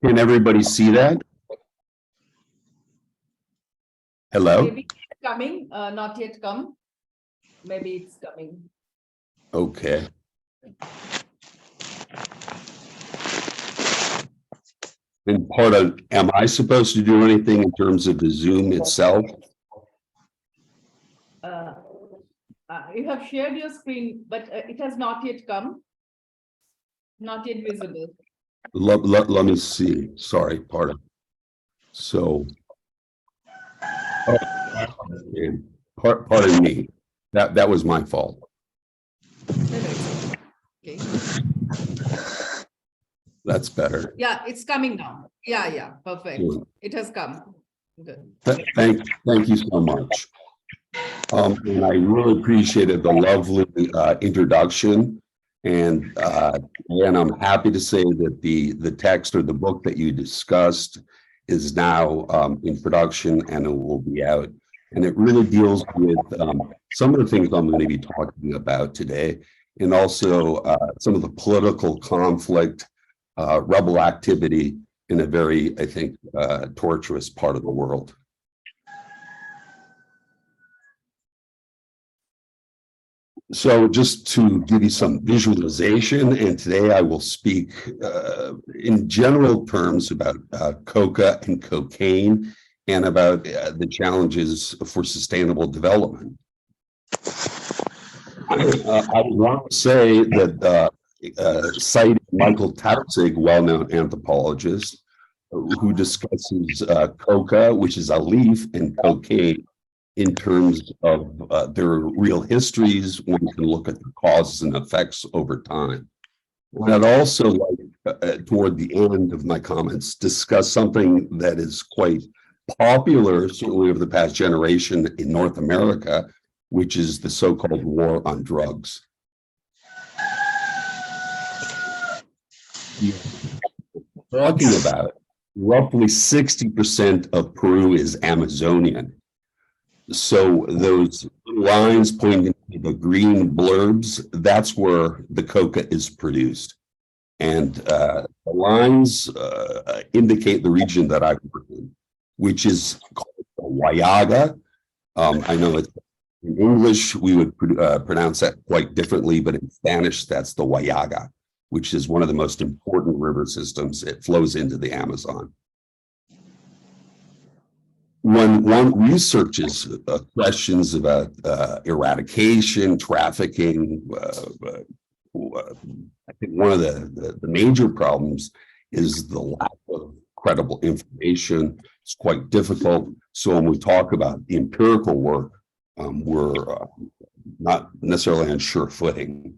Can everybody see that? Hello? Maybe it's coming, not yet come. Maybe it's coming. Okay. And part of, am I supposed to do anything in terms of the Zoom itself? You have shared your screen, but it has not yet come. Not yet visible. Let me see. Sorry, pardon. So, pardon me. That was my fault. Okay. That's better. Yeah, it's coming now. Yeah, perfect. Good. It has come. Good. Thank you so much. And I really appreciated the lovely introduction. And again, I'm happy to say that the text or the book that you discussed is now in production and it will be out. And it really deals with some of the things I'm going to be talking about today, and also some of the political conflict, rebel activity in a very, I think, tortuous part of the world. So just to give you some visualization, and today I will speak in general terms about coca and cocaine and about the challenges for sustainable development. I want to say that citing Michael Taussig, well-known anthropologist, who discusses coca, which is a leaf, and cocaine in terms of their real histories. One can look at the causes and effects over time. And I'd also like, toward the end of my comments, discuss something that is quite popular, certainly over the past generation in North America, which is the so-called war on drugs. Talking about roughly 60% of Peru is Amazonian. So those lines pointing to the green blurbs, that's where the coca is produced. And the lines indicate the region that I work in, which is called Huallaga. I know it's in English, we would pronounce that quite differently, but in Spanish, that's the Huallaga, which is one of the most important river systems. It flows into the Amazon. When one researches questions about eradication, trafficking, I think one of the major problems is the lack of credible information. It's quite difficult. So when we talk about the empirical work, we're not necessarily on sure footing.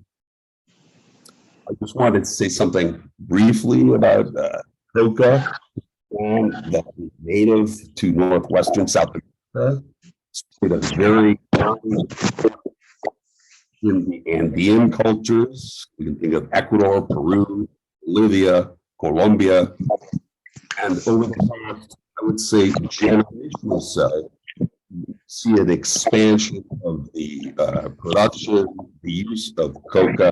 I just wanted to say something briefly about coca. That is native to northwestern South America. It's very in the Andean cultures. You can think of Ecuador, Peru, Bolivia, Colombia, and over the past, I would say, generation or so, see an expansion of the production, the use of coca.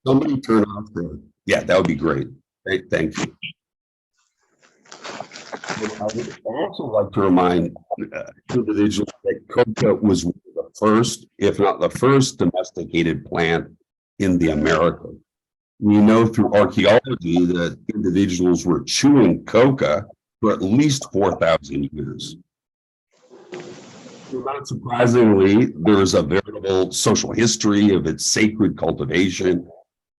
Somebody turn off the, yeah, that would be great. Thank you. I would also like to remind individuals that coca was one of the first, if not the first, domesticated plant in the Americas. We know through archaeology that individuals were chewing coca for at least 4,000 years. Not surprisingly, there is a veritable social history of its sacred cultivation,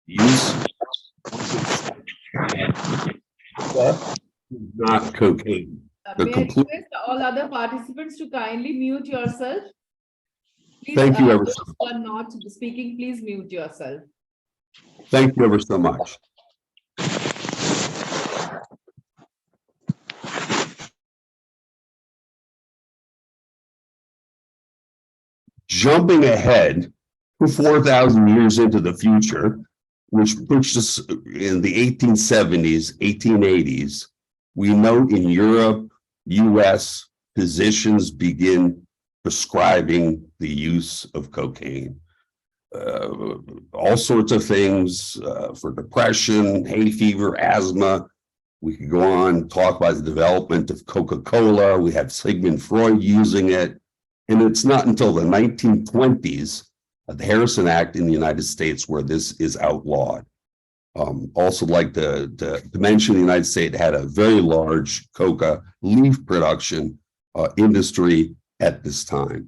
use, not cocaine. May I request all other participants to kindly mute yourself? Please, thank you ever those so much. who are not speaking, please mute yourself. Thank you ever so much. Jumping ahead for 4,000 years into the future, which puts us in the 1870s, 1880s, we note in Europe, US, physicians begin prescribing the use of cocaine. All sorts of things for depression, hay fever, asthma. We could go on and talk about the development of Coca-Cola. We have Sigmund Freud using it. And it's not until the 1920s, the Harrison Act in the United States, where this is outlawed. Also like to mention the United States had a very large coca leaf production industry at this time.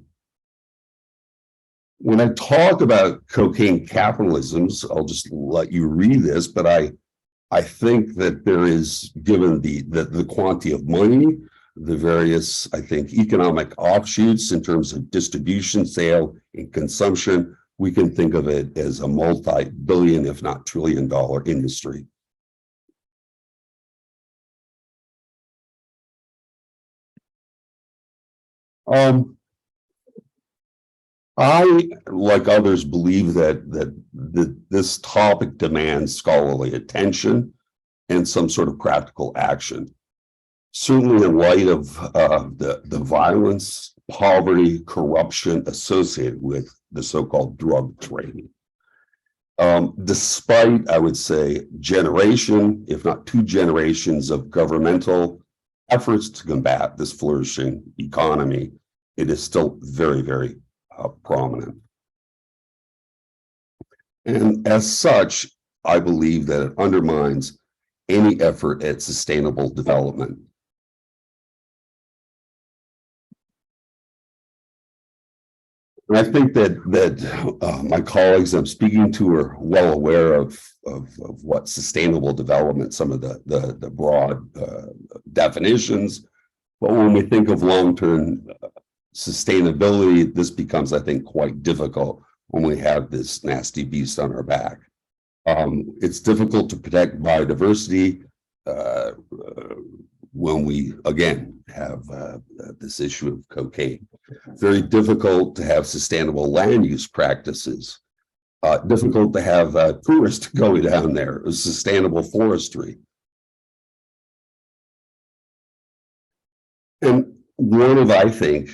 When I talk about cocaine capitalisms, I'll just let you read this, but I think that there is, given the quantity of money, the various, I think, economic offshoots in terms of distribution, sale, and consumption, we can think of it as a multi-billion, if not trillion-dollar industry. I, like others, believe that this topic demands scholarly attention and some sort of practical action. Certainly in light of the violence, poverty, corruption associated with the so-called drug trade. Despite, I would say, generation, if not 2 generations of governmental efforts to combat this flourishing economy, it is still very, very prominent. And as such, I believe that it undermines any effort at sustainable development. And I think that my colleagues I'm speaking to are well aware of what sustainable development, some of the broad definitions. But when we think of long-term sustainability, this becomes, I think, quite difficult when we have this nasty beast on our back. It's difficult to protect biodiversity when we, again, have this issue of cocaine. Very difficult to have sustainable land use practices. Difficult to have tourists going down there, sustainable forestry. And one of, I think,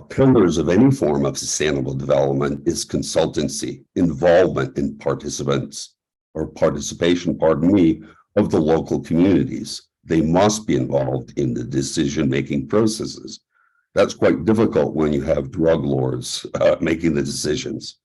pillars of any form of sustainable development is consultancy, involvement in participation, pardon me, of the local communities. They must be involved in the decision-making processes. That's quite difficult when you have drug lords making the decisions.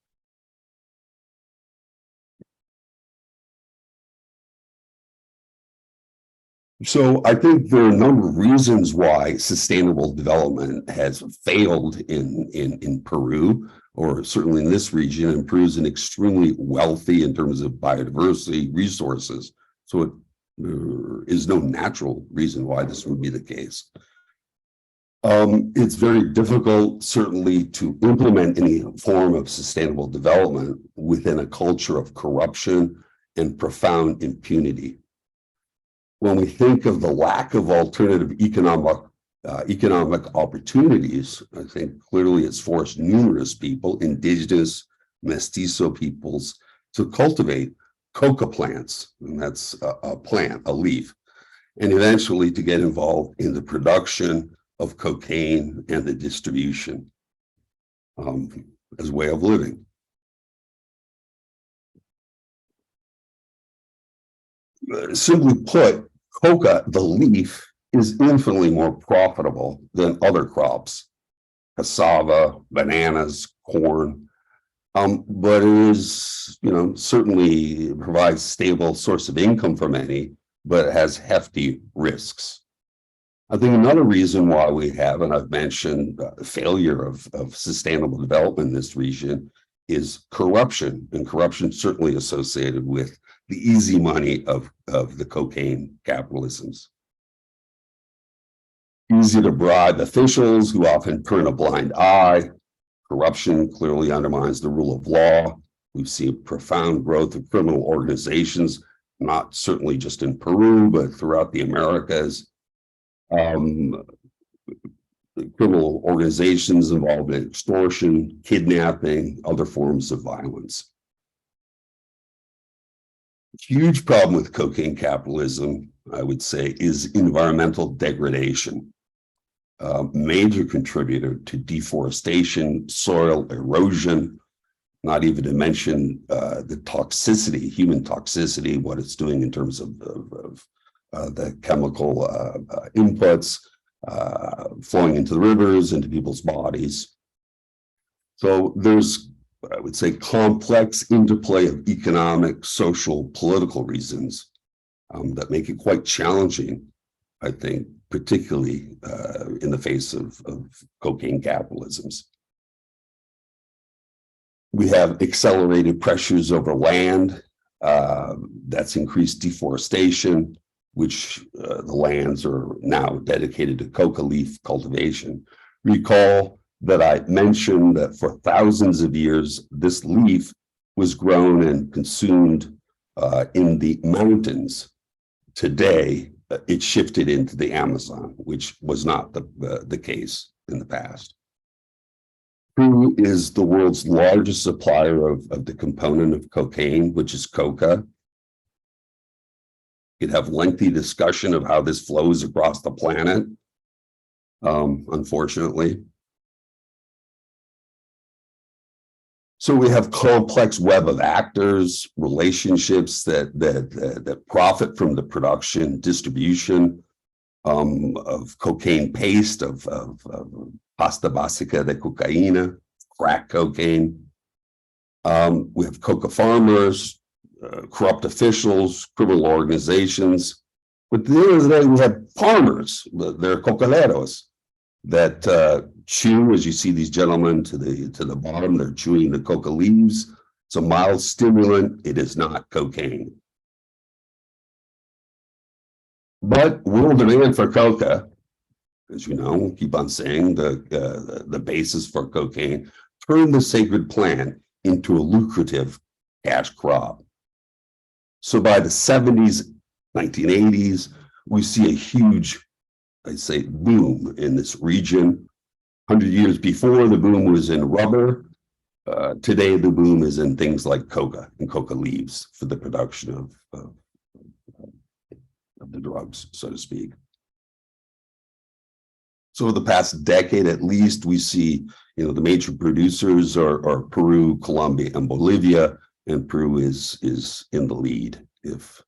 So I think there are a number of reasons why sustainable development has failed in Peru, or certainly in this region, and Peru is extremely wealthy in terms of biodiversity resources. So there is no natural reason why this would be the case. It's very difficult, certainly, to implement any form of sustainable development within a culture of corruption and profound impunity. When we think of the lack of alternative economic opportunities, I think clearly it's forced numerous people, indigenous, mestizo peoples, to cultivate coca plants, and that's a plant, a leaf, and eventually to get involved in the production of cocaine and the distribution as a way of living. Simply put, coca, the leaf, is infinitely more profitable than other crops, cassava, bananas, corn. But it is, certainly provides stable source of income for many, but it has hefty risks. I think another reason why we have, and I've mentioned failure of sustainable development in this region, is corruption, and corruption certainly associated with the easy money of the cocaine capitalisms. Easy to bribe officials who often turn a blind eye. Corruption clearly undermines the rule of law. We've seen profound growth of criminal organizations, not certainly just in Peru, but throughout the Americas. Criminal organizations involved in extortion, kidnapping, other forms of violence. Huge problem with cocaine capitalism, I would say, is environmental degradation. major contributor to deforestation, soil erosion, not even to mention the toxicity, human toxicity, what it's doing in terms of the chemical inputs flowing into the rivers, into people's bodies. So there's, I would say, complex interplay of economic, social, political reasons that make it quite challenging, I think, particularly in the face of cocaine capitalisms. We have accelerated pressures over land. That's increased deforestation, which the lands are now dedicated to coca leaf cultivation. Recall that I mentioned that for thousands of years, this leaf was grown and consumed in the mountains. Today, it shifted into the Amazon, which was not the case in the past. Peru is the world's largest supplier of the component of cocaine, which is coca. You could have lengthy discussion of how this flows across the planet, unfortunately. So we have complex web of actors, relationships that profit from the production, distribution of cocaine paste, of pasta básica de cocaína, crack cocaine. We have coca farmers, corrupt officials, criminal organizations. But at the end of the day, we have farmers, they're cocaleros, that chew, as you see these gentlemen to the bottom, they're chewing the coca leaves. It's a mild stimulant. It is not cocaine. But world demand for coca, as you know, keep on saying, the basis for cocaine, turned the sacred plant into a lucrative cash crop. So by the 70s, 1980s, we see a huge, I'd say, boom in this region. 100 years before, the boom was in rubber. Today, the boom is in things like coca and coca leaves for the production of the drugs, so to speak. So the past decade, at least, we see, the major producers are Peru, Colombia, and Bolivia, and Peru is in the lead, if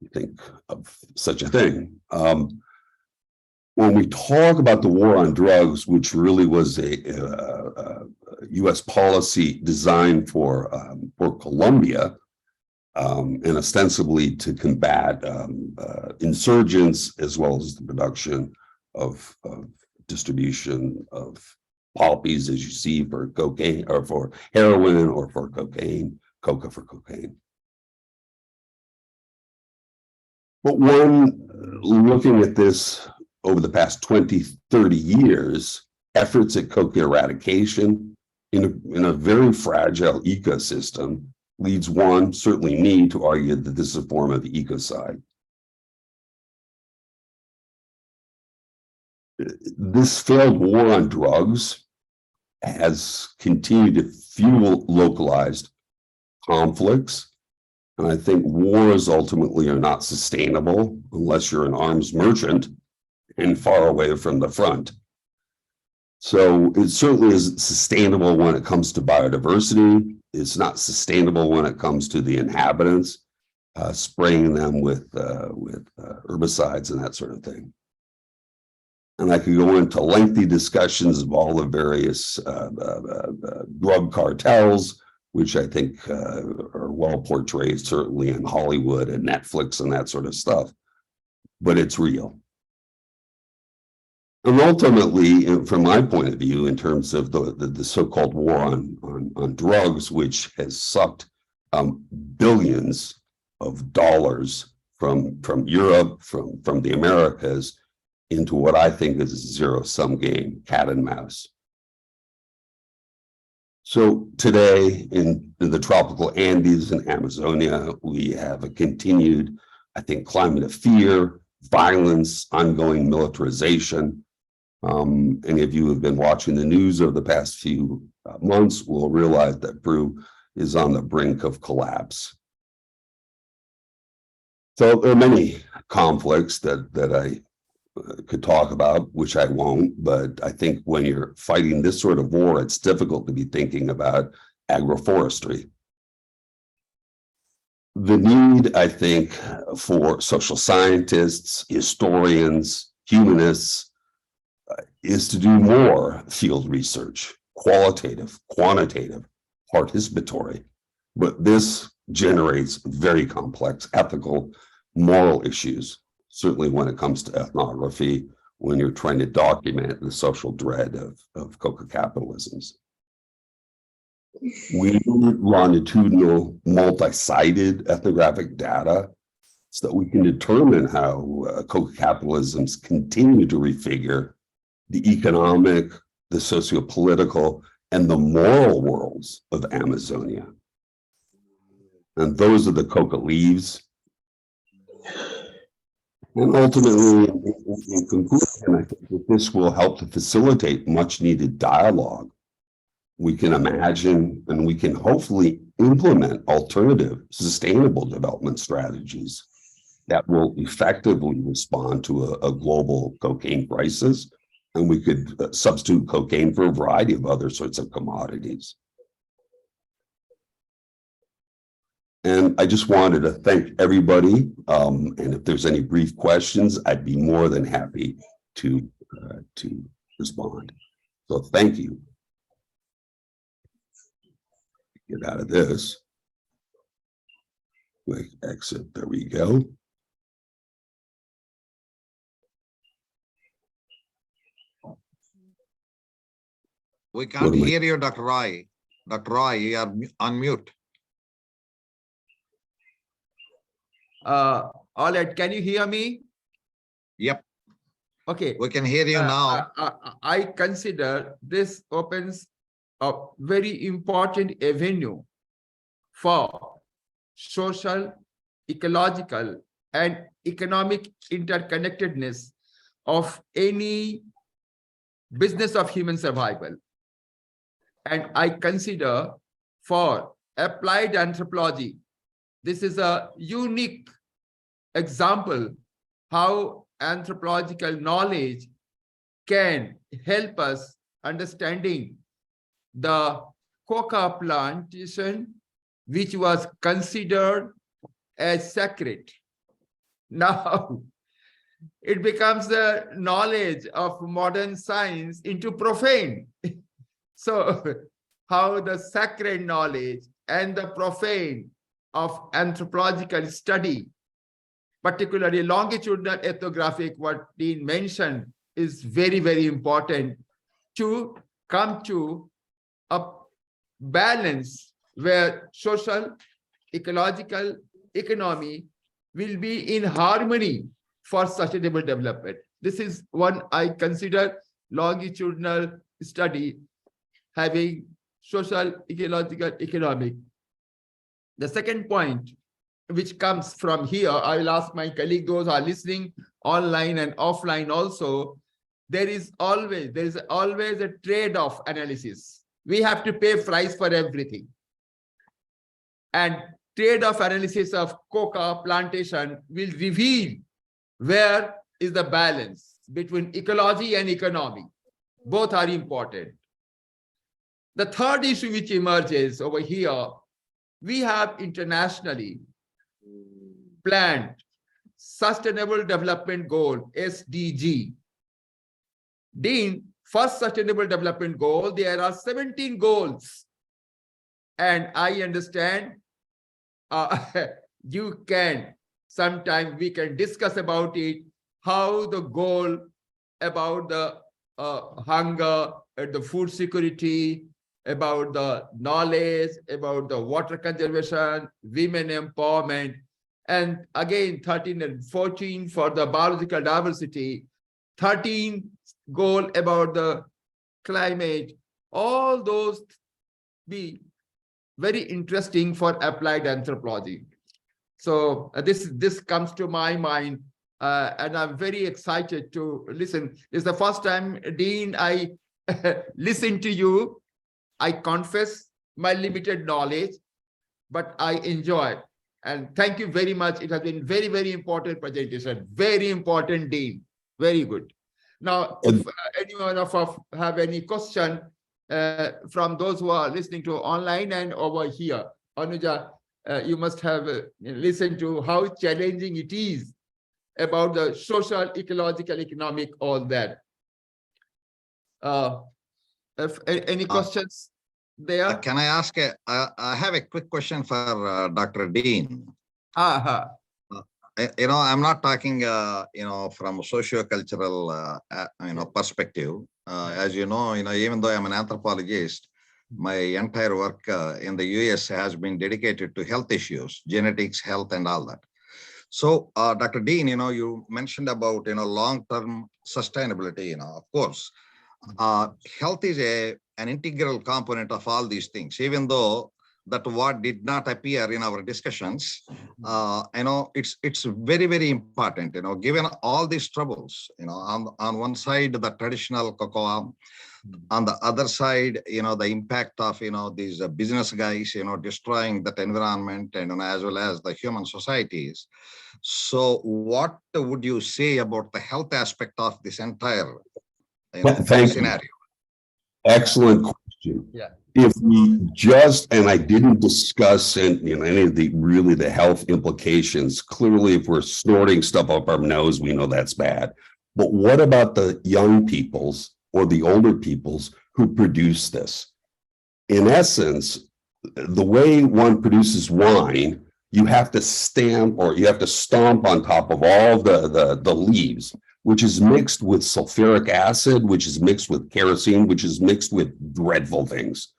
you think of such a thing. When we talk about the war on drugs, which really was a U.S. policy designed for Colombia, and ostensibly to combat insurgents, as well as the production of distribution of poppies, as you see, for cocaine or for heroin or for cocaine, coca for cocaine. But one looking at this over the past 20, 30 years, efforts at coca eradication in a very fragile ecosystem leads one, certainly me, to argue that this is a form of ecocide. This failed war on drugs has continued to fuel localized conflicts. And I think wars ultimately are not sustainable unless you're an arms merchant and far away from the front. So it certainly isn't sustainable when it comes to biodiversity. It's not sustainable when it comes to the inhabitants, spraying them with herbicides and that sort of thing. And I could go into lengthy discussions of all the various drug cartels, which I think are well portrayed, certainly in Hollywood and Netflix and that sort of stuff. But it's real. And ultimately, from my point of view, in terms of the so-called war on drugs, which has sucked billions of dollars from Europe, from the Americas, into what I think is a zero-sum game, cat and mouse. So today in the tropical Andes and Amazonia, we have a continued, I think, climate of fear, violence, ongoing militarization. Any of you who have been watching the news over the past few months will realize that Peru is on the brink of collapse. So there are many conflicts that I could talk about, which I won't, but I think when you're fighting this sort of war, it's difficult to be thinking about agroforestry. The need, I think, for social scientists, historians, humanists, is to do more field research, qualitative, quantitative, participatory. But this generates very complex ethical, moral issues, certainly when it comes to ethnography, when you're trying to document the social dread of coca capitalisms. We need longitudinal, multi-sided ethnographic data so that we can determine how coca capitalisms continue to refigure the economic, the socio-political, and the moral worlds of Amazonia. And those are the coca leaves. And ultimately, in conclusion, I think that this will help to facilitate much needed dialogue. We can imagine and we can hopefully implement alternative, sustainable development strategies that will effectively respond to a global cocaine crisis. And we could substitute cocaine for a variety of other sorts of commodities. And I just wanted to thank everybody. And if there's any brief questions, I'd be more than happy to respond. So thank you. Get out of this. Quick exit. There we go. We can't hear you, Dr. Roy. Dr. Roy, you are on mute. All right, can you hear me? Yep, Okay. we can hear you now. I consider this opens a very important avenue for social, ecological, and economic interconnectedness of any business of human survival. And I consider for applied anthropology, this is a unique example how anthropological knowledge can help us understanding the coca plantation, which was considered as sacred. Now, it becomes the knowledge of modern science into profane. So, how the sacred knowledge and the profane of anthropological study, particularly longitudinal ethnographic, what Dean mentioned, is very, very important to come to a balance where social, ecological, economy will be in harmony for sustainable development. This is one I consider longitudinal study having social, ecological, economic. The second point, which comes from here, I will ask my colleague, those are listening online and offline also, there is always a trade-off analysis. We have to pay price for everything. And trade-off analysis of coca plantation will reveal where is the balance between ecology and economy. Both are important. The third issue which emerges over here, we have internationally planned Sustainable Development Goal, SDG. Dean, first Sustainable Development Goal, there are 17 goals. And I understand you can, sometime we can discuss about it, how the goal about the hunger, the food security, about the knowledge, about the water conservation, women empowerment, and again 13 and 14 for the biological diversity, 13 goal about the climate, all those be very interesting for applied anthropology. So this comes to my mind, and I'm very excited to listen. It's the first time, Dean, I listen to you. I confess my limited knowledge, but I enjoy. And thank you very much. It has been very, very important presentation. Very important, Dean. Very good. Now, if anyone of us have any question from those who are listening to online and over here, Anuja, you must have listened to how challenging it is about the social, ecological, economic, all that. If any questions there? Can I ask, I have a quick question for Dr. Dean. I'm not talking, from a socio-cultural, perspective. As you know, even though I'm an anthropologist, my entire work in the US has been dedicated to health issues, genetics, health, and all that. So, Dr. Dean, you mentioned about, long-term sustainability, of course, health is an integral component of all these things, even though that what did not appear in our discussions, it's very, very important, given all these troubles, on one side, the traditional cocoa, on the other side, the impact of, these business guys, destroying that environment and as well as the human societies. So what would you say about the health aspect of this entire scenario? Excellent question. Yeah. If we just, and I didn't discuss any of the health implications, clearly if we're snorting stuff up our nose, we know that's bad. But what about the young peoples or the older peoples who produce this? In essence, the way one produces wine, you have to stamp or you have to stomp on top of all the leaves, which is mixed with sulfuric acid, which is mixed with kerosene, which is mixed with dreadful things.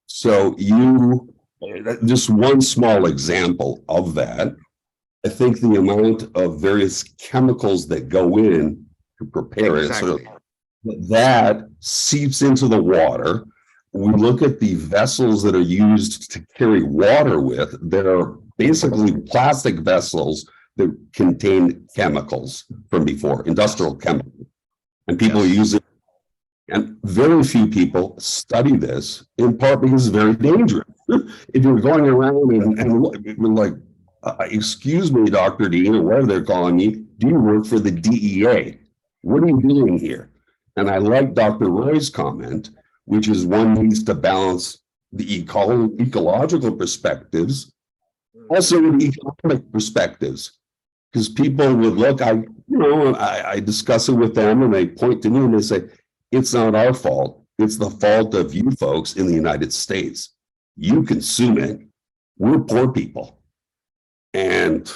So just one small example of that, I think the amount of various chemicals that go in to prepare Exactly. it, so that seeps into the water. We look at the vessels that are used to carry water with, that are basically plastic vessels that contain chemicals from before, industrial chemicals. And people use it. And very few people study this, in part because it's very dangerous. If you're going around and like, excuse me, Dr. Dean, or whatever they're calling me, do you work for the DEA? What are you doing here? And I like Dr. Roy's comment, which is one needs to balance the ecological perspectives, also the economic perspectives. Because people would look, I discuss it with them and they point to me and they say, it's not our fault. It's the fault of you folks in the United States. You consume it. We're poor people. And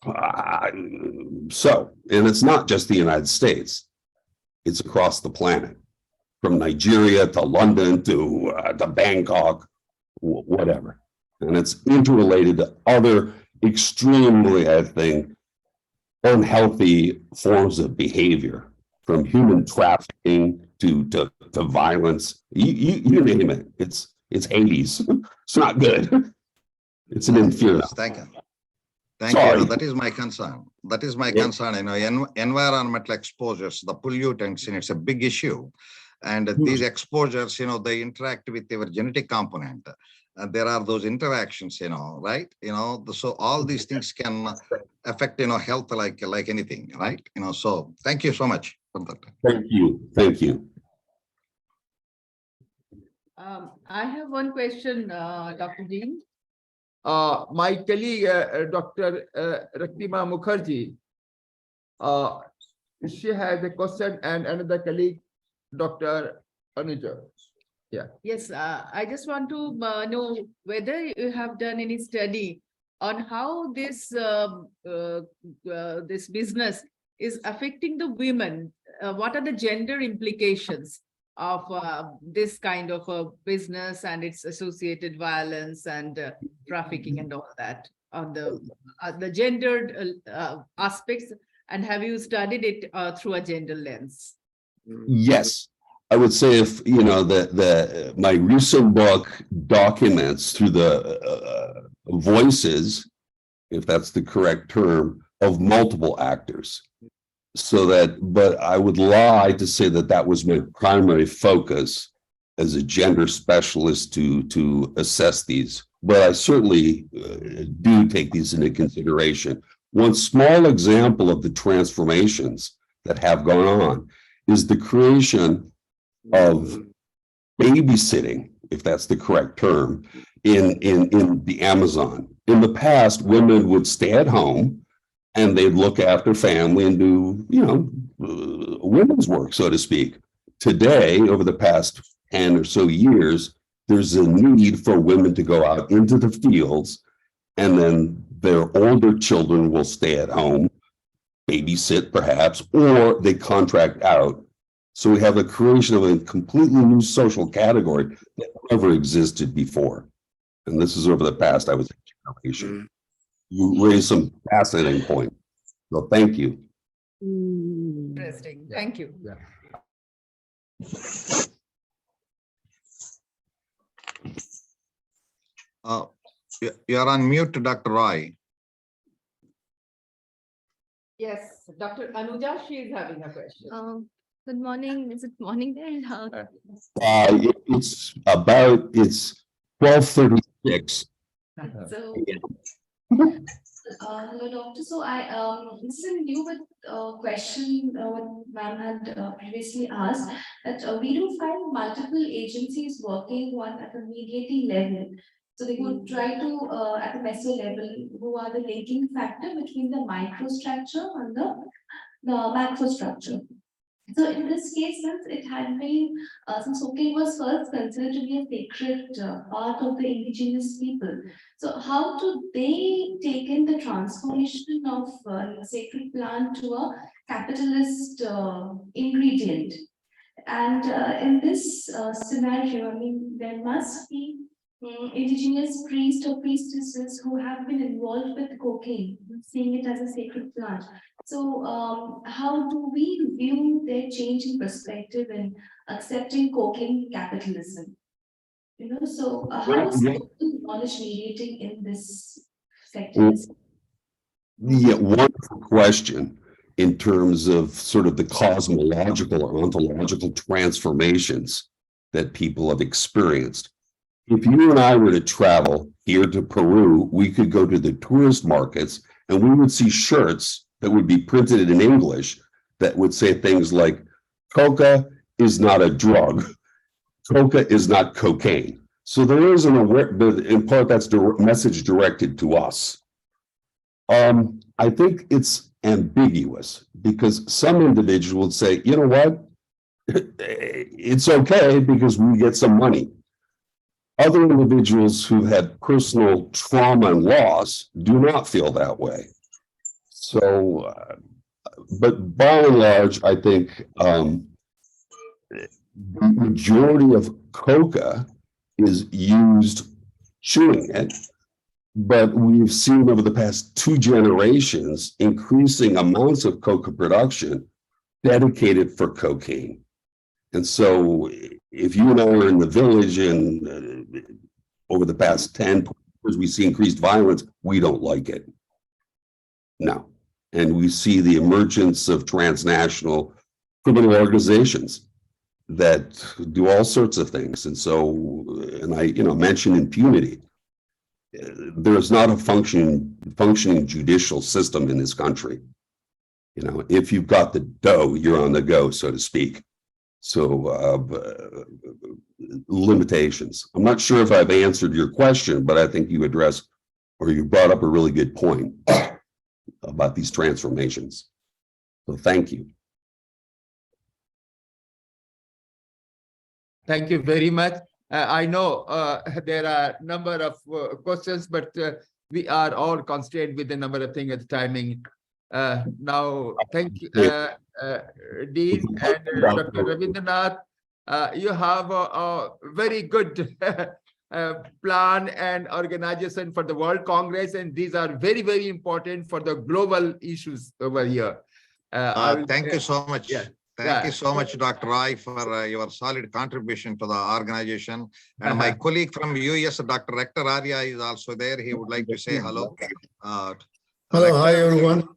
and it's not just the United States. It's across the planet, from Nigeria to London to Bangkok, whatever. And it's interrelated to other extremely, I think, unhealthy forms of behavior, from human trafficking to violence. You name it. It's Hades. It's not good. It's an inferno. Thank you. Sorry. You. That is my concern. That is my concern. Environmental exposures, the pollutants, it's a big issue. And these exposures, they interact with your genetic component. There are those interactions, right? So all these things can affect, health like anything, right? So thank you so much for that. Thank you. Thank you. I have one question, Dr. Dean. My colleague, Dr. Raktima Mukherjee, she has a question, and another colleague, Dr. Anuja. Yeah. Yes, I just want to know whether you have done any study on how this this business is affecting the women. What are the gender implications of this kind of a business and its associated violence and trafficking and all that on the gendered aspects? And have you studied it through a gender lens? Yes. I would say if, my recent book documents through the voices, if that's the correct term, of multiple actors. So that, but I would lie to say that was my primary focus as a gender specialist to assess these. But I certainly do take these into consideration. One small example of the transformations that have gone on is the creation of babysitting, if that's the correct term, in the Amazon. In the past, women would stay at home and they'd look after family and do, women's work, so to speak. Today, over the past 10 or so years, there's a need for women to go out into the fields, and then their older children will stay at home, babysit perhaps, or they contract out. So we have the creation of a completely new social category that never existed before. And this is over the past, I would say, generation. You raised some fascinating points. So thank you. Interesting. Thank you. Yeah. You're on mute, Dr. Roy. Yes, Dr. Anuja, she is having a question. Good morning. Is it morning there? It's 12:36. So, hello, doctor. So this is in view with question what ma'am had previously asked, that we do find multiple agencies working one at the mediating level. So they would try to at the meso level, who are the linking factor between the microstructure and the macrostructure. So in this case, since it had been, since cooking was first considered to be a sacred part of the indigenous people, so how do they take in the transformation of sacred plant to a capitalist ingredient? And in this scenario, I mean, there must be indigenous priests or priestesses who have been involved with cocaine, seeing it as a sacred plant. So how do we view their change in perspective in accepting cocaine capitalism? So how is knowledge mediating in this sector? Yeah, wonderful question in terms of sort of the cosmological or ontological transformations that people have experienced. If you and I were to travel here to Peru, we could go to the tourist markets and we would see shirts that would be printed in English that would say things like, coca is not a drug, coca is not cocaine. So there is an in part that's message directed to us. I think it's ambiguous because some individuals would say, you know what, it's okay because we get some money. Other individuals who had personal trauma and loss do not feel that way. So, but by and large, I think the majority of coca is used chewing it, but we've seen over the past 2 generations increasing amounts of coca production dedicated for cocaine. And so if you and I are in the village and over the past 10 years, we see increased violence, we don't like it. No. And we see the emergence of transnational criminal organizations that do all sorts of things. And so, and I, mentioned impunity. There's not a functioning judicial system in this country. If you've got the dough, you're on the go, so to speak. So limitations. I'm not sure if I've answered your question, but I think you addressed or you brought up a really good point about these transformations. So thank you. Thank you very much. I know there are a number of questions, but we are all constrained with the number of things at the timing. Now, thank you, Dean and Dr. Ravindranath. You have a very good plan and organization for the World Congress, and these are very, very important for the global issues over here. Thank you so much. Yeah. Thank you so much, Dr. Roy, for your solid contribution to the organization. And my colleague from US, Dr.Rector Arya, is also there. He would like to say hello. Hello, hi everyone.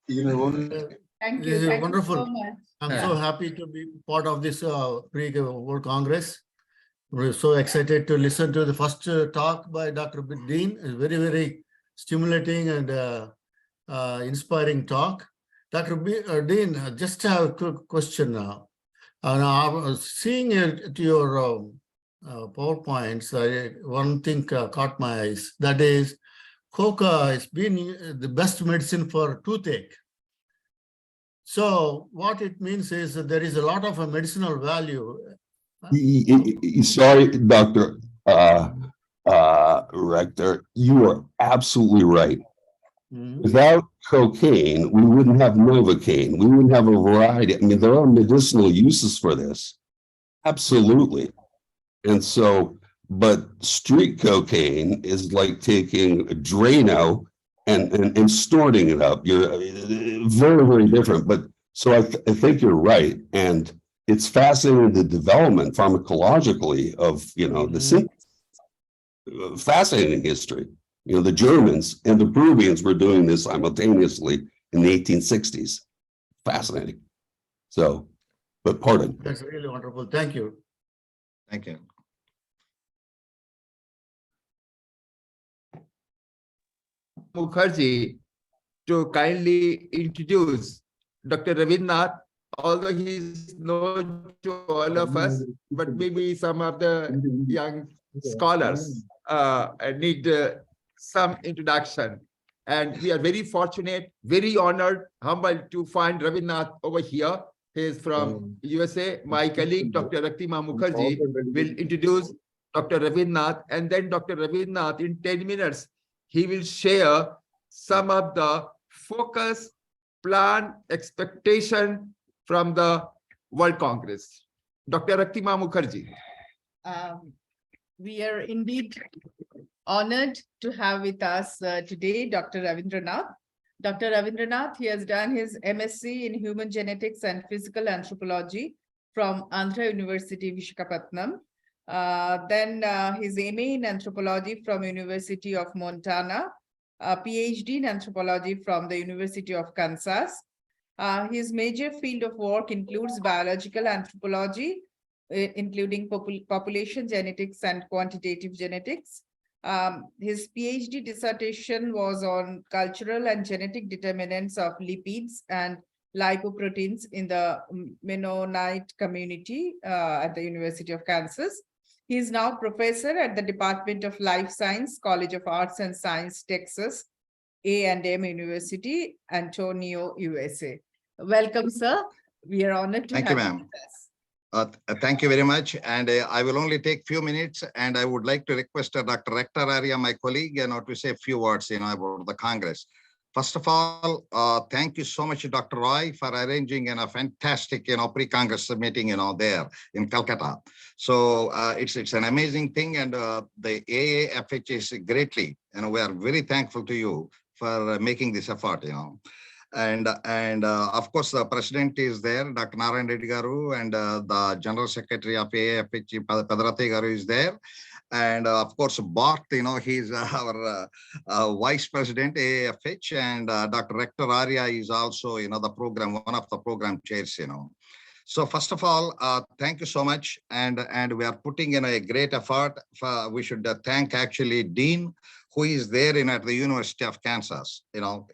Thank you. This is Thank wonderful. you so much. I'm so happy to be part of this World Congress. We're so excited to listen to the first talk by Dr. Dean. It's very, very stimulating and inspiring talk. Dr. Dean, just have a quick question now. Seeing it to your PowerPoints, one thing caught my eyes. That is, coca has been the best medicine for toothache. So what it means is that there is a lot of medicinal value. Sorry, Dr. Rector, you are absolutely right. Without cocaine, we wouldn't have Novocaine. We wouldn't have a variety. I mean, there are medicinal uses for this. Absolutely. And so, but street cocaine is like taking Drano and snorting it up. You're very, very different. But so I think you're right. And it's fascinating the development pharmacologically of, the fascinating history. The Germans and the Peruvians were doing this simultaneously in the 1860s. Fascinating. So, but pardon. That's really wonderful. Thank you. Thank you. Mukherjee to kindly introduce Dr. Ravindranath, although he is known to all of us, but maybe some of the young scholars need some introduction. And we are very fortunate, very honored, humbled to find Ravindranath over here. He is from USA. My colleague, Dr. Rector Mukherjee, will introduce Dr. Ravindranath, and then Dr. Ravindranath in 10 minutes, he will share some of the focus, plan, expectation from the World Congress. Dr. Rector Mukherjee. We are indeed honored to have with us today Dr. Ravindranath. Dr. Ravindranath, he has done his MSc in Human Genetics and Physical Anthropology from Andhra University, Visakhapatnam. Then his MA in Anthropology from University of Montana, PhD in Anthropology from the University of Kansas. His major field of work includes biological anthropology, including population genetics and quantitative genetics. His PhD dissertation was on cultural and genetic determinants of lipids and lipoproteins in the Mennonite community at the University of Kansas. He is now professor at the Department of Life Science, College of Arts and Science, Texas, A&M University, Antonio, USA. Welcome, sir. We are honored to have you with us. Thank you very much. And I will only take few minutes, and I would like to request Dr. Rector Arya, my colleague, to say a few words, about the Congress. First of all, thank you so much, Dr. Roy, for arranging a fantastic, pre-Congress meeting, there in Kolkata. So it's an amazing thing, and the AAFH is greatly, we are very thankful to you for making this effort, And of course, the president is there, Dr. Narayan Reddy Garu, and the general secretary of AAFH, Padrati Garu, is there. And of course, Bart, he's our vice president, AAFH, and Dr. Rector Arya is also, the program, one of the program chairs, So first of all, thank you so much. And we are putting in a great effort. We should thank actually Dean, who is there at the University of Kansas.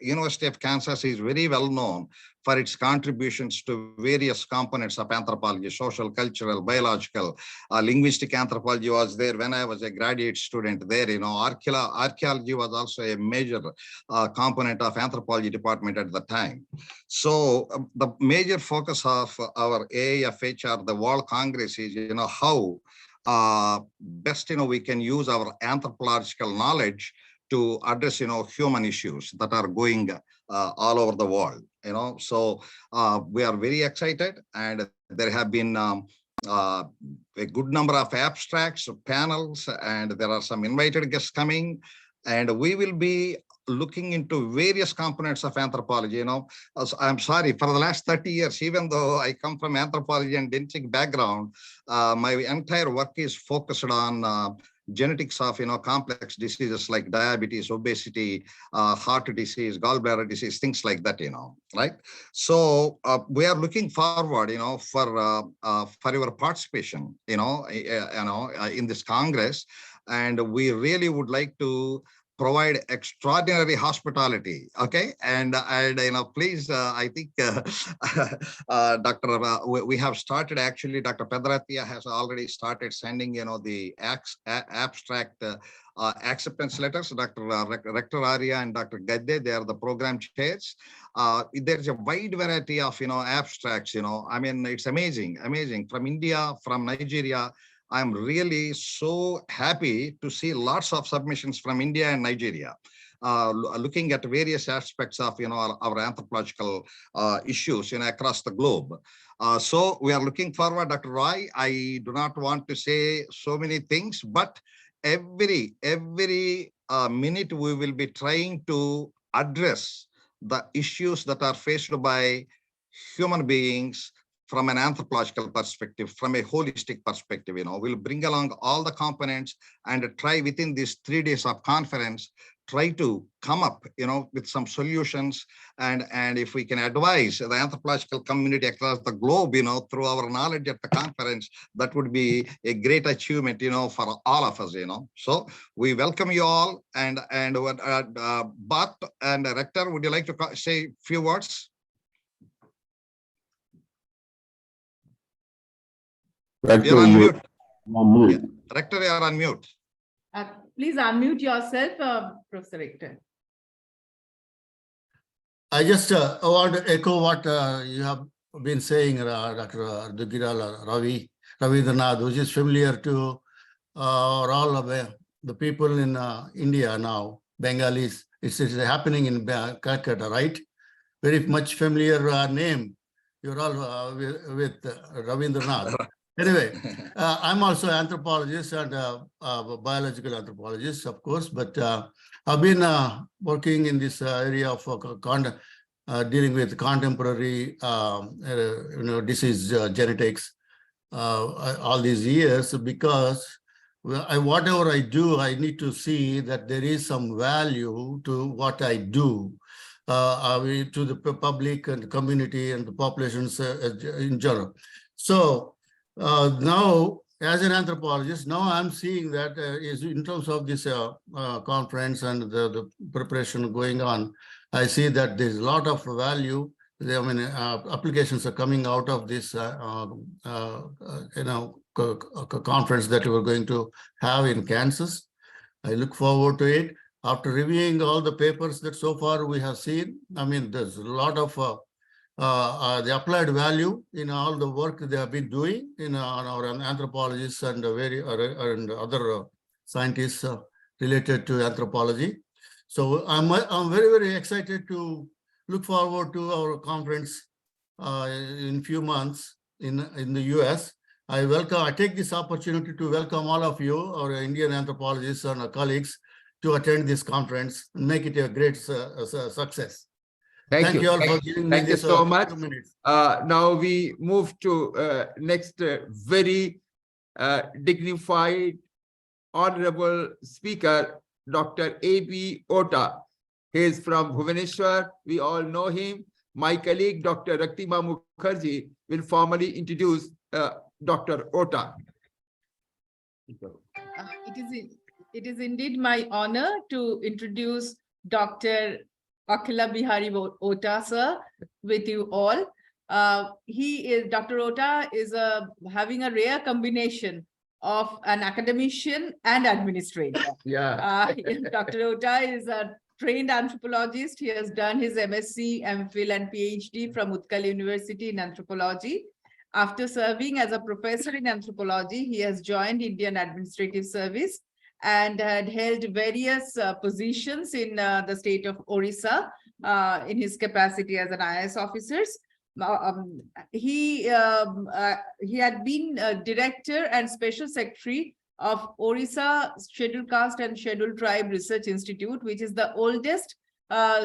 University of Kansas is very well known for its contributions to various components of anthropology, social, cultural, biological, linguistic anthropology was there when I was a graduate student there. Archaeology was also a major component of anthropology department at the time. So the major focus of our AAFH or the World Congress is, how best, we can use our anthropological knowledge to address, human issues that are going all over the world, So we are very excited, and there have been a good number of abstracts, panels, and there are some invited guests coming, and we will be looking into various components of anthropology. I'm sorry, for the last 30 years, even though I come from anthropology and genetic background, my entire work is focused on genetics of, complex diseases like diabetes, obesity, heart disease, gallbladder disease, things like that, right? So we are looking forward, for your participation, in this Congress, and we really would like to provide extraordinary hospitality. Okay, and please, I think Dr. We have started actually. Dr. Pedratia has already started sending the abstract acceptance letters. Dr. Rector Arya and Dr. Gadde, they are the program chairs. There's a wide variety of abstracts. I mean, it's amazing from India, from Nigeria. I'm really so happy to see lots of submissions from India and Nigeria, looking at various aspects of our anthropological issues across the globe. So we are looking forward, Dr. Roy. I do not want to say so many things, but every minute we will be trying to address the issues that are faced by human beings from an anthropological perspective, from a holistic perspective. We'll bring along all the components and try within these 3 days of conference, try to come up with some solutions, and if we can advise the anthropological community across the globe through our knowledge at the conference, that would be a great achievement for all of us. So we welcome you all, and Bart and Rector, would you like to say a few words? Rector, You're on mute. on mute. Yeah. Rector, you're on mute. Please unmute yourself, Professor Rector. I just want to echo what you have been saying, Dr. Dggirala, Ravindranath, which is familiar to all of the people in India now, Bengalis. It's happening in Kolkata, right? Very much familiar name. You're all with Ravindranath. Anyway, I'm also an anthropologist and biological anthropologist, of course, but I've been working in this area of dealing with contemporary disease genetics all these years, because whatever I do, I need to see that there is some value to what I do to the public and the community and the populations in general. So now, as an anthropologist, now I'm seeing that is in terms of this conference and the preparation going on, I see that there's a lot of value. I mean, applications are coming out of this, conference that we're going to have in Kansas. I look forward to it. After reviewing all the papers that so far we have seen, I mean, there's a lot of the applied value in all the work they have been doing on our anthropologists and other scientists related to anthropology. So I'm very, very excited to look forward to our conference in a few months in the US. I take this opportunity to welcome all of you, our Indian anthropologists and our colleagues, to attend this conference and make it a great success. Thank you all for giving me this so much. 2 minutes. Now we move to next very dignified, honorable speaker, Dr. A.B. Ota. He is from Bhubaneswar. We all know him. My colleague, Dr. Rector Mukherjee, will formally introduce Dr. Ota. It is indeed my honor to introduce Dr. Akhila Bihari Ota, sir, with you all. Dr. Ota is having a rare combination of an academician and administrator. Yeah. Dr. Ota is a trained anthropologist. He has done his MSc, MPhil, and PhD from Utkal University in anthropology. After serving as a professor in anthropology, he has joined Indian Administrative Service and had held various positions in the state of Orissa in his capacity as an IAS officer. He had been director and special secretary of Orissa Scheduled Caste and Scheduled Tribe Research Institute, which is the oldest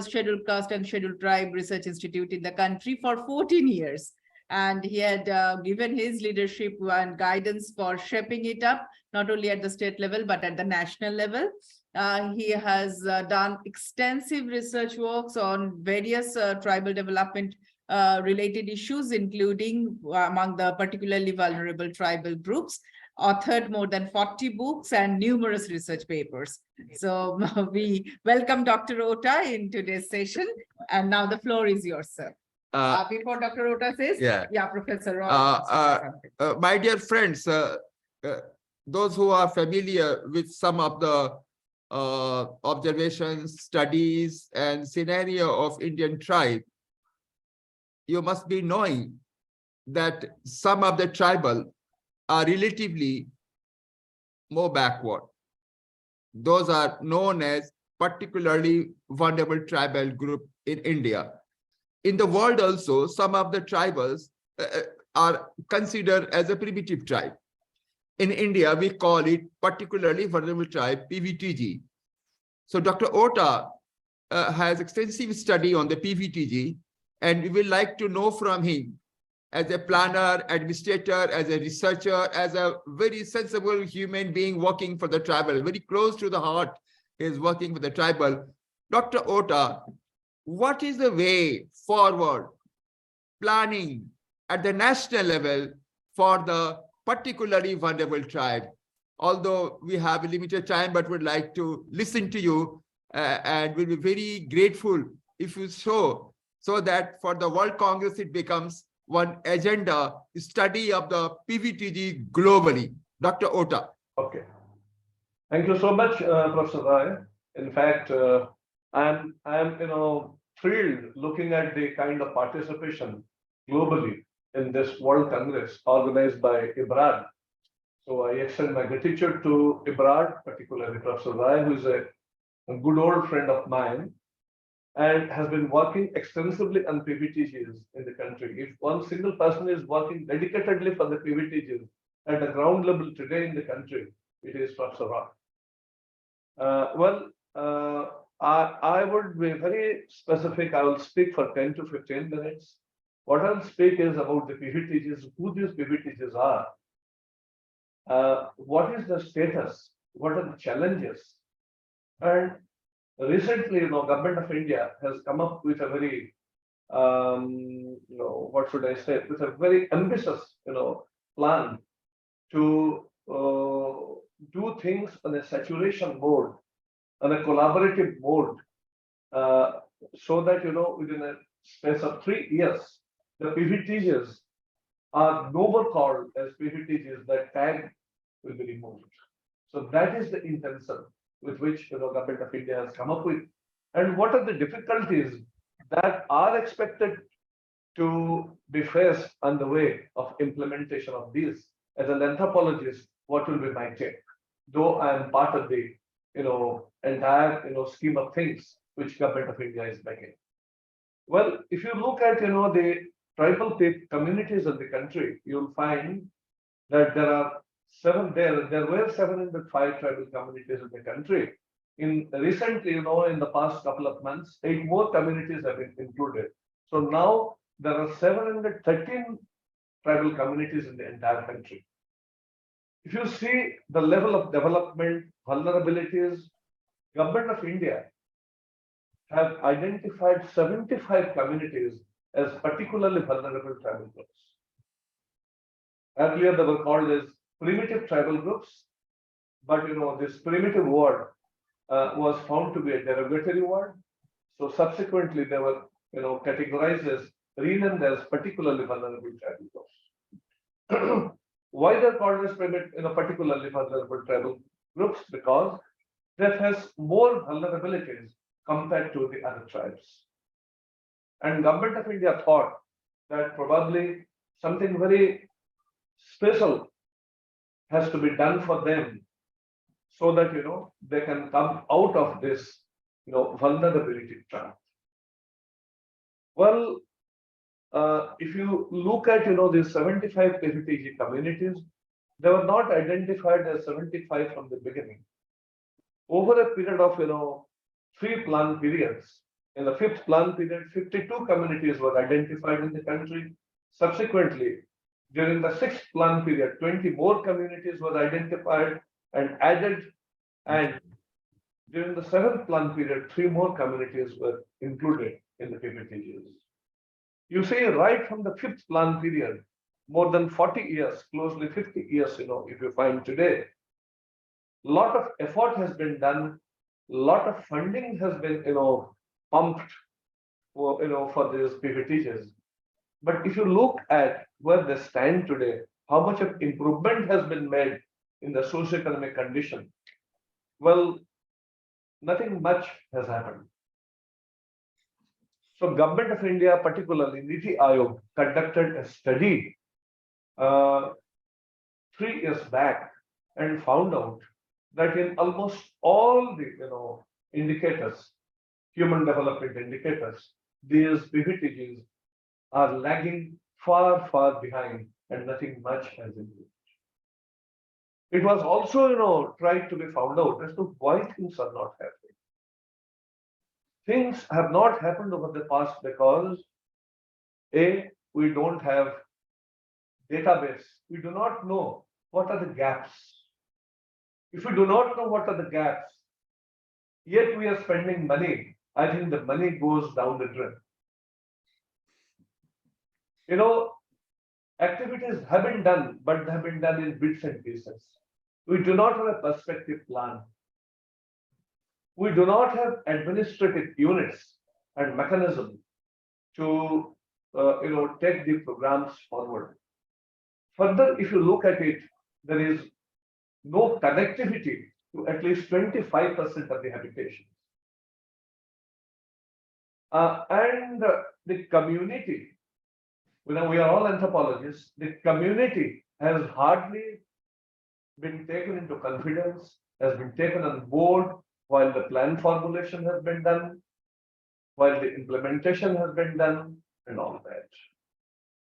Scheduled Caste and Scheduled Tribe Research Institute in the country for 14 years. And he had given his leadership and guidance for shaping it up, not only at the state level, but at the national level. He has done extensive research works on various tribal development related issues, including among the particularly vulnerable tribal groups. authored more than 40 books and numerous research papers. So we welcome Dr. Ota in today's session. And now the floor is yours, sir. Before Dr. Ota says, Professor Roy. My dear friends, those who are familiar with some of the observations, studies, and scenario of Indian tribe, you must be knowing that some of the tribal are relatively more backward. Those are known as particularly vulnerable tribal group in India. In the world also, some of the tribals are considered as a primitive tribe. In India, we call it particularly vulnerable tribe, PVTG. So Dr. Ota has extensive study on the PVTG, and we would like to know from him as a planner, administrator, as a researcher, as a very sensible human being working for the tribal, very close to the heart, is working for the tribal. Dr. Ota, what is the way forward planning at the national level for the particularly vulnerable tribe? Although we have a limited time, but would like to listen to you and we'll be very grateful if you show, so that for the World Congress, it becomes one agenda study of the PVTG globally. Dr. Ota. Okay. Thank you so much, Professor Roy. In fact, I'm thrilled looking at the kind of participation globally in this World Congress organized by IBRAD. So I extend my gratitude to IBRAD, particularly Professor Roy, who is a good old friend of mine and has been working extensively on PVTGs in the country. If one single person is working dedicatedly for the PVTGs at the ground level today in the country, it is Professor Roy. I would be very specific. I will speak for 10 to 15 minutes. What I'll speak is about the PVTGs, who these PVTGs are, what is the status, what are the challenges. And recently, Government of India has come up with a very, what should I say, with a very ambitious, plan to do things on a saturation mode, on a collaborative mode, so that, within a space of 3 years, the PVTGs are no more called as PVTGs, that tag will be removed. So that is the intention with which Government of India has come up with. And what are the difficulties that are expected to be faced on the way of implementation of these? As an anthropologist, what will be my take? Though I am part of the entire scheme of things which Government of India is making. Well, if you look at the tribal communities in the country, you'll find that there are there were 705 tribal communities in the country. Recently, in the past couple of months, 8 more communities have been included. So now there are 713 tribal communities in the entire country. If you see the level of development, vulnerabilities, Government of India have identified 75 communities as particularly vulnerable tribal groups. Earlier, they were called as primitive tribal groups, but this primitive word was found to be a derogatory word. So subsequently, they were categorized as, renamed as particularly vulnerable tribal groups. Why they're called as particularly vulnerable tribal groups? Because that has more vulnerabilities compared to the other tribes. And Government of India thought that probably something very special has to be done for them so that they can come out of this vulnerability trap. Well, if you look at these 75 PVTG communities, they were not identified as 75 from the beginning. Over a period of 3 plan periods, in the 5th plan period, 52 communities were identified in the country. Subsequently, during the 6th plan period, 20 more communities were identified and added, and during the 7th plan period, 3 more communities were included in the PVTGs. You see, right from the 5th plan period, more than 40 years, closely 50 years, if you find today, lot of effort has been done, lot of funding has been, pumped for, for these PVTs. But if you look at where they stand today, how much of improvement has been made in the socioeconomic condition, well, nothing much has happened. So Government of India, particularly Niti Aayog, conducted a study 3 years back and found out that in almost all the indicators, human development indicators, these PVTGs are lagging far, far behind, and nothing much has improved. It was also, tried to be found out as to why things are not happening. Things have not happened over the past because A, we don't have database. We do not know what are the gaps. If we do not know what are the gaps, yet we are spending money, I think the money goes down the drain. Activities have been done, but they have been done in bits and pieces. We do not have a perspective plan. We do not have administrative units and mechanism to take the programs forward. Further, if you look at it, there is no connectivity to at least 25% of the habitations. And the community, we are all anthropologists, the community has hardly been taken into confidence, has been taken on board while the plan formulation has been done, while the implementation has been done, and all that.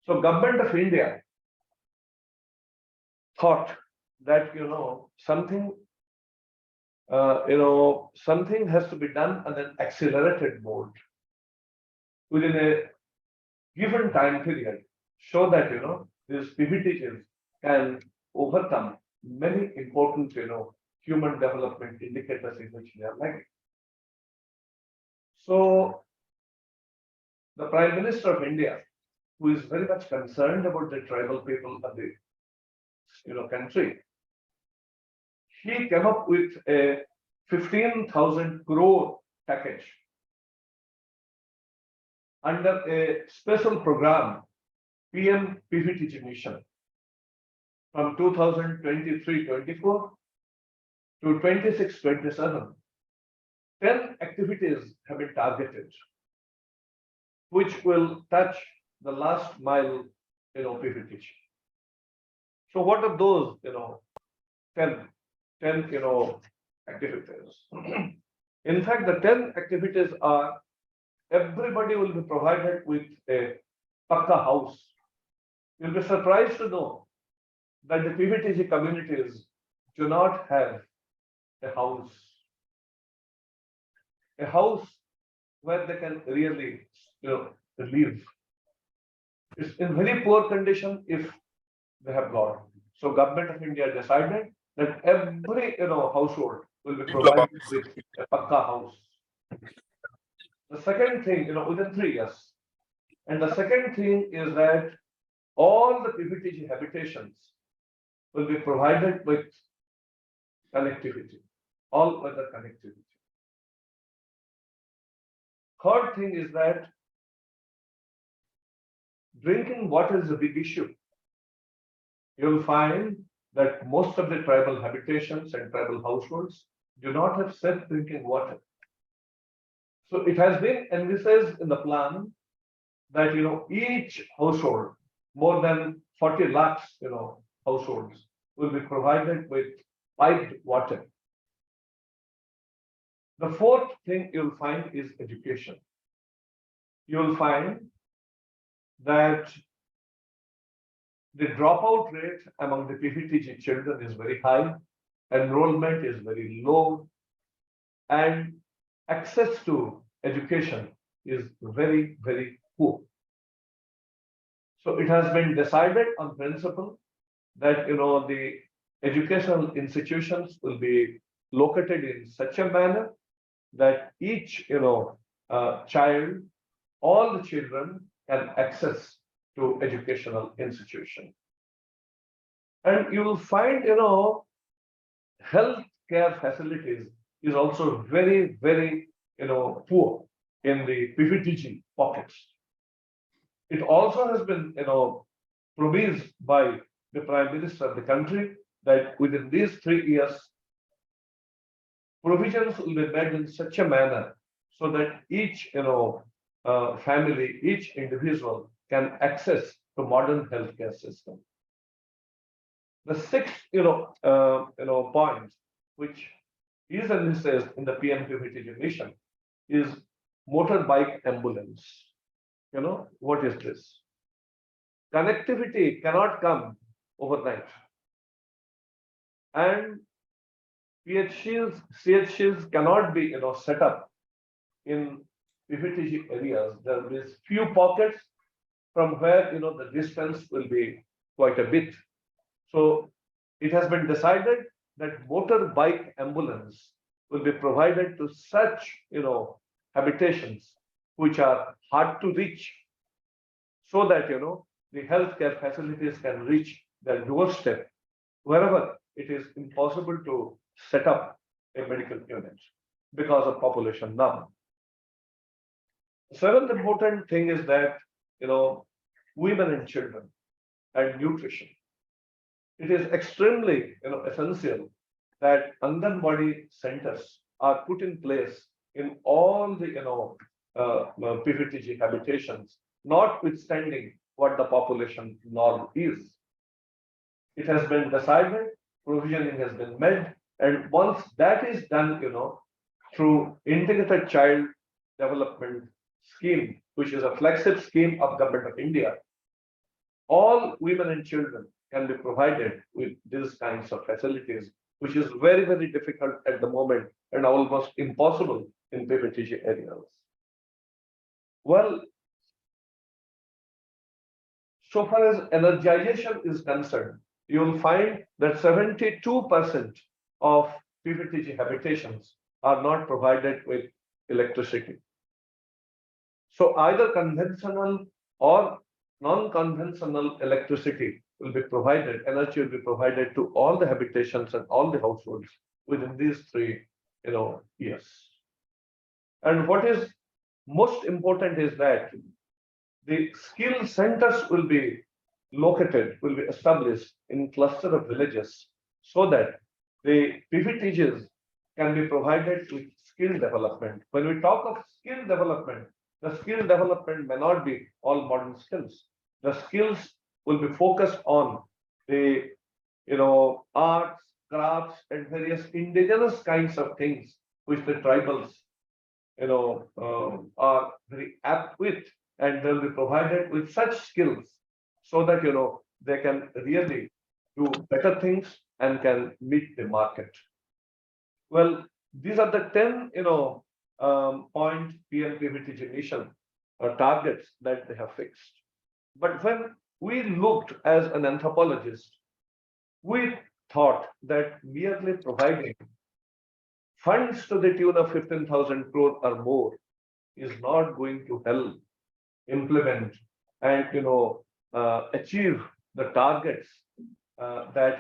So Government of India thought that something something has to be done on an accelerated mode within a given time period, so that these PVTs can overcome many important human development indicators in which they are lagging. So the Prime Minister of India, who is very much concerned about the tribal people of the country, he came up with a 15,000 crore package under a special program, PM PVTG mission, from 2023-24 to 26-27. 10 activities have been targeted, which will touch the last mile, PVTG. So what are those, 10 activities? In fact, the 10 activities are: everybody will be provided with a pakka house. You'll be surprised to know that the PVTG communities do not have a house where they can really, live. It's in very poor condition if they have got. So Government of India decided that every household will be provided with a pakka house. The second thing, within 3 years. And the second thing is that all the PVTG habitations will be provided with connectivity, all weather connectivity. Third thing is that drinking water is a big issue. You'll find that most of the tribal habitations and tribal households do not have safe drinking water. So it has been envisaged in the plan that each household, more than 40 lakhs households, will be provided with piped water. The fourth thing you'll find is education. You'll find that the dropout rate among the PVTG children is very high, enrollment is very low, and access to education is very, very poor. So it has been decided on principle that the educational institutions will be located in such a manner that each child, all the children can access to educational institution. And you will find, health care facilities is also very, very, poor in the PVTG pockets. It also has been, promised by the Prime Minister of the country that within these 3 years, provisions will be made in such a manner so that each, family, each individual can access the modern healthcare system. The sixth, point, which is envisaged in the PMPVTG mission, is motorbike ambulance. What is this? Connectivity cannot come overnight, and PHCs, CHCs cannot be, set up in PVTG areas. There will be few pockets from where, the distance will be quite a bit. So it has been decided that motorbike ambulance will be provided to such, habitations which are hard to reach, so that, the healthcare facilities can reach their doorstep wherever it is impossible to set up a medical unit because of population number. Seventh important thing is that, women and children and nutrition. It is extremely, essential that Anganwadi centers are put in place in all the, PVTG habitations, notwithstanding what the population norm is. It has been decided, provisioning has been made, and once that is done, through integrated child development scheme, which is a flagship scheme of Government of India, all women and children can be provided with these kinds of facilities, which is very, very difficult at the moment and almost impossible in PVTG areas. Well, so far as energization is concerned, you will find that 72% of PVTG habitations are not provided with electricity. So either conventional or non-conventional electricity will be provided, energy will be provided to all the habitations and all the households within these 3, years. And what is most important is that the skill centers will be located, will be established in cluster of villages, so that the PVTGs can be provided with skill development. When we talk of skill development, the skill development may not be all modern skills. The skills will be focused on the, arts, crafts, and various indigenous kinds of things which the tribals, are very apt with, and they'll be provided with such skills so that, they can really do better things and can meet the market. Well, these are the 10, point PMPVTG mission targets that they have fixed. But when we looked as an anthropologist, we thought that merely providing funds to the tune of 15,000 crore or more is not going to help implement and, achieve the targets that,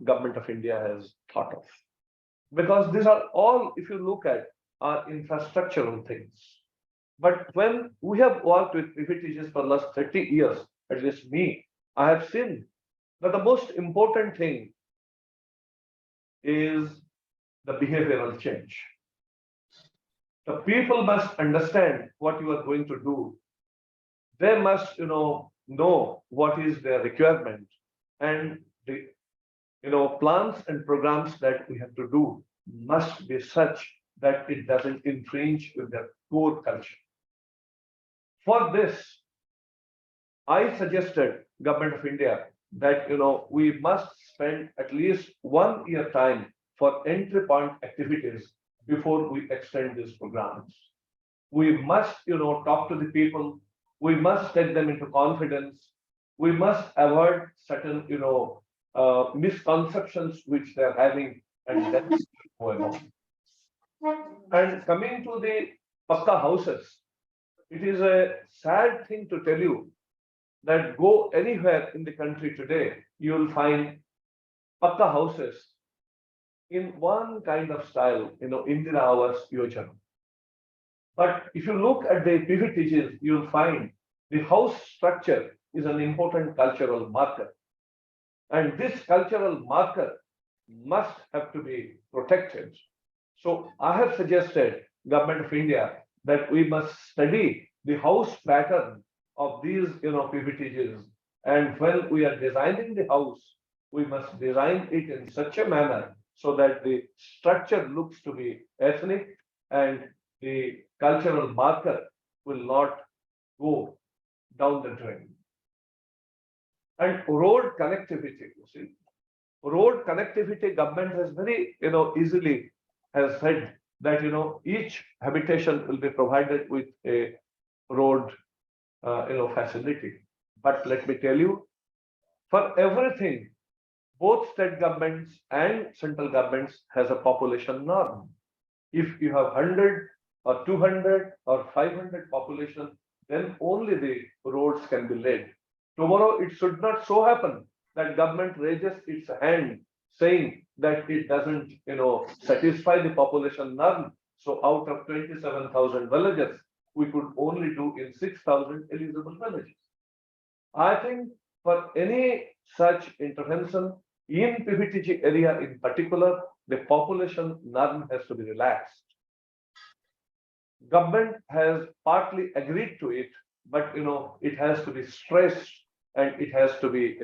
Government of India has thought of. Because these are all, if you look at, are infrastructural things. But when we have worked with PVTGs for the last 30 years, at least me, I have seen that the most important thing is the behavioral change. The people must understand what you are going to do. They must, know what is their requirement, and the, plans and programs that we have to do must be such that it doesn't infringe with their core culture. For this, I suggested Government of India that, we must spend at least 1 year time for entry point activities before we extend these programs. We must, talk to the people. We must take them into confidence. We must avoid certain, misconceptions which they're having, and that's going on. And coming to the Pakka houses, it is a sad thing to tell you that go anywhere in the country today, you will find pakka houses in one kind of style, Indira Awas Yojana. But if you look at the PVTGs, you'll find the house structure is an important cultural marker. And this cultural marker must have to be protected. So I have suggested Government of India that we must study the house pattern of these, PVTGs. And when we are designing the house, we must design it in such a manner so that the structure looks to be ethnic and the cultural marker will not go down the drain. And road connectivity, you see, road connectivity, government has very, easily has said that, each habitation will be provided with a road, facility. But let me tell you, for everything, both state governments and central governments has a population norm. If you have 100 or 200 or 500 population, then only the roads can be laid. Tomorrow, it should not so happen that government raises its hand saying that it doesn't, satisfy the population norm. So out of 27,000 villages, we could only do in 6,000 eligible villages. I think for any such intervention in PVTG area in particular, the population norm has to be relaxed. Government has partly agreed to it, but it has to be stressed and it has to be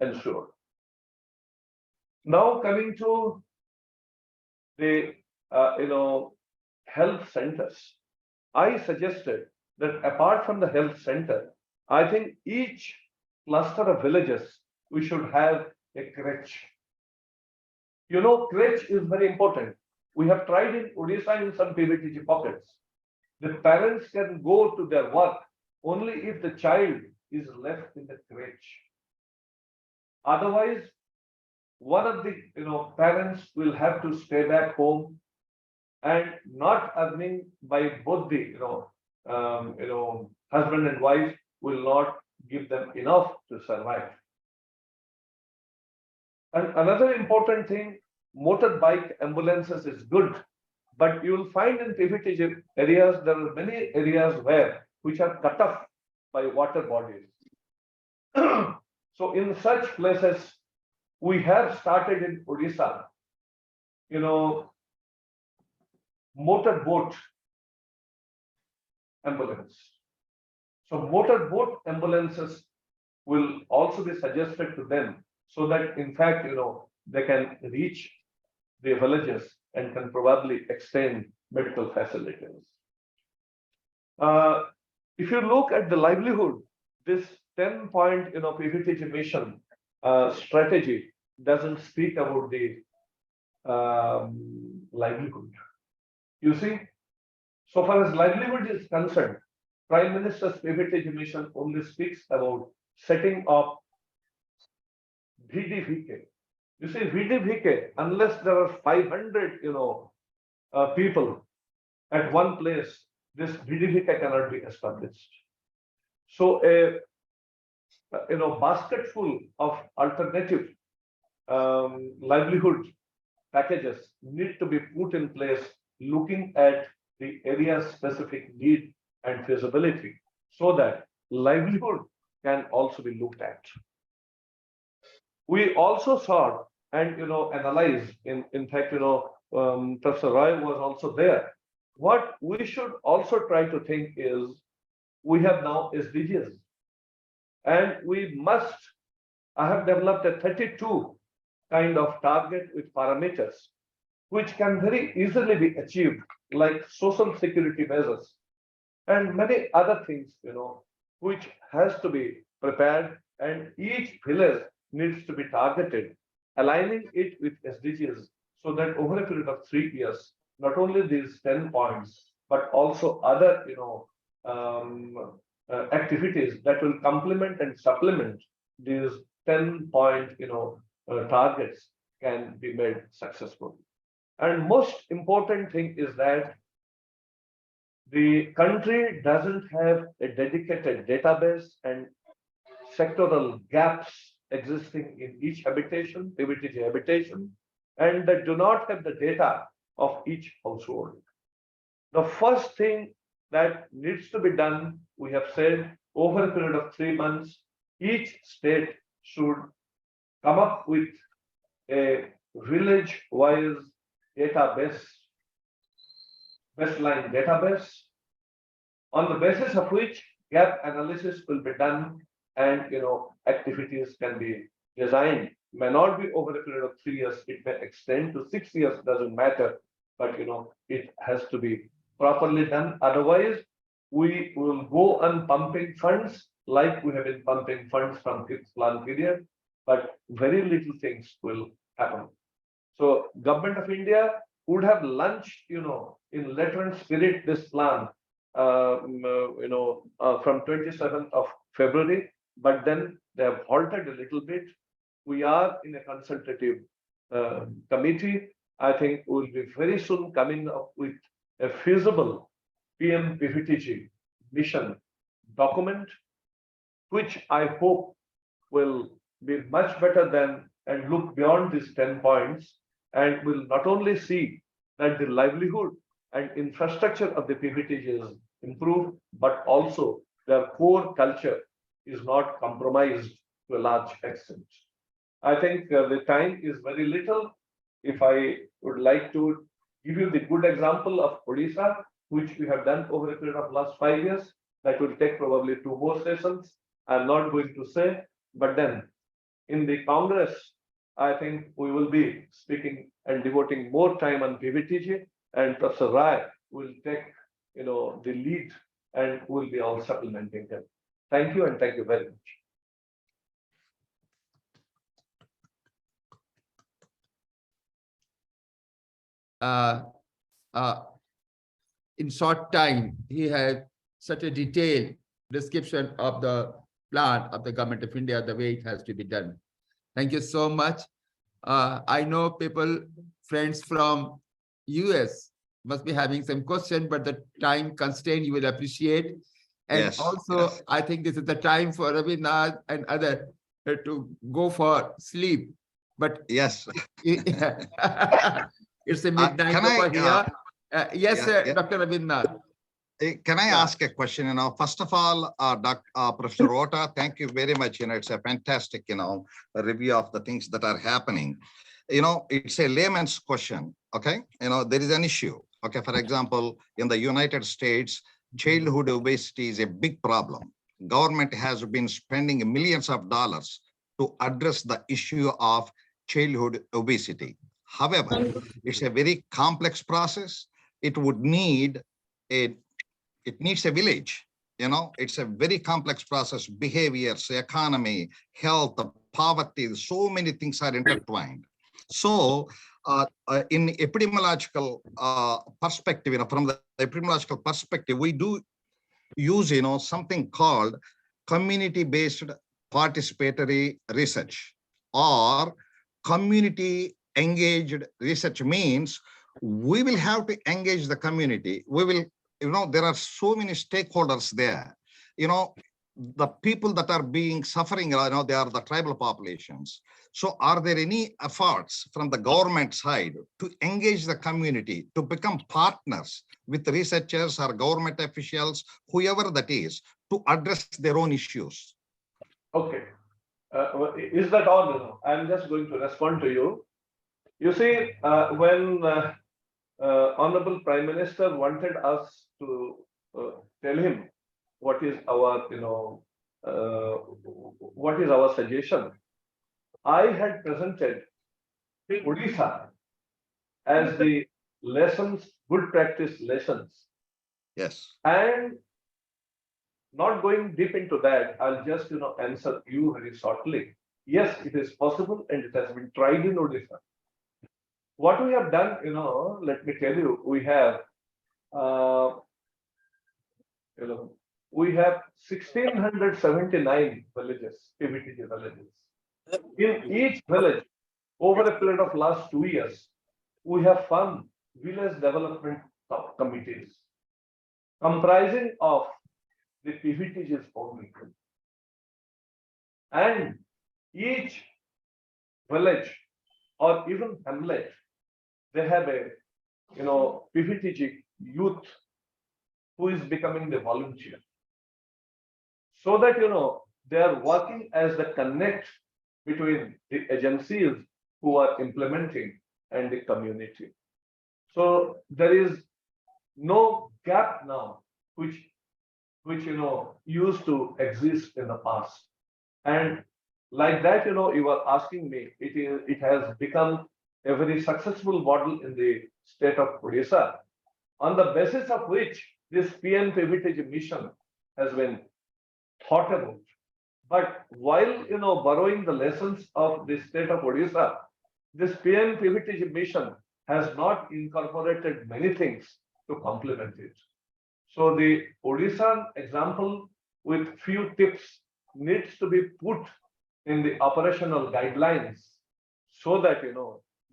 ensured. Now coming to the health centers, I suggested that apart from the health center, I think each cluster of villages we should have a crèche. Crèche is very important. We have tried in Odisha in some PVTG pockets. The parents can go to their work only if the child is left in the crèche. Otherwise, one of the parents will have to stay back home and not earning by both the husband and wife will not give them enough to survive. And another important thing, motorbike ambulances is good, but you will find in PVTG areas, there are many areas which are cut off by water bodies. So in such places, we have started in Odisha, motorboat ambulance. So motorboat ambulances will also be suggested to them so that in fact, they can reach the villages and can probably extend medical facilities. If you look at the livelihood, this 10-point, PVTG mission strategy doesn't speak about the livelihood. You see, so far as livelihood is concerned, Prime Minister's PVTG mission only speaks about setting up VDVK. You see, VDVK, unless there are 500, people at one place, this VDVK cannot be established. So a basket full of alternative livelihood packages need to be put in place, looking at the area specific need and feasibility, so that livelihood can also be looked at. We also saw and analyzed, in fact, Professor Roy was also there. What we should also try to think is, we have now SDGs, and we must. I have developed a 32 kind of target with parameters, which can very easily be achieved, like social security measures and many other things, which has to be prepared, and each village needs to be targeted, aligning it with SDGs, so that over a period of 3 years, not only these 10 points, but also other, activities that will complement and supplement these 10-point, targets can be made successful. And most important thing is that the country doesn't have a dedicated database and sectoral gaps existing in each habitation, PVTG habitation, and that do not have the data of each household. The first thing that needs to be done, we have said, over a period of 3 months, each state should come up with a village-wise database, baseline database, on the basis of which gap analysis will be done and activities can be designed. May not be over a period of 3 years, it may extend to 6 years, doesn't matter, but it has to be properly done. Otherwise, we will go on pumping funds like we have been pumping funds from fifth plan period, but very little things will happen. So Government of India would have launched, in letter and spirit this plan, from 27th of February, but then they have halted a little bit. We are in a consultative committee. I think we'll be very soon coming up with a feasible PM PVTG mission document, which I hope will be much better than and look beyond these 10 points and will not only see that the livelihood and infrastructure of the PVTG is improved, but also their core culture is not compromised to a large extent. I think the time is very little. If I would like to give you the good example of Odisha, which we have done over a period of last 5 years, that will take probably 2 more sessions. I'm not going to say, but then in the Congress, I think we will be speaking and devoting more time on PVTG, and Professor Rai will take the lead and will be all supplementing him. Thank you, and thank you very much. In short time, he had such a detailed description of the plan of the Government of India, the way it has to be done. Thank you so much. I know people, friends from US must be having some question, but the time constraint you will appreciate. And Yes, also, yes. I think this is the time for Ravindranath and other to go for sleep. But Yes. it's a midnight Can I, over here. Yes, yeah, sir, yeah. Dr. Ravindranath. Can I Yeah. ask a question? First of all, Professor Rota, thank you very much. It's a fantastic, review of the things that are happening. It's a layman's question. Okay, there is an issue. Okay, for example, in the United States, childhood obesity is a big problem. Government has been spending millions of dollars to address the issue of childhood obesity. However, it's a very complex process. It would need it needs a village. It's a very complex process. Behaviors, economy, health, poverty, so many things are intertwined. So in epidemiological perspective, from the epidemiological perspective, we do use something called community-based participatory research, or community engaged research. Means we will have to engage the community. We will, there are so many stakeholders there. The people that are being suffering, they are the tribal populations. So are there any efforts from the government side to engage the community, to become partners with researchers or government officials, whoever that is, to address their own issues? Okay. Is that all? I'm just going to respond to you. You see, when Honorable Prime Minister wanted us to tell him what is our, what is our suggestion, I had presented Odisha as the lessons, good practice lessons. Yes. And not going deep into that, I'll just answer you very shortly. Yes, it is possible, and it has been tried in Odisha. What we have done, let me tell you, we have we have 1,679 villages, PVTG villages. In each village, over a period of last 2 years, we have formed village development committees comprising of the PVTGs only. And each village or even hamlet, they have a, PVTG youth who is becoming the volunteer. So that, they are working as the connect between the agencies who are implementing and the community. So there is no gap now, which used to exist in the past. And like that, you are asking me, it has become a very successful model in the state of Odisha, on the basis of which this PNPVTG mission has been thought about. But while borrowing the lessons of the state of Odisha, this PNPVTG mission has not incorporated many things to complement it. So the Odisha example with few tips needs to be put in the operational guidelines so that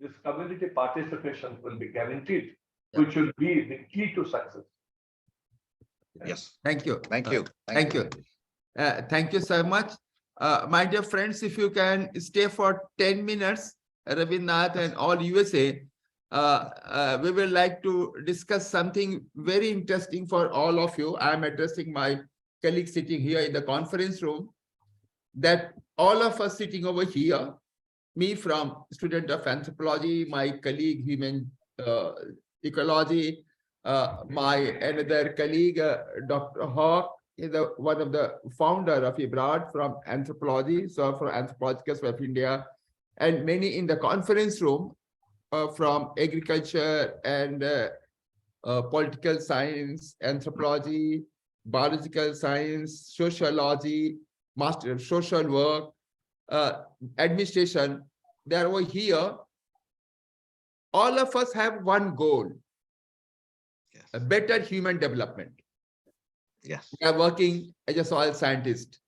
this community participation will be guaranteed, which will be the key to success. Yes. Thank you. Thank you. Thank you. Thank you so much. My dear friends, if you can stay for 10 minutes, Ravindranath and all USA, we will like to discuss something very interesting for all of you. I am addressing my colleagues sitting here in the conference room, that all of us sitting over here, me from student of anthropology, my colleague human ecology, my another colleague, Dr. Hawk, is one of the founder of IBRAD from anthropology, so from Anthropologists of India, and many in the conference room from agriculture and political science, anthropology, biological science, sociology, master of social work, administration. They are over here. All of us have one goal, Yes. a better human development. Yes. We are working as a soil scientist.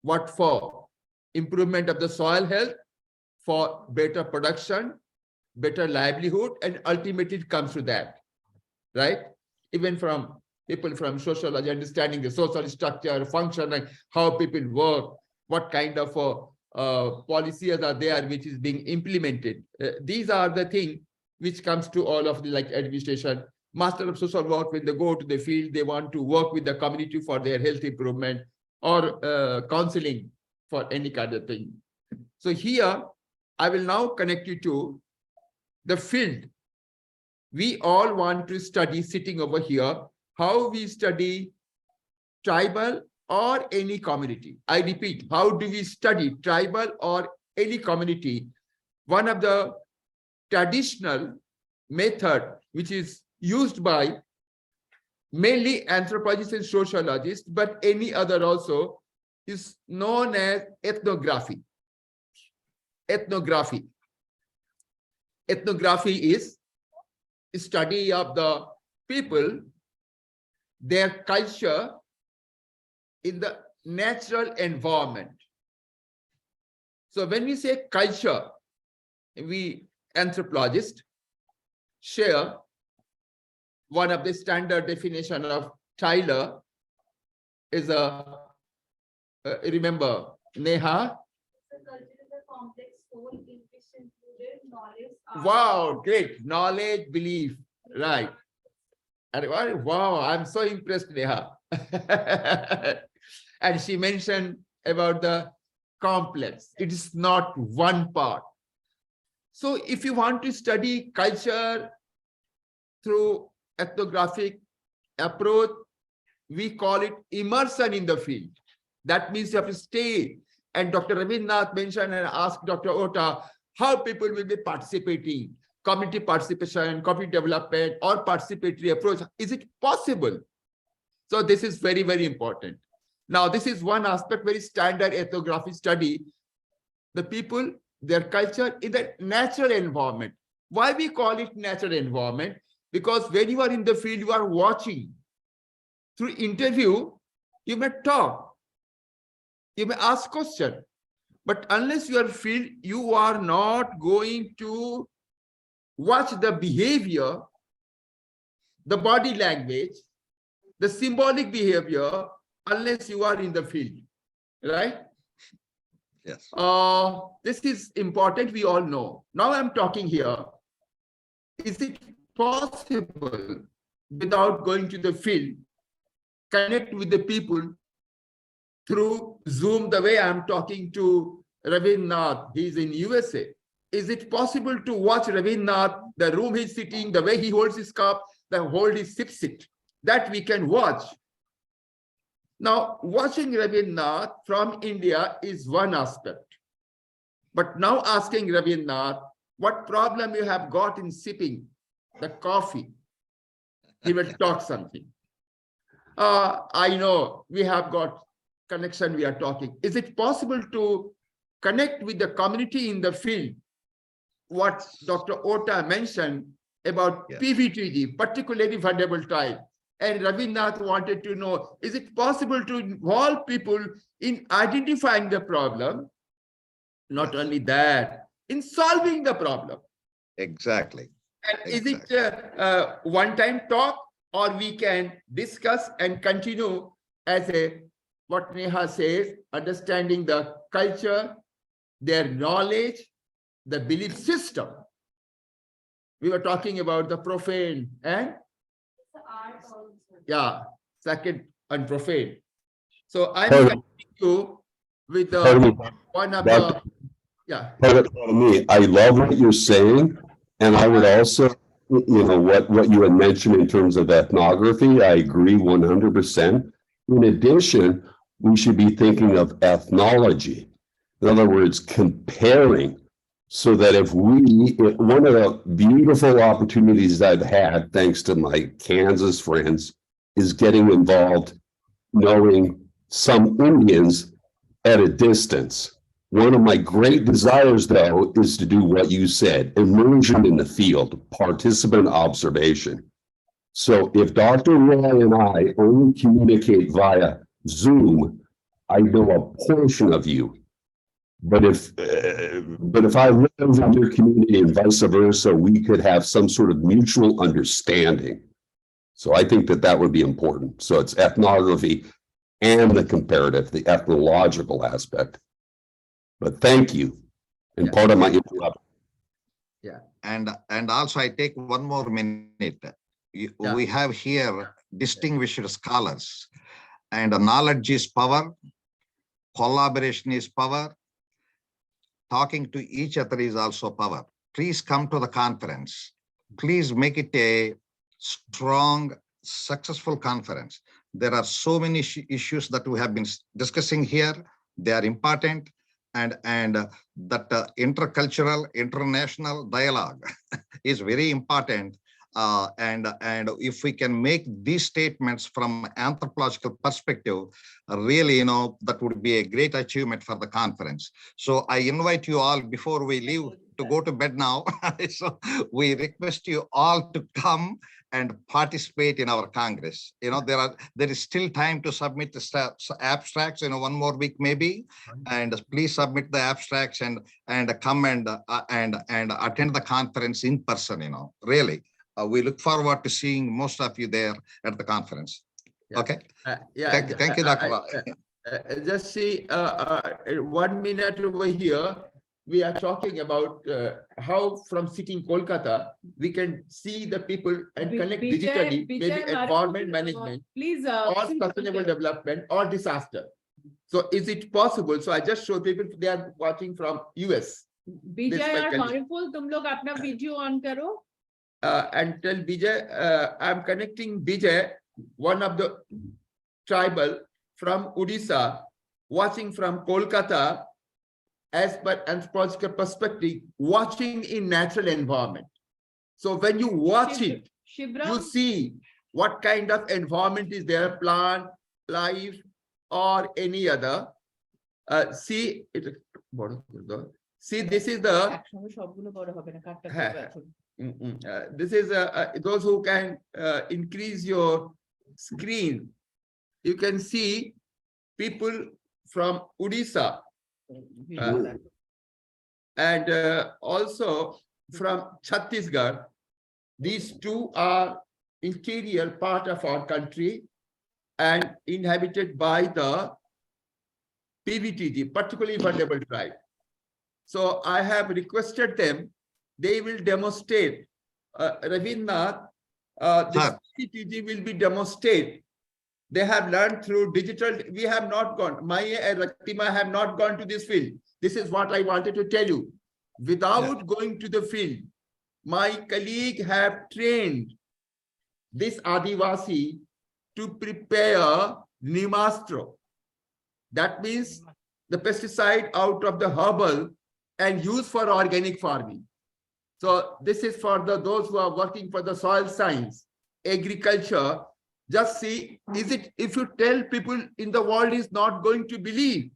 What for? Improvement of the soil health, for better production, better livelihood, and ultimately it comes to that, right? Even from people from sociology, understanding the social structure, function, and how people work, what kind of policies are there which is being implemented. These are the things which comes to all of the like administration. Master of social work, when they go to the field, they want to work with the community for their health improvement or counseling for any kind of thing. So here, I will now connect you to the field. We all want to study, sitting over here, how we study tribal or any community. I repeat, how do we study tribal or any community? One of the traditional method which is used by mainly anthropologists and sociologists, but any other also, is known as ethnography. Ethnography. Ethnography is study of the people, their culture in the natural environment. So when we say culture, we anthropologists share one of the standard definition of Tyler is a, remember, Neha? The culture is a complex whole in which included knowledge. Wow, great. Knowledge, belief, right. And wow, I'm so impressed, Neha. And she mentioned about the complex. It is not one part. So if you want to study culture through ethnographic approach, we call it immersion in the field. That means you have to stay. And Dr. Ravindranath mentioned and asked Dr. Ota how people will be participating, community participation, community development, or participatory approach. Is it possible? So this is very, very important. Now, this is one aspect, very standard ethnography study. The people, their culture in the natural environment. Why we call it natural environment? Because when you are in the field, you are watching. Through interview, you may talk. You may ask questions. But unless you are field, you are not going to watch the behavior, the body language, the symbolic behavior, unless you are in the field, right? Yes. This is important, we all know. Now I'm talking here. Is it possible without going to the field, connect with the people through Zoom the way I'm talking to Ravindranath, he's in USA. Is it possible to watch Ravindranath, the room he's sitting, the way he holds his cup, the hold his sit, that we can watch? Now, watching Ravindranath from India is one aspect. But now asking Ravindranath, what problem you have got in sipping the coffee? He will talk something. I know we have got connection, we are talking. Is it possible to connect with the community in the field? What Dr. Ota mentioned about PVTG, particularly vulnerable child. And Ravindranath wanted to know, is it possible to involve people in identifying the problem? Not only that, in solving the problem. Exactly. And is it a one-time talk, or we can discuss and continue as a, what Neha says, understanding the culture, their knowledge, the belief system. We were talking about the profane and second and profane. So I'm going to with one of the Pardon me. I love what you're saying, and I would also, what you had mentioned in terms of ethnography, I agree 100%. In addition, we should be thinking of ethnology. In other words, comparing, so that if one of the beautiful opportunities I've had, thanks to my Kansas friends, is getting involved, knowing some Indians at a distance. One of my great desires, though, is to do what you said, immersion in the field, participant observation. So if Dr. Roy and I only communicate via Zoom, I know a portion of you. But if I live in your community and vice versa, we could have some sort of mutual understanding. So I think that would be important. So it's ethnography and the comparative, the ethnological aspect. But thank you. And part of my interruption. And also I take one more minute. We have here distinguished scholars, and knowledge is power, collaboration is power, talking to each other is also power. Please come to the conference. Please make it a strong, successful conference. There are so many issues that we have been discussing here. They are important, and that intercultural, international dialogue is very important. And if we can make these statements from anthropological perspective, really, that would be a great achievement for the conference. So I invite you all, before we leave to go to bed now, so we request you all to come and participate in our Congress. There is still time to submit the abstracts, one more week maybe, and please submit the abstracts and come and attend the conference in person, really. We look forward to seeing most of you there at the conference. Okay. Thank you, Dr. Just see 1 minute over here. We are talking about how from sitting Kolkata, we can see the people and connect digitally, maybe environment management, or sustainable development or disaster. So is it possible? So I just show people, they are watching from US. Vijay or Maruful, tum log apna video on karo. And tell Vijay, I'm connecting Vijay, one of the tribal from Odisha, watching from Kolkata, as per anthropological perspective, watching in natural environment. So when you watch it, you see what kind of environment is there, plant, life, or any other. See, this is the this is those who can increase your screen. You can see people from Odisha and also from Chhattisgarh. These two are interior part of our country and inhabited by the PVTG, particularly vulnerable tribe. So I have requested them, they will demonstrate, Ravindranath, this Sir. PVTG will be demonstrated. They have learned through digital. We have not gone. Maya and Raktima have not gone to this field. This is what I wanted to tell you. Without going to the field, my colleague have trained this Adivasi to prepare Nimastro. That means the pesticide out of the herbal and use for organic farming. So this is for those who are working for the soil science, agriculture. Just see, is it, if you tell people in the world is not going to believe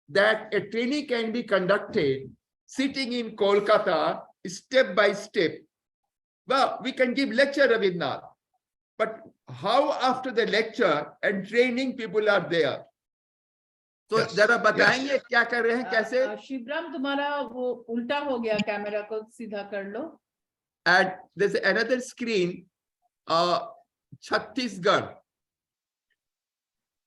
that a training can be conducted sitting in Kolkata, step by step. Well, we can give lecture, Ravindranath, but how after the lecture and training people are there? So Yes, जरा yes. बताएंगे क्या कर रहे हैं कैसे? शिवराम तुम्हारा वो उल्टा हो गया, कैमरा को सीधा कर लो. And there's another screen, Chhattisgarh.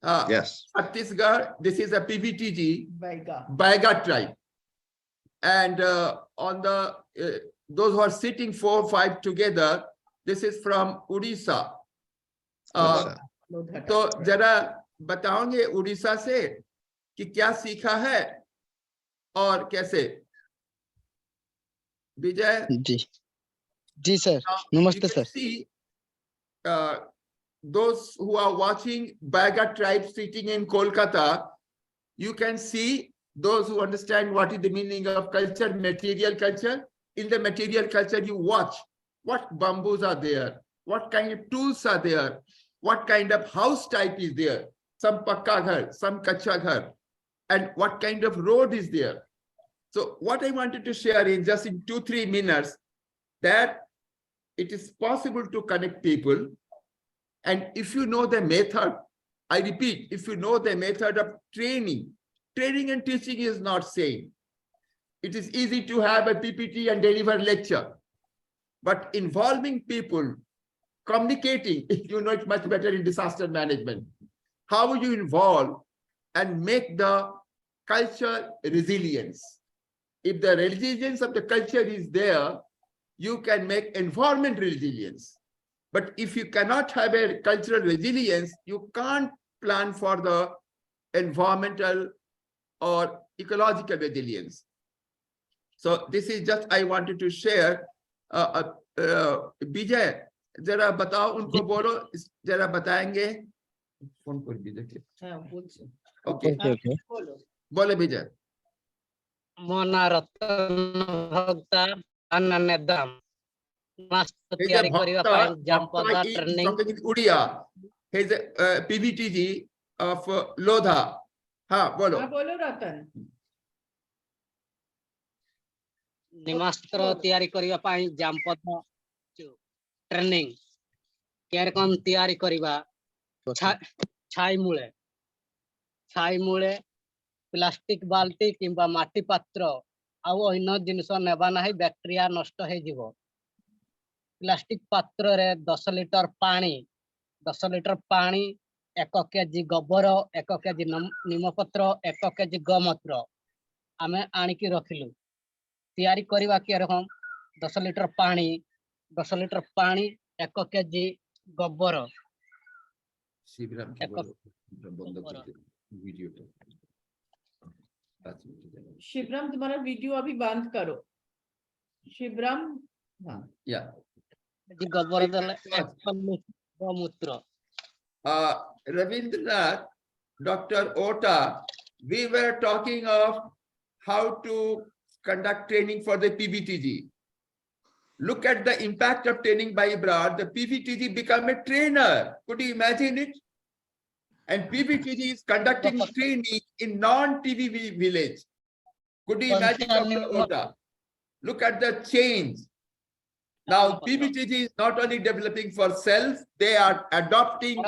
Yes. Chhattisgarh, this is a PVTG, Baiga. Baiga tribe. And on the, those who are sitting 4 or 5 together, this is from Odisha. Odisha. तो जरा बताओगे उड़ीसा से कि क्या सीखा है और कैसे? विजय? जी सर, You नमस्ते can sir. see those who are watching Baiga tribe sitting in Kolkata, you can see those who understand what is the meaning of culture, material culture. In the material culture, you watch what bamboos are there, what kind of tools are there, what kind of house type is there, some pakka ghar, some kacha ghar, and what kind of road is there. So what I wanted to share in just in 2-3 minutes, that it is possible to connect people. And if you know the method, I repeat, if you know the method of training and teaching is not same. It is easy to have a PPT and deliver lecture, but involving people, communicating, you know it much better in disaster management. How you involve and make the culture resilience. If the resilience of the culture is there, you can make environment resilience. But if you cannot have a cultural resilience, you can't plan for the environmental or ecological resilience. So this is just I wanted to share. Vijay, जरा बताओ उनको बोलो, जरा बताएंगे phone पर विजय के. Okay. Okay. बोले विजय. मोना रत्न भक्ता अन्नने दाम मास्टर तैयारी करिवा पाई जामपदा training. Something in Udia. He's a PVTG of Lodha. हाँ बोलो. हाँ बोलो रतन. निमास्टर तैयारी करिवा पाई जामपदा ट्रेनिंग केर कोन तैयारी करिवा छाई मूले प्लास्टिक बाल्टी किंबा माटी पात्र आउ अन्य जिनिस नेबा नाही, बैक्टेरिया नष्ट हे जीवो. प्लास्टिक पात्र रे 10 लिटर पानी 1 केजी गोबर 1 केजी निमपत्र 1 केजी गोमूत्र आमे आनिकी रखिलु. तैयारी करिवा के रकम 10 लिटर पानी 1 केजी गोबर. शिवराम के बोलो. बंद कर दे वीडियो को. शिवराम तुम्हारा वीडियो अभी बंद करो. शिवराम. हाँ. Yeah. गोबर दले गोमूत्र. Ravindranath, Dr. Ota, we were talking of how to conduct training for the PVTG. Look at the impact of training by IBRAD. The PVTG become a trainer. Could you imagine it? And PVTG is conducting training in non-TV village. Could you imagine, Dr. Ota? Look at the change. Now, PVTG is not only developing for self, they are adopting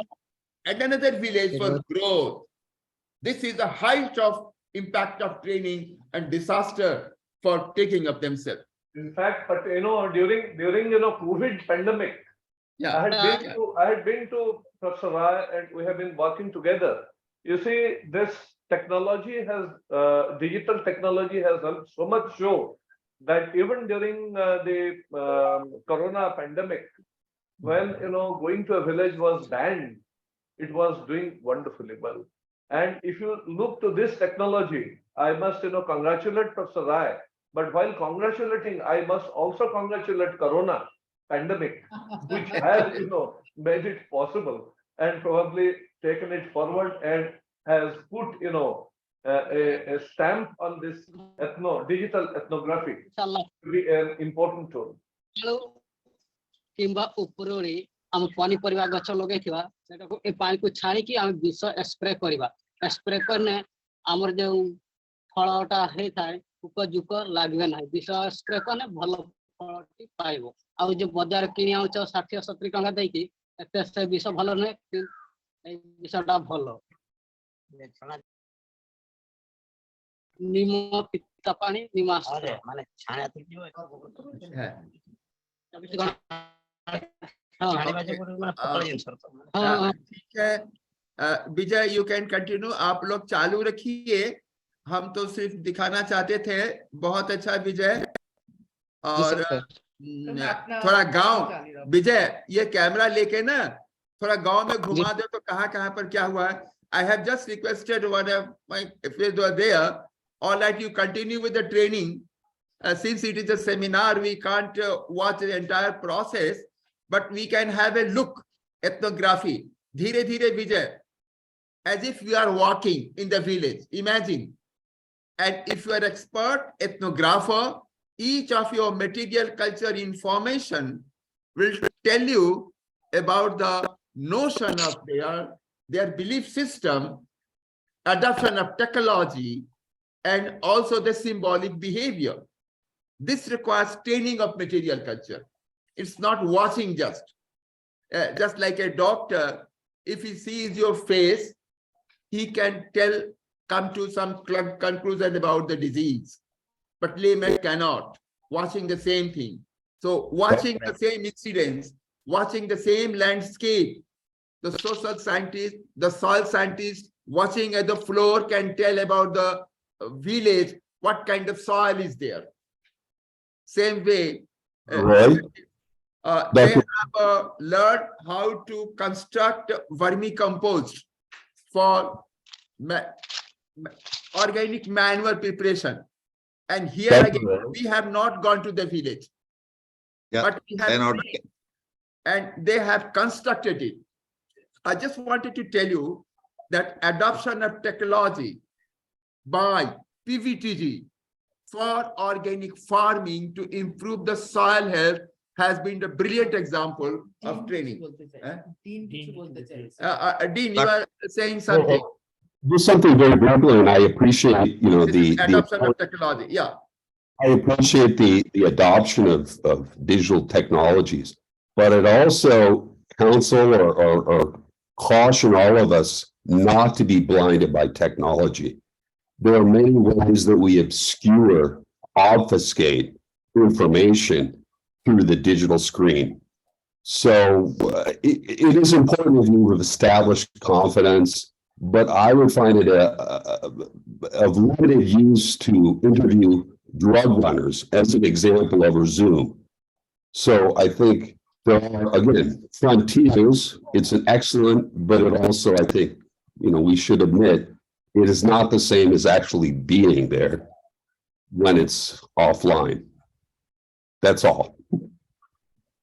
another village for growth. This is the height of impact of training and disaster for taking of themselves. In fact, but during COVID pandemic, Yeah. I had been to Professor Rai and we have been working together. You see, this technology has, digital technology has helped so much so that even during the corona pandemic, when going to a village was banned, it was doing wonderfully well. And if you look to this technology, I must congratulate Professor Rai. But while congratulating, I must also congratulate Corona pandemic, which has made it possible and probably taken it forward and has put a stamp on this digital ethnography Inshallah. to be an important tool. किंबा उपरोरी आम पनीपरिया गछ लगेथिबा सेटाको ए पानी को छाणी की आम विष spray करबा spray करने हमर जे फळटा हे थाय उपजुक लागबे नै विष स्प्रे करने भलो फळटी पाइबो आ जे बाजार किनि आउ 60 70 टका दै की एते से विष भलो नै ए विषटा भलो निम पित्ता पानी निमास माने छाणा ठीक है विजय, यू कैन कंटिन्यू। आप लोग चालू रखिए, हम तो सिर्फ दिखाना चाहते थे। बहुत अच्छा विजय। और थोड़ा गांव, विजय ये कैमरा लेके ना थोड़ा गांव में घुमा दे तो कहाँ पर क्या हुआ है। I have just requested one of my friends who are there, all that you continue with the training. Since it is a seminar, we can't watch the entire process, but we can have a look, ethnography. Dheere dheere Vijay, as if we are walking in the village, imagine. And if you are expert ethnographer, each of your material culture information will tell you about the notion of their belief system, adoption of technology, and also the symbolic behavior. This requires training of material culture. It's not watching just like a doctor. If he sees your face, he can come to some conclusion about the disease, but layman cannot, watching the same thing. So watching the same incidents, watching the same landscape, the social scientist, the soil scientist, watching at the floor can tell about the village, what kind of soil is there. Same way, Right. they have learned how to construct vermicompost for organic manure preparation. And here again, we have not gone to the village, but we have seen, and they have constructed it. I just wanted to tell you that adoption of technology by PVTG for organic farming to improve the soil health has been a brilliant example of training. Dean, you are saying something. Just something very briefly, and I appreciate, the adoption of technology. Yeah. I appreciate the adoption of digital technologies, but it also counsel or caution all of us not to be blinded by technology. There are many ways that we obscure, obfuscate information through the digital screen. So it is important if you have established confidence, but I would find it of limited use to interview drug runners as an example over Zoom. So I think there are, again, frontiers. It's an excellent, but it also, I think, we should admit, it is not the same as actually being there when it's offline. That's all.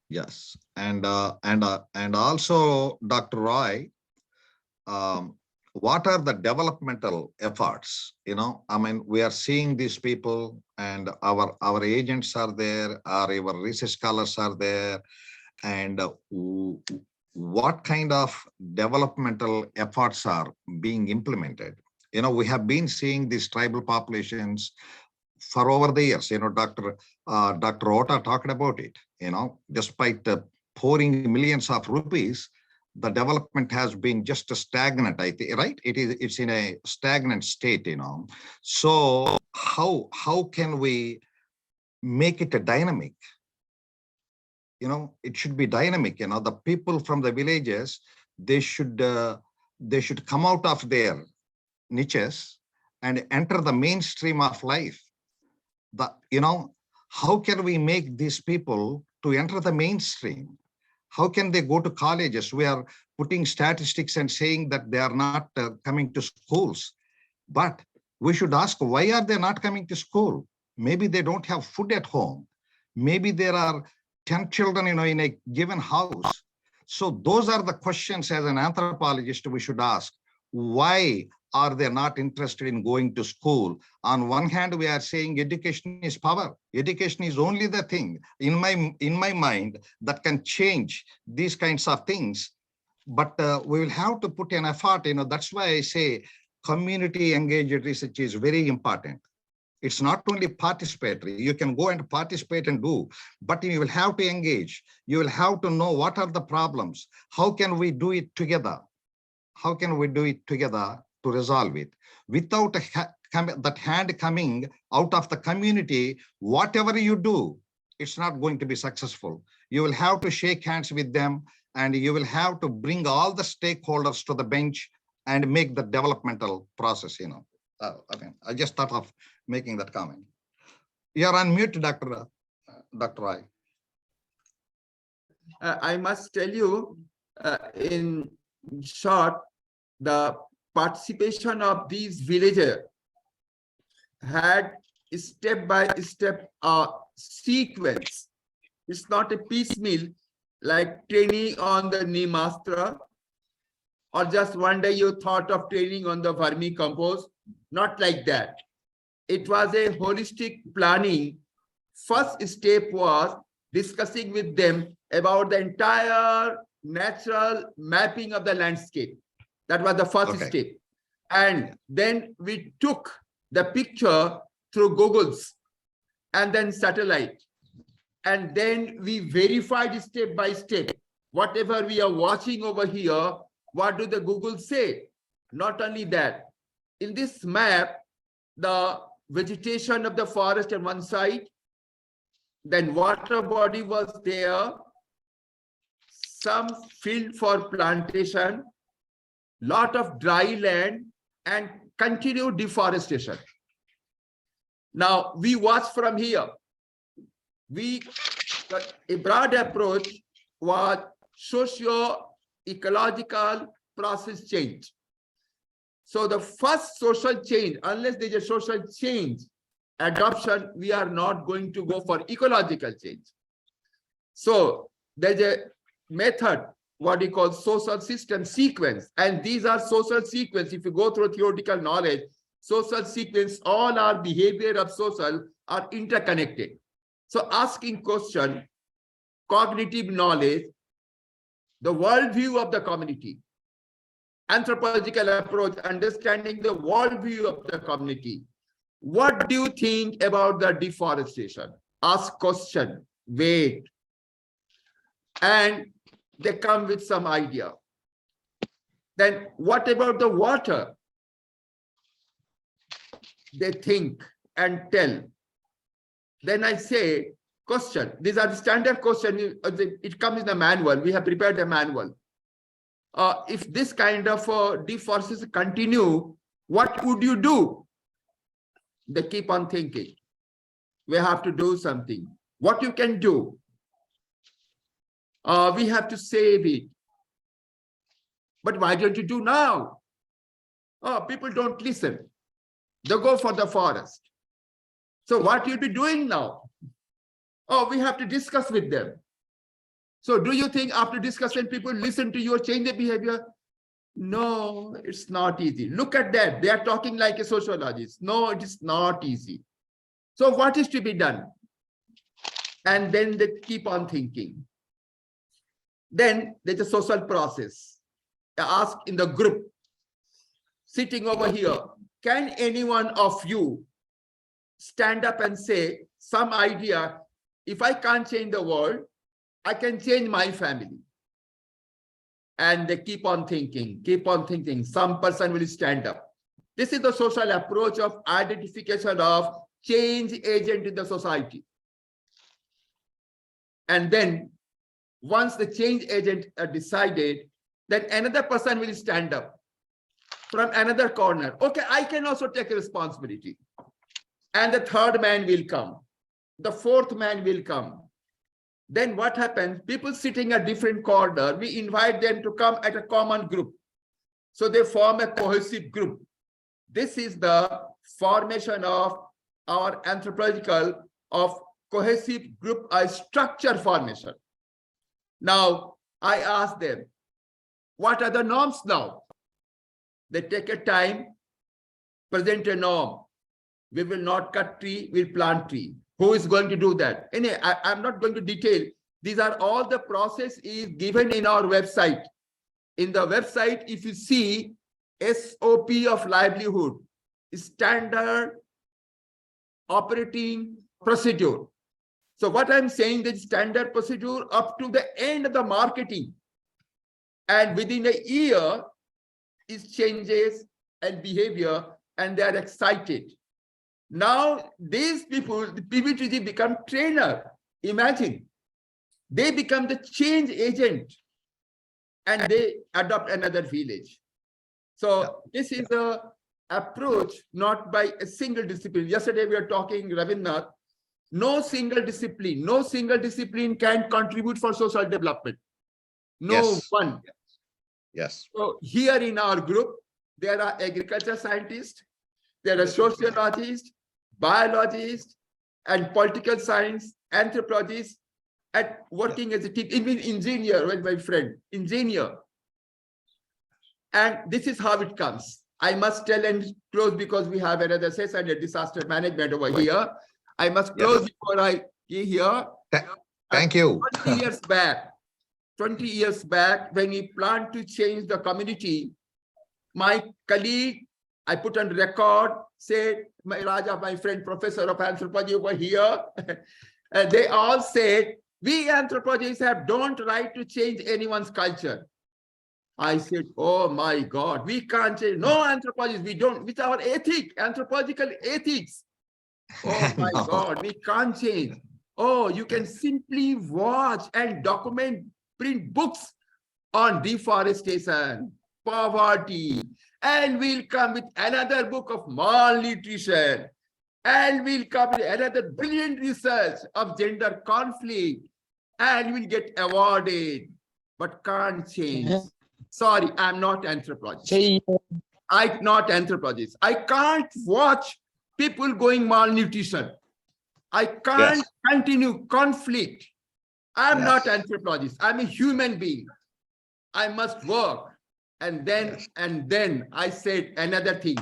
Yes, and also, Dr. Roy, what are the developmental efforts? I mean, we are seeing these people, and our agents are there, our research scholars are there, and what kind of developmental efforts are being implemented? We have been seeing these tribal populations for over the years. Dr. Ota talked about it. Despite pouring millions of rupees, the development has been just stagnant. I think, right? It's in a stagnant state. So how can we make it a dynamic? It should be dynamic. The people from the villages, they should come out of their niches and enter the mainstream of life. How can we make these people to enter the mainstream? How can they go to colleges? We are putting statistics and saying that they are not coming to schools. But we should ask, why are they not coming to school? Maybe they don't have food at home. Maybe there are 10 children, in a given house. So those are the questions as an anthropologist we should ask. Why are they not interested in going to school? On one hand, we are saying education is power. Education is only the thing in my mind that can change these kinds of things. But we will have to put an effort. That's why I say community engaged research is very important. It's not only participatory. You can go and participate and do, but you will have to engage. You will have to know what are the problems. How can we do it together? How can we do it together to resolve it? Without that hand coming out of the community, whatever you do, it's not going to be successful. You will have to shake hands with them, and you will have to bring all the stakeholders to the bench and make the developmental process, I just thought of making that comment. You're on mute, Dr. Roy. I must tell you, in short, the participation of these villagers had step-by-step sequence. It's not a piecemeal like training on the Nimastra, or just one day you thought of training on the vermicompost. Not like that. It was a holistic planning. First step was discussing with them about the entire natural mapping of the landscape. That was the first step. And then we took the picture through Googles and then satellite. And then we verified step by step. Whatever we are watching over here, what do the Google say? Not only that, in this map, the vegetation of the forest on one side, then water body was there, some field for plantation, lot of dry land, and continued deforestation. Now we watch from here. The IBRAD approach was socio-ecological process change. So the first social change, unless there's a social change, adoption, we are not going to go for ecological change. So there's a method, what we call social system sequence. And these are social sequence. If you go through theoretical knowledge, social sequence, all our behavior of social are interconnected. So asking question, cognitive knowledge, the worldview of the community, anthropological approach, understanding the worldview of the community. What do you think about the deforestation? Ask question, wait. And they come with some idea. Then what about the water? They think and tell. Then I say, question. These are the standard questions. It comes in the manual. We have prepared a manual. If this kind of deforestation continue, what would you do? They keep on thinking. We have to do something. What you can do? We have to save it. But why don't you do now? Oh, people don't listen. They go for the forest. So what you'll be doing now? Oh, we have to discuss with them. So do you think after discussion, people listen to you or change their behavior? No, it's not easy. Look at that. They are talking like a sociologist. No, it is not easy. So what is to be done? And then they keep on thinking. Then there's a social process. I ask in the group, sitting over here, can any one of you stand up and say some idea, if I can't change the world, I can change my family. And they keep on thinking, some person will stand up. This is the social approach of identification of change agent in the society. And then once the change agent are decided, then another person will stand up from another corner. Okay, I can also take responsibility. And the third man will come. The fourth man will come. Then what happens? People sitting at different corner, we invite them to come at a common group. So they form a cohesive group. This is the formation of our anthropological of cohesive group, a structure formation. Now, I ask them, what are the norms now? They take a time, present a norm. We will not cut tree, we'll plant tree. Who is going to do that? Anyway, I'm not going to detail. These are all the process is given in our website. In the website, if you see SOP of livelihood, standard operating procedure. So what I'm saying, the standard procedure up to the end of the marketing. And within a year, is changes and behavior, and they are excited. Now, these people, the PBTG become trainer. Imagine, they become the change agent and they adopt another village. So this is a approach not by a single discipline. Yesterday we were talking, Ravindranath, no single discipline can contribute for social development. No Yes. one. Yes. So here in our group, there are agriculture scientists, there are sociologists, biologists, and political science, anthropologists, and working as a team, even engineer, with my friend, engineer. And this is how it comes. I must tell and close because we have another session at disaster management over here. I must close before I get here. Thank you. 20 years back, when we planned to change the community, my colleague, I put on record, said, my Raja, my friend, professor of anthropology over here, they all said, we anthropologists don't right to change anyone's culture. I said, oh my God, we can't change. No anthropologists, we don't, with our ethic, anthropological ethics. Oh my No. God, we can't change. Oh, you can simply watch and document, print books on deforestation, poverty, and we'll come with another book of malnutrition, and we'll come with another brilliant research of gender conflict, and we'll get awarded, but can't change. Sorry, I'm not anthropologist. I'm not anthropologist. I can't watch people going malnutrition. I can't continue conflict. I'm not anthropologist. I'm a human being. I must work. And then I said another thing.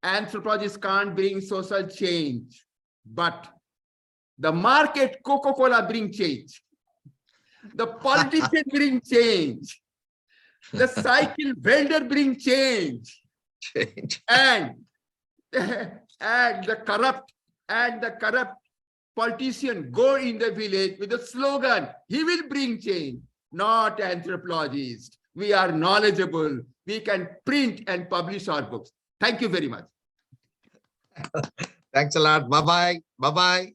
Anthropologists can't bring social change, but the market Coca-Cola bring change. The politician bring change. The cycle vendor bring change. And the corrupt politician go in the village with a slogan, he will bring change, not anthropologist. We are knowledgeable. We can print and publish our books. Thank you very much. Thanks a lot. Bye-bye. Bye-bye.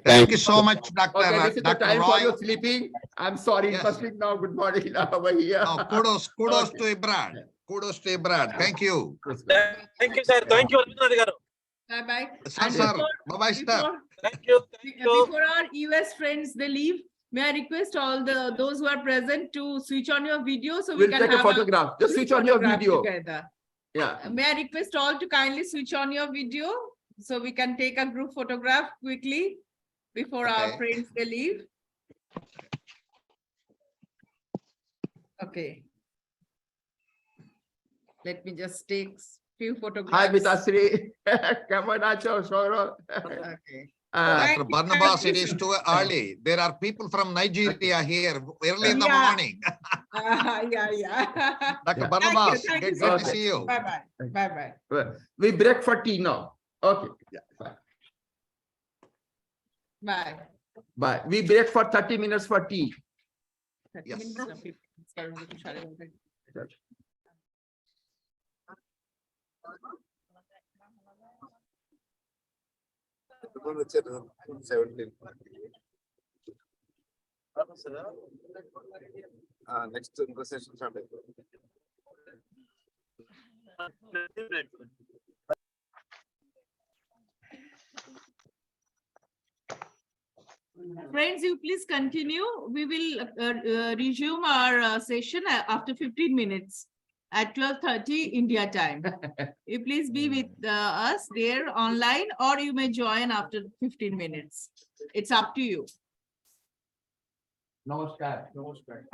Thank you so much, Dr. Okay, this is the Dr. time Roy. for your sleeping. I'm sorry, Yes. it's sleeping now. Good morning now over here. Oh, kudos Okay. to IBRAD. Kudos to IBRAD. Thank you. Thank you, sir. Thank you, Ravindranath garu. Bye-bye. Sir, And sir. before- Bye-bye, sir. before- Thank you. Thank you. Before our US friends they leave, may I request all those who are present to switch on your video so we We'll can take a have photograph. Just group switch on your photograph video. together. Yeah. May I request all to kindly switch on your video so we can take a group photograph quickly before our Okay. friends they leave. Okay. Let me just take few photographs. Hi, Mitasri. Come on, Acho, Shoro. Okay. Dr. Thank Barnabas, you, it is sir. too early. There are people from Nigeria here early in the Yeah. morning. Yeah. Dr. Thank Barnabas, you good so to much. see you. Bye-bye. Bye-bye. We break for tea now. Okay. Yeah. Bye. Bye. Bye. We break for 30 minutes for tea. 30 Yes. minutes now, people. It's going to be shut. Next session. Friends, you please continue. We will resume our session after 15 minutes at 12:30 India time. You please be with us there online, or you may join after 15 minutes. It's up to you. Namaskar. Namaskar.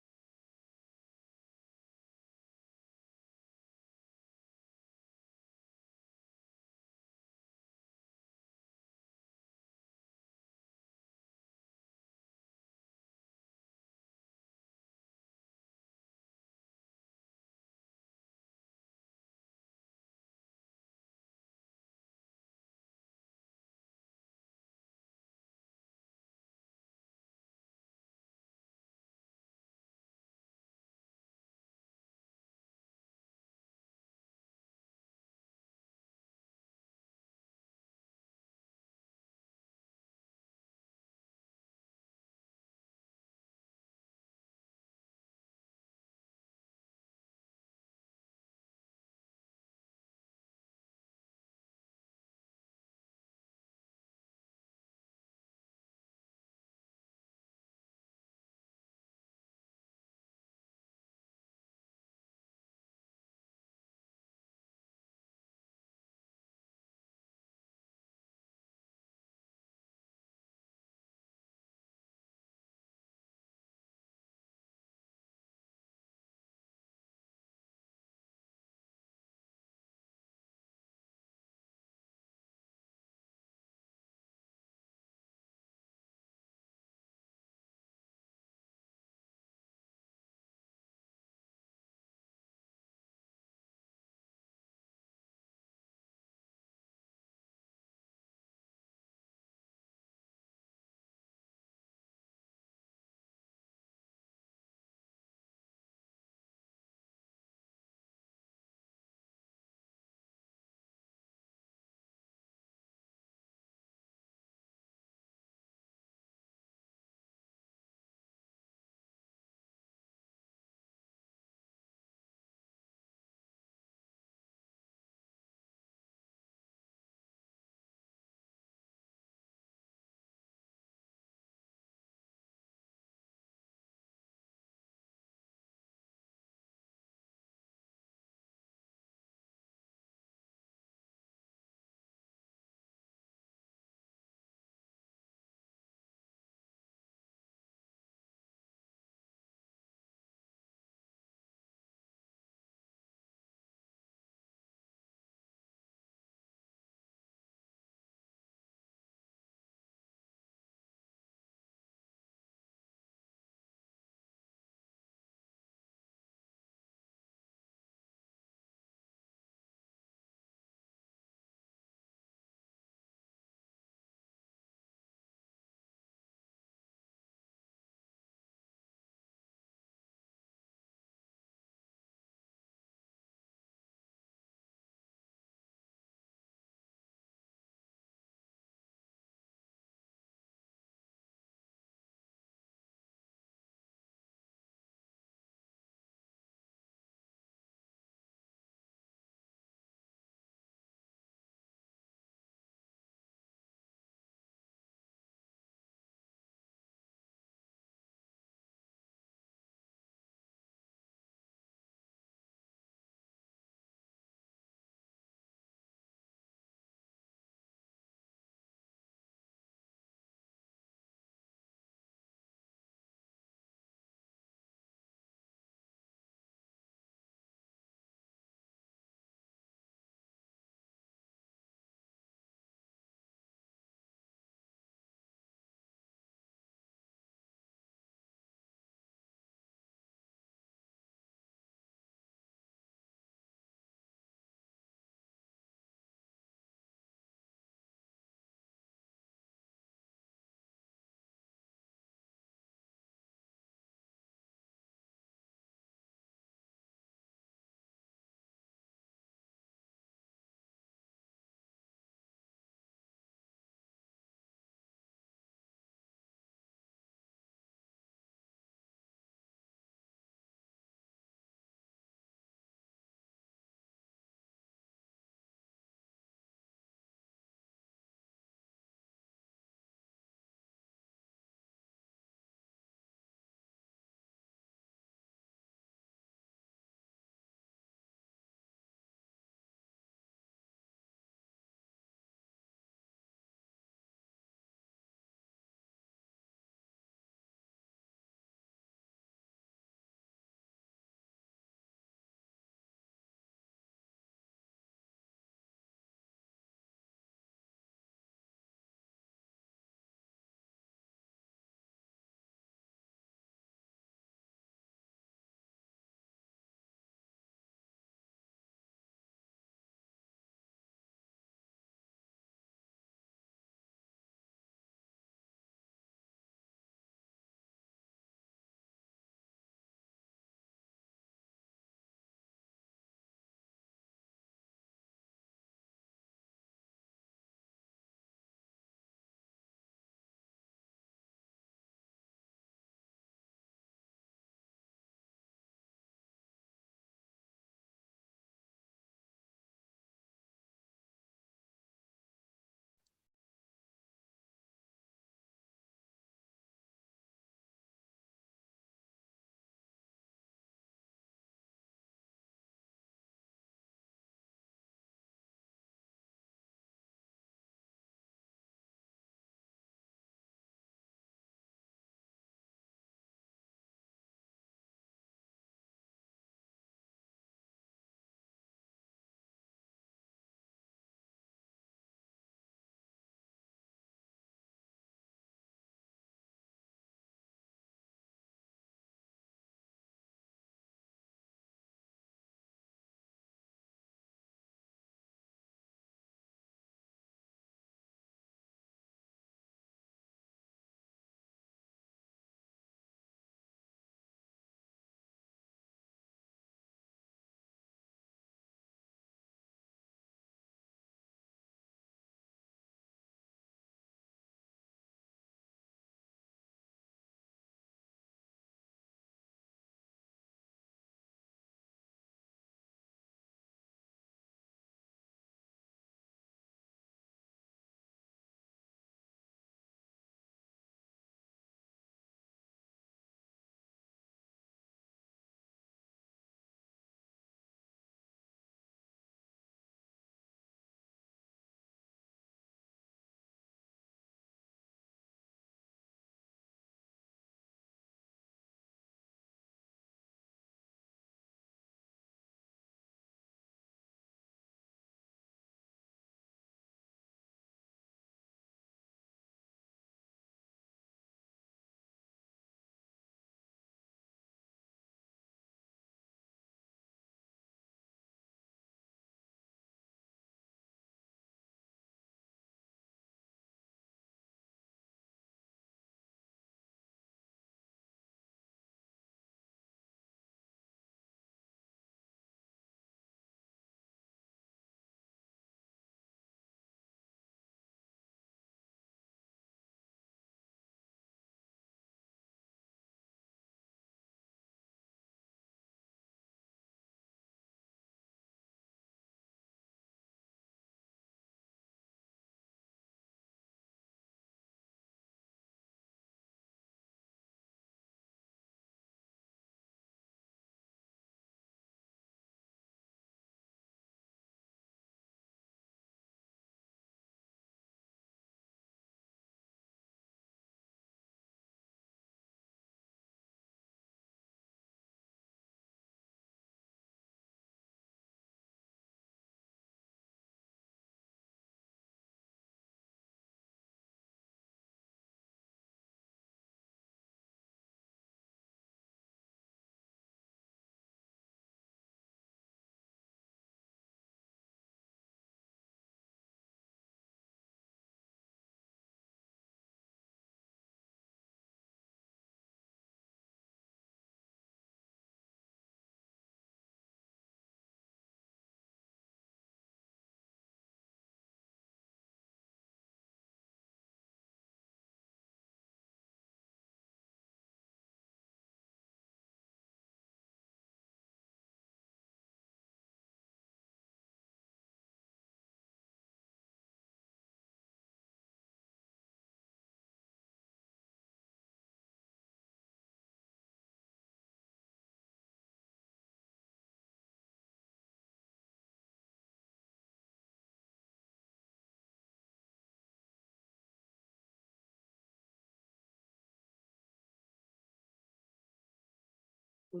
We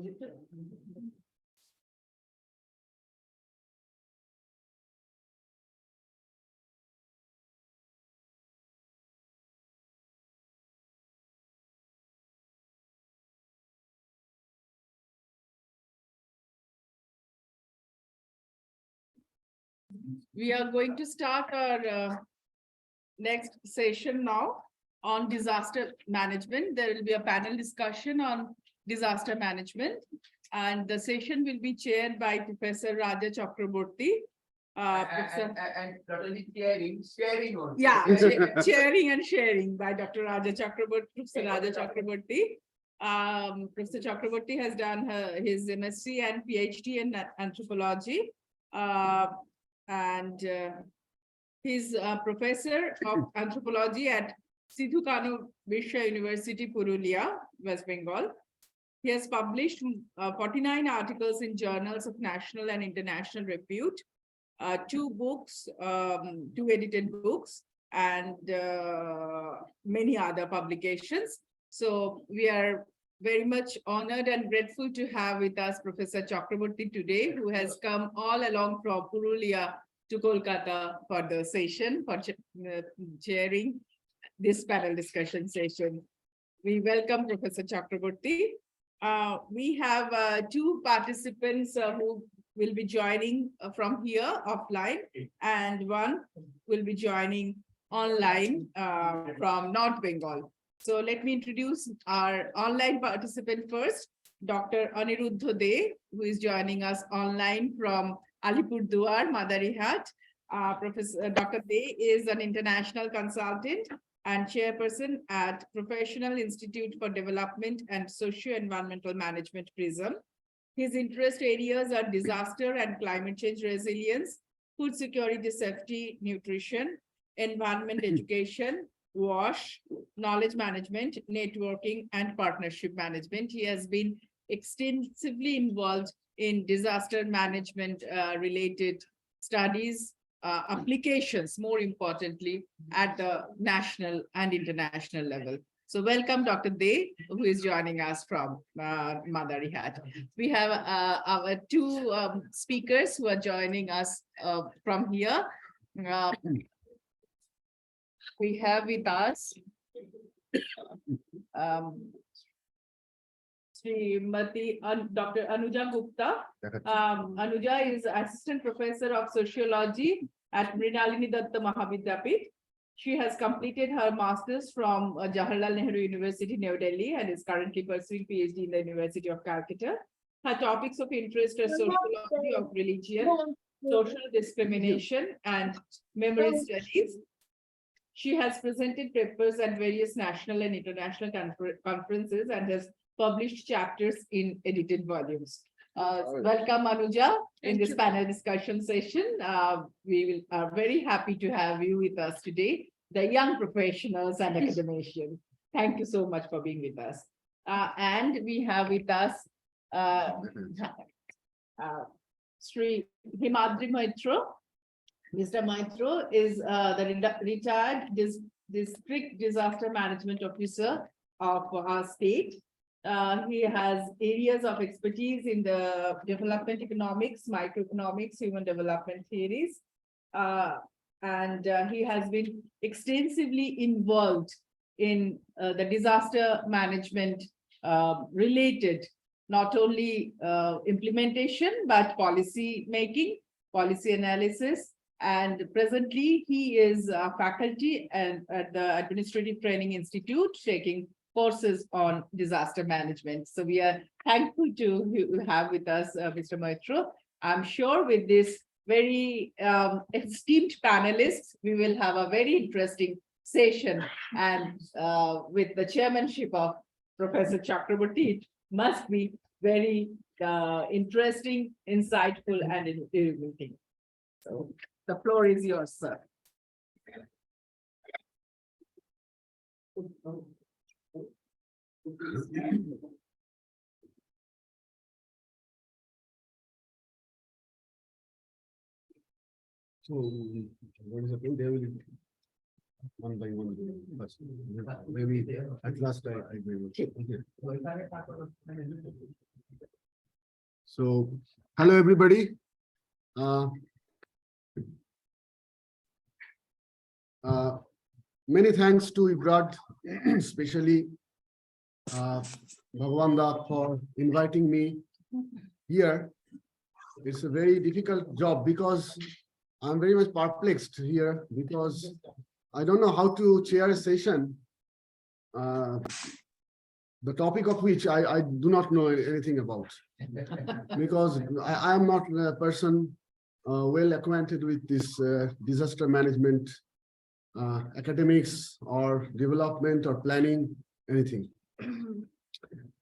are going to start our next session now on disaster management. There will be a panel discussion on disaster management, and the session will be chaired by Professor Raja Chakraborty. And sharing on. Yeah, chairing and sharing by Dr. Raja Chakraborty, Professor Raja Chakraborty. Professor Chakraborty has done his MSc and PhD in anthropology. He's a professor of anthropology at Sidhu Kanu Vishwa University, Purulia, West Bengal. He has published 49 articles in journals of national and international repute, 2 books, 2 edited books, and many other publications. So we are very much honored and grateful to have with us Professor Chakraborty today, who has come all along from Purulia to Kolkata for the session, for chairing this panel discussion session. We welcome Professor Chakraborty. We have 2 participants who will be joining from here offline, and 1 will be joining online from North Bengal. So let me introduce our online participant first, Dr. Sniruddha De, who is joining us online from Alipurduar, Madarihat. Professor Dr. De is an international consultant and chairperson at Professional Institute for Development and Socio-Environmental Management, PRISM. His interest areas are disaster and climate change resilience, food security, safety, nutrition, environment education, WASH, knowledge management, networking, and partnership management. He has been extensively involved in disaster management related studies, applications, more importantly, at the national and international level. So welcome, Dr. De, who is joining us from Madarihat. We have our 2 speakers who are joining us from here. We have with us Dr. Anuja Gupta. Anuja is Assistant Professor of Sociology at Mrinalini Datta Mahavidyapith. She has completed her master's from Jawaharlal Nehru University, New Delhi, and is currently pursuing PhD in the University of Calcutta. Her topics of interest are sociology of religion, social discrimination, and memory studies. She has presented papers at various national and international conferences and has published chapters in edited volumes. Welcome, Anuja, in this panel discussion session. We are very happy to have you with us today, the young professionals and academicians. Thank you so much for being with us. And we have with us Sri Himadri Maitro. Mr. Maitro is the retired district disaster management officer of our state. He has areas of expertise in the development economics, microeconomics, human development theories, and he has been extensively involved in the disaster management related, not only implementation, but policy making, policy analysis. And presently, he is a faculty at the Administrative Training Institute, taking courses on disaster management. So we are thankful to have with us Mr. Maitro. I'm sure with this very esteemed panelists, we will have a very interesting session. And with the chairmanship of Professor Chakraborty, it must be very interesting, insightful, and illuminating. So the floor is yours, sir. So what is the point? They will one by one. Maybe at last I will. Okay. So, hello everybody. Many thanks to IBRAD, especially Bhagwanda, for inviting me here. It's a very difficult job because I'm very much perplexed here because I don't know how to chair a session, the topic of which I do not know anything about, because I am not a person well acquainted with this disaster management, academics or development or planning, anything.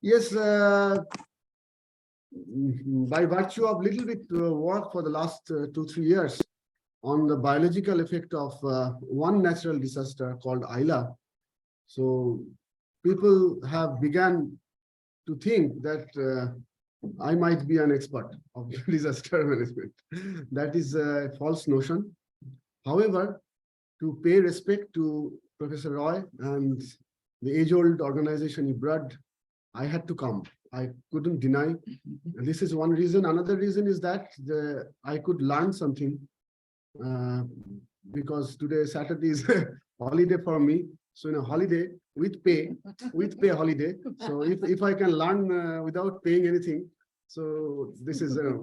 Yes, by virtue of little bit work for the last 2-3 years on the biological effect of one natural disaster called Ayla. So people have begun to think that I might be an expert of disaster management. That is a false notion. However, to pay respect to Professor Roy and the age-old organization IBRAD, I had to come. I couldn't deny. And this is one reason. Another reason is that I could learn something because today Saturday is a holiday for me. So in a holiday with pay holiday. So if I can learn without paying anything, so this is a,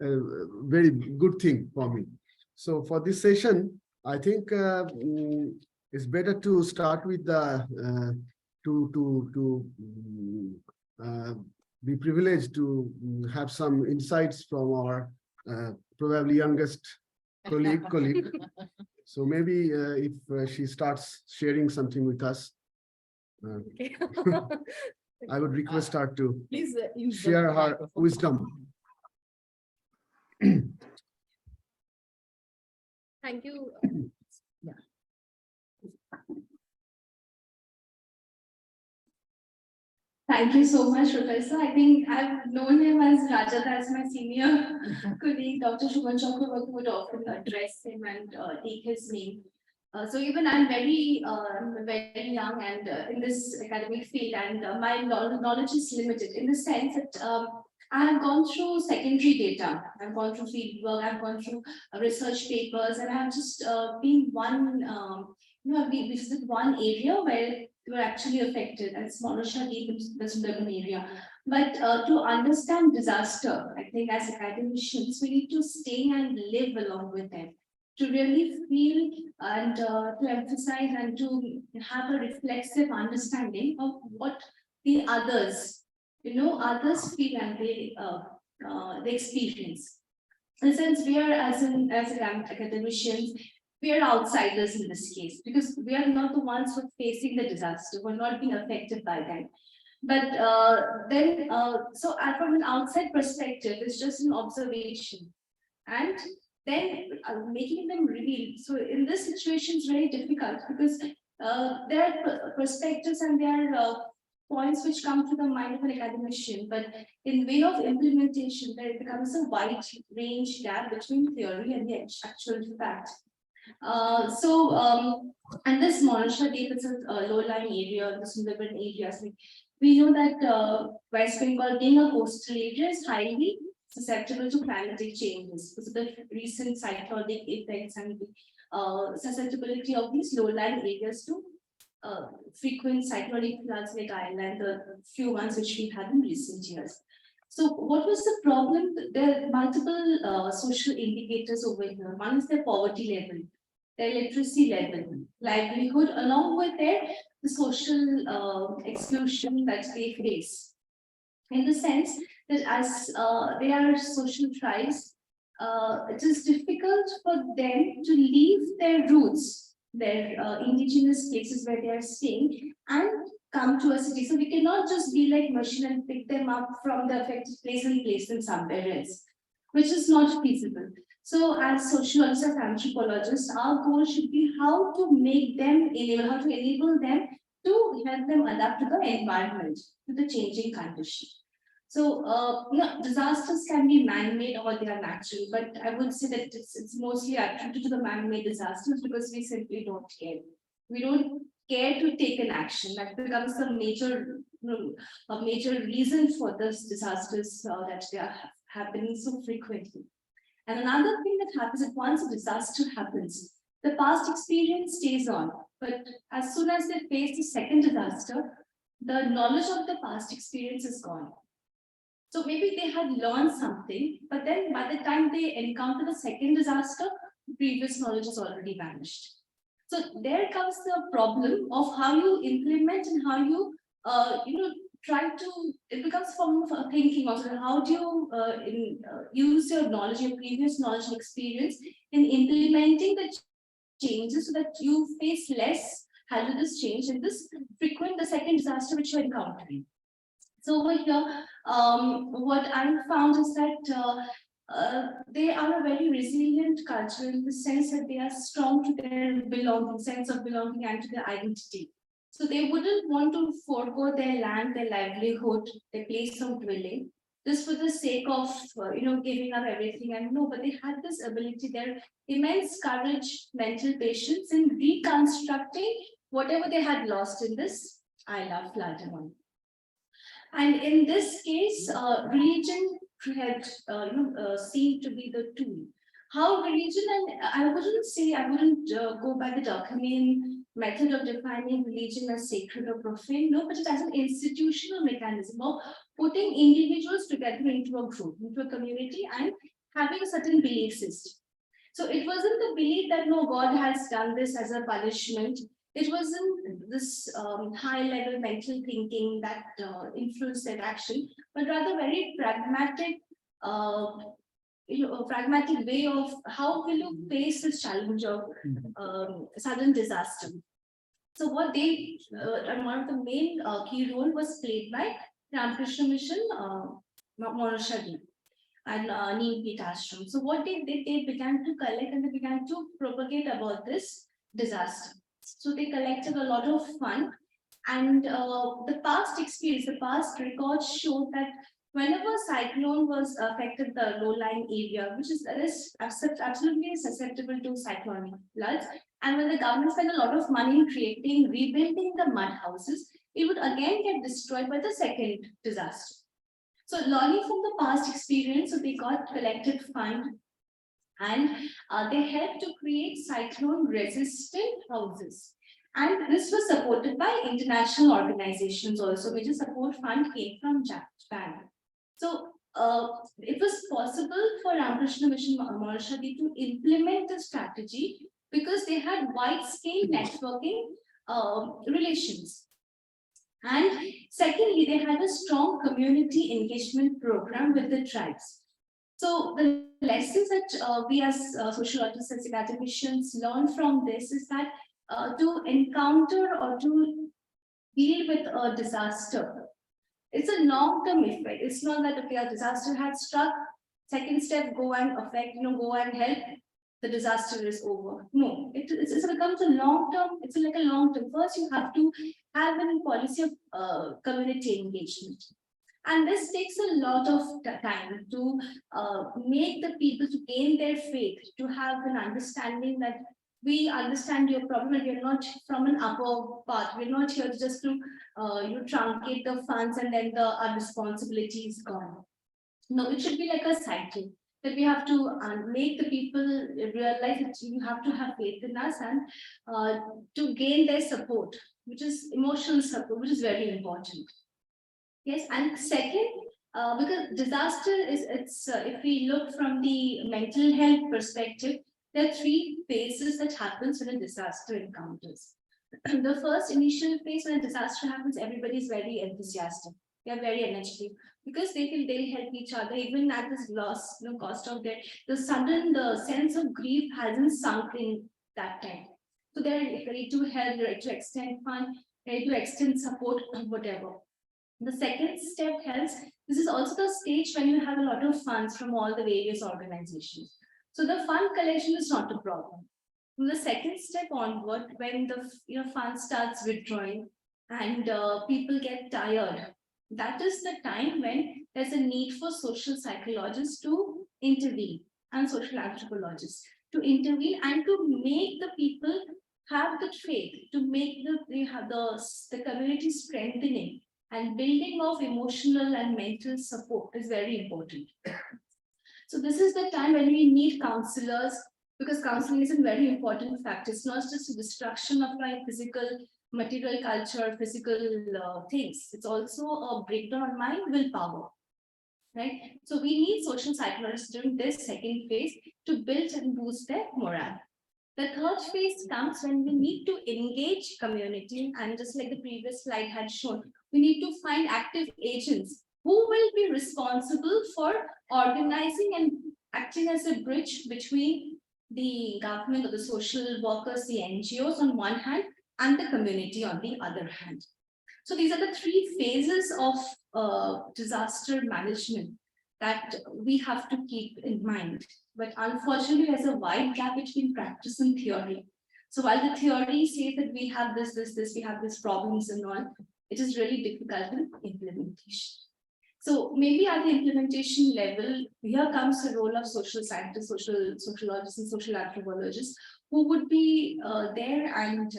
a very good thing for me. So for this session, I think it's better to start with the be privileged to have some insights from our probably youngest colleague. So maybe if she starts sharing something with us, I would request her to Please use the share her microphone. wisdom. Thank you. Thank you so much, Professor. I think I've known him as Rajat as my senior colleague. Dr. Shubhan Chakravarti would often address him and take his name. So even I'm very young and in this academic field, and my knowledge is limited in the sense that I have gone through secondary data. I've gone through field work. I've gone through research papers, and I've just been one. We visited one area where were actually affected, and smaller deep in the Sundarban area. But to understand disaster, I think as academicians, we need to stay and live along with them, to really feel and to emphasize and to have a reflexive understanding of what the others, others feel and they experience. And since we are as academicians, we are outsiders in this case because we are not the ones who are facing the disaster. We're not being affected by that. But so from an outside perspective, it's just an observation. And then making them reveal. So in this situation, it's very difficult because there are perspectives and there are points which come to the mind of an academician, but in way of implementation, there becomes a wide range gap between theory and the actual fact. And this Monasha Deep is a low-lying area, the Sundarban areas. We know that West Bengal, being a coastal area, is highly susceptible to climatic changes because of the recent cyclonic effects and the susceptibility of these low-lying areas to frequent cyclonic floods like Ireland, the few ones which we had in recent years. So what was the problem? There are multiple social indicators over here. One is their poverty level, their literacy level, livelihood, along with the social exclusion that they face. In the sense that as they are social tribes, it is difficult for them to leave their roots, their indigenous places where they are staying, and come to a city. So we cannot just be like machine and pick them up from the affected place and place them somewhere else, which is not feasible. So as sociologists, as anthropologists, our goal should be how to make them how to enable them to help them adapt to the environment, to the changing condition. So disasters can be man-made or they are natural, but I would say that it's mostly attributed to the man-made disasters because we simply don't care. We don't care to take an action. That becomes a major reason for this disasters that they are happening so frequently. And another thing that happens is once a disaster happens, the past experience stays on. But as soon as they face the second disaster, the knowledge of the past experience is gone. So maybe they had learned something, but then by the time they encounter the second disaster, the previous knowledge has already vanished. So there comes the problem of how you implement and how you, try to, it becomes a form of thinking also. How do you use your knowledge, your previous knowledge and experience in implementing the changes so that you face less hazardous change in this the second disaster which you're encountering. So over here, what I found is that they are a very resilient culture in the sense that they are strong to their belonging, sense of belonging and to their identity. So they wouldn't want to forego their land, their livelihood, their place of dwelling, just for the sake of, giving up everything. And no, but they had this ability, their immense courage, mental patience in reconstructing whatever they had lost in this Isla flood. And in this case, religion had seemed to be the tool. How religion, and I wouldn't go by the Durkheimian method of defining religion as sacred or profane, no, but it as an institutional mechanism of putting individuals together into a group, into a community, and having a certain belief system. So it wasn't the belief that no, God has done this as a punishment. It wasn't this high-level mental thinking that influenced their action, but rather very pragmatic, a pragmatic way of how will you face this challenge of sudden disaster. So what they, and one of the main key role was played by Ramakrishna Mission, Monashadi, and Neem Peet Ashram. So what they did, they began to collect and they began to propagate about this disaster. So they collected a lot of fund, and the past experience, the past records showed that whenever cyclone was affected the low-lying area, which is absolutely susceptible to cyclonic floods, and when the government spent a lot of money in rebuilding the mud houses, it would again get destroyed by the second disaster. So learning from the past experience, so they got collected fund, and they helped to create cyclone-resistant houses. And this was supported by international organizations also, which support fund came from Japan. So it was possible for Ramakrishna Mission Monashadi to implement the strategy because they had wide-scale networking relations. And secondly, they had a strong community engagement program with the tribes. So the lessons that we as sociologists and academicians learn from this is that to encounter or to deal with a disaster, it's a long-term effect. It's not that, okay, a disaster had struck, second step, go and go and help, the disaster is over. No, it becomes a long-term, it's like a long-term. First, you have to have a policy of community engagement. And this takes a lot of time to make the people to gain their faith, to have an understanding that we understand your problem and you're not from an upper path. We're not here just to truncate the funds and then our responsibility is gone. No, it should be like a cycle that we have to make the people realize that you have to have faith in us and to gain their support, which is emotional support, which is very important. Yes, and second, because disaster is, if we look from the mental health perspective, there are three phases that happens when a disaster encounters. The first initial phase when a disaster happens, everybody is very enthusiastic. They are very energetic because they feel they'll help each other even at this loss, cost of death. The sense of grief hasn't sunk in that time. So they're ready to help, ready to extend fund, ready to extend support, whatever. The second step helps. This is also the stage when you have a lot of funds from all the various organizations. So the fund collection is not a problem. From the second step onward, when the fund starts withdrawing and people get tired, that is the time when there's a need for social psychologists to intervene and social anthropologists to intervene and to make the people have the faith to make the community strengthening and building of emotional and mental support is very important. So this is the time when we need counselors, because counseling is a very important factor. It's not just a destruction of my physical, material culture, physical things. It's also a breakdown on my willpower, right? So we need social psychologists during this second phase to build and boost their morale. The third phase comes when we need to engage community, and just like the previous slide had shown, we need to find active agents who will be responsible for organizing and acting as a bridge between the government or the social workers, the NGOs on one hand, and the community on the other hand. So these are the three phases of disaster management that we have to keep in mind. But unfortunately, there's a wide gap between practice and theory. So while the theory says that we have this, we have these problems and all, it is really difficult in implementation. So maybe at the implementation level, here comes the role of social scientists, social sociologists, and social anthropologists, who would be there, and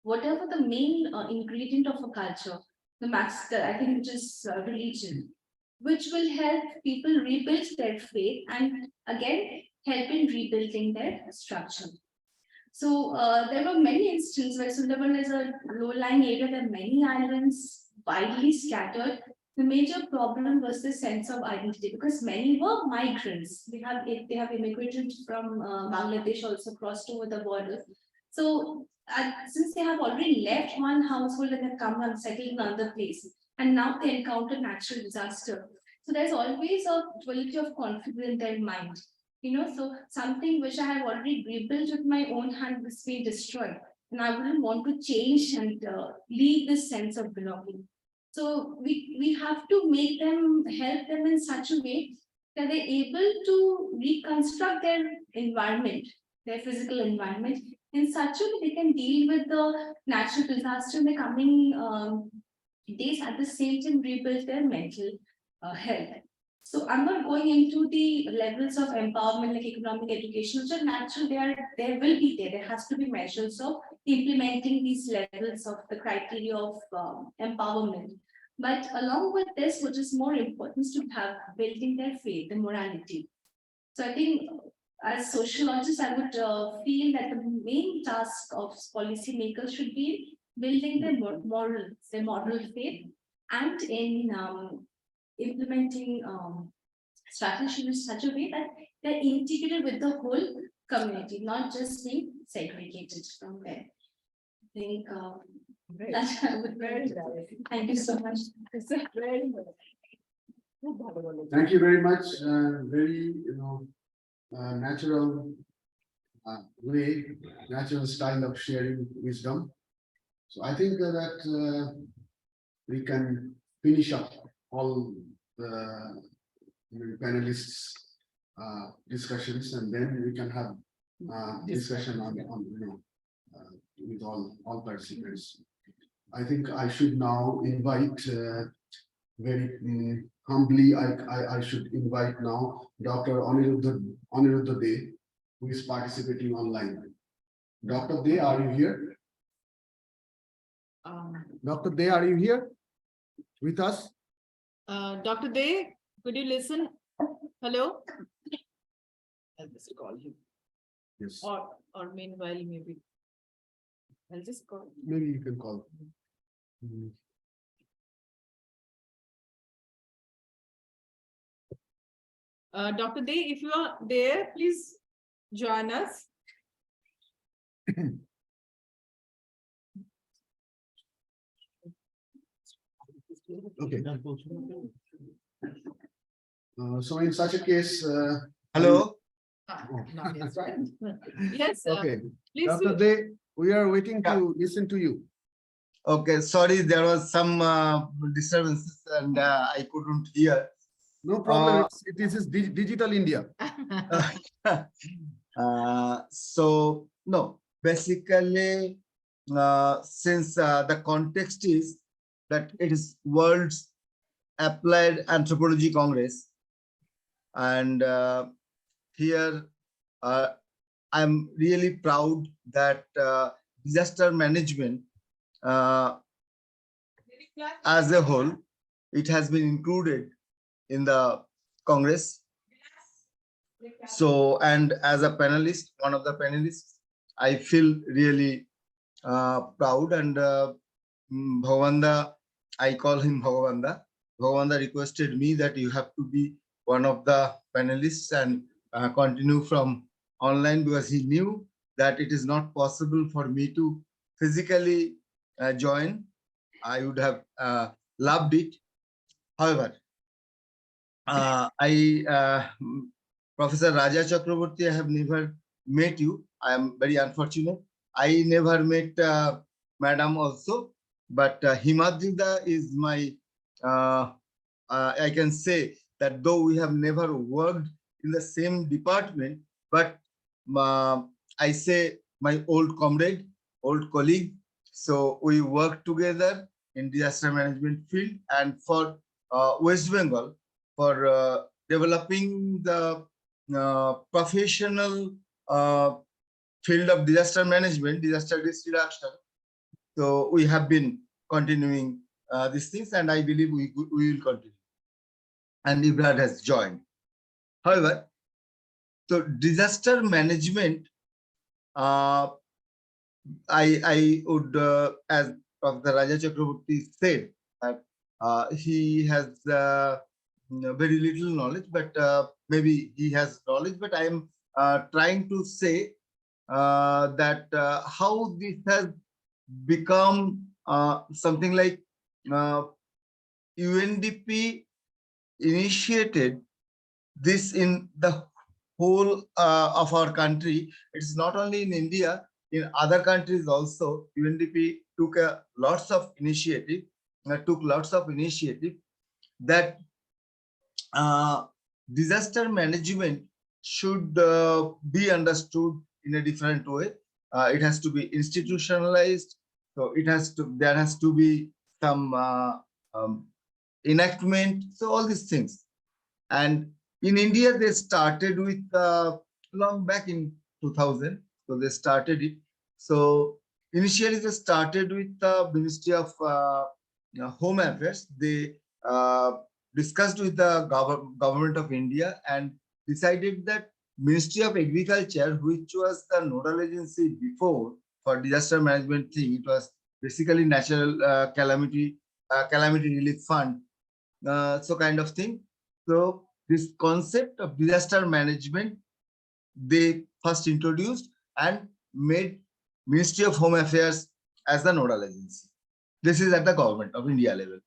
whatever the main ingredient of a culture, the master, I think, which is religion, which will help people rebuild their faith and again help in rebuilding their structure. So there were many instances where Sundarban is a low-lying area. There are many islands widely scattered. The major problem was the sense of identity, because many were migrants. They have immigrated from Bangladesh, also crossed over the border. So since they have already left one household and have come and settled in another place, and now they encounter natural disaster. So there's always a duality of conflict in their mind. So something which I have already rebuilt with my own hand is being destroyed. And I wouldn't want to change and leave this sense of belonging. So we have to make them, help them in such a way that they're able to reconstruct their environment, their physical environment, in such a way they can deal with the natural disaster in the coming days, at the same time rebuild their mental health. So I'm not going into the levels of empowerment like economic education, which are natural. There will be there. There has to be measures of implementing these levels of the criteria of empowerment. But along with this, which is more important, is to have building their faith and morality. So I think as sociologists, I would feel that the main task of policymakers should be building their moral faith, and in implementing strategies in such a way that they're integrated with the whole community, not just being segregated from there. I think that I would very thank you so much. Thank you very much. Very, natural way, natural style of sharing wisdom. So I think that we can finish up all the panelists' discussions, and then we can have discussion on with all participants. I think I should now invite very humbly, I should invite now Dr. Sniruddha Dey, who is participating online. Dr. Dey, are you here? Dr. Dey, are you here with us? Dr. Dey, could you listen? Hello? I'll just call him. Yes. Or meanwhile, maybe I'll just call. Maybe you can call. Dr. Dey, if you are there, please join us. Okay. So in such a case, Hello. Not yet, right? Yes. Okay. Please. Dr. Dey, we are waiting to listen to you. Okay, sorry, there was some disturbances and I couldn't hear. No problem. This is digital India. So, no, basically, since the context is that it is World's Applied Anthropology Congress, and here I'm really proud that disaster management as a whole, it has been included in the Congress. So, and as a panelist, one of the panelists, I feel really proud, and Bhavanda, I call him Bhavanda. Bhavanda requested me that you have to be one of the panelists and continue from online, because he knew that it is not possible for me to physically join. I would have loved it. However, Professor Raja Chakraborty, I have never met you. I am very unfortunate. I never met Madam also, but Himadrida is my, I can say that though we have never worked in the same department, but I say my old comrade, old colleague. So we work together in disaster management field, and for West Bengal, for developing the professional field of disaster management, disaster risk reduction. So we have been continuing these things, and I believe we will continue. And IBRAD has joined. However, so disaster management, I would, as Dr. Raja Chakraborty said, that he has very little knowledge, but maybe he has knowledge. But I am trying to say that how this has become something like UNDP initiated this in the whole of our country. It's not only in India, in other countries also. UNDP took lots of initiative, that disaster management should be understood in a different way. It has to be institutionalized. So there has to be some enactment. So all these things. And in India, they started with long back in 2000. So they started it. So initially they started with the Ministry of Home Affairs. They discussed with the government of India and decided that Ministry of Agriculture, which was the nodal agency before for disaster management thing, it was basically natural calamity relief fund, so kind of thing. So this concept of disaster management, they first introduced and made Ministry of Home Affairs as the nodal agency. This is at the government of India level.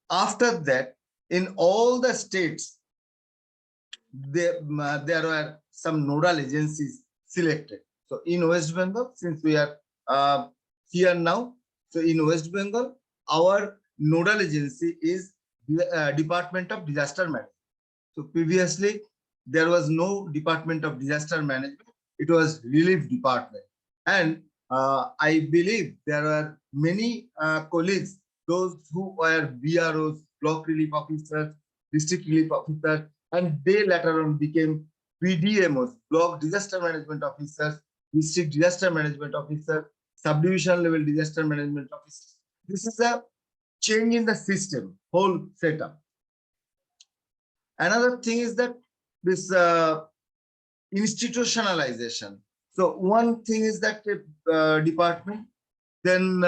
After that, in all the states, there were some nodal agencies selected. So in West Bengal, since we are here now, so in West Bengal, our nodal agency is the Department of Disaster Management. So previously, there was no Department of Disaster Management. It was Relief Department. And I believe there are many colleagues, those who were BROs, Block Relief Officers, District Relief Officers, and they later on became PDMOs, Block Disaster Management Officers, District Disaster Management Officers, Subdivision Level Disaster Management Officers. This is a change in the system, whole setup. Another thing is that this institutionalization. So one thing is that department, then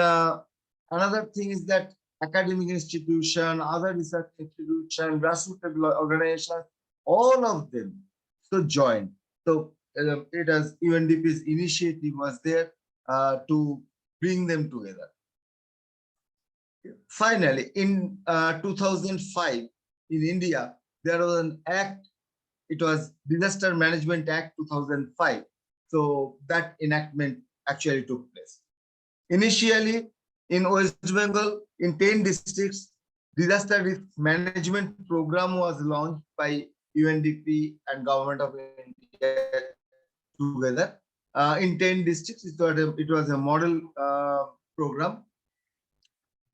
another thing is that academic institution, other research institution, grassroots organization, all of them so joined. So it has UNDP's initiative was there to bring them together. Finally, in 2005 in India, there was an act. It was Disaster Management Act 2005. So that enactment actually took place. Initially, in West Bengal, in 10 districts, disaster risk management program was launched by UNDP and Government of India together. In 10 districts, it was a model program.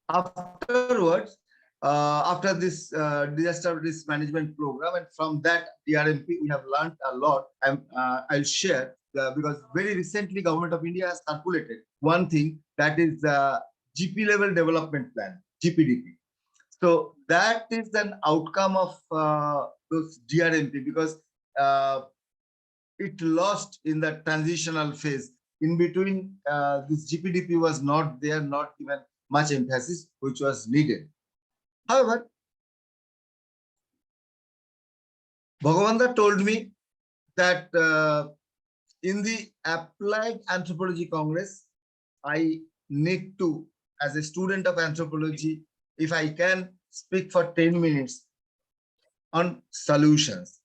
Afterwards, after this disaster risk management program, and from that DRMP, we have learned a lot. I'll share. because very recently government of India has circulated one thing, that is GP level development plan, GPDP. So that is an outcome of those DRMP, because it lost in the transitional phase. In between, this GPDP was not there, not given much emphasis, which was needed. However, Bhagavanda told me that in the Applied Anthropology Congress, I need to, as a student of anthropology, if I can speak for 10 minutes on solutions.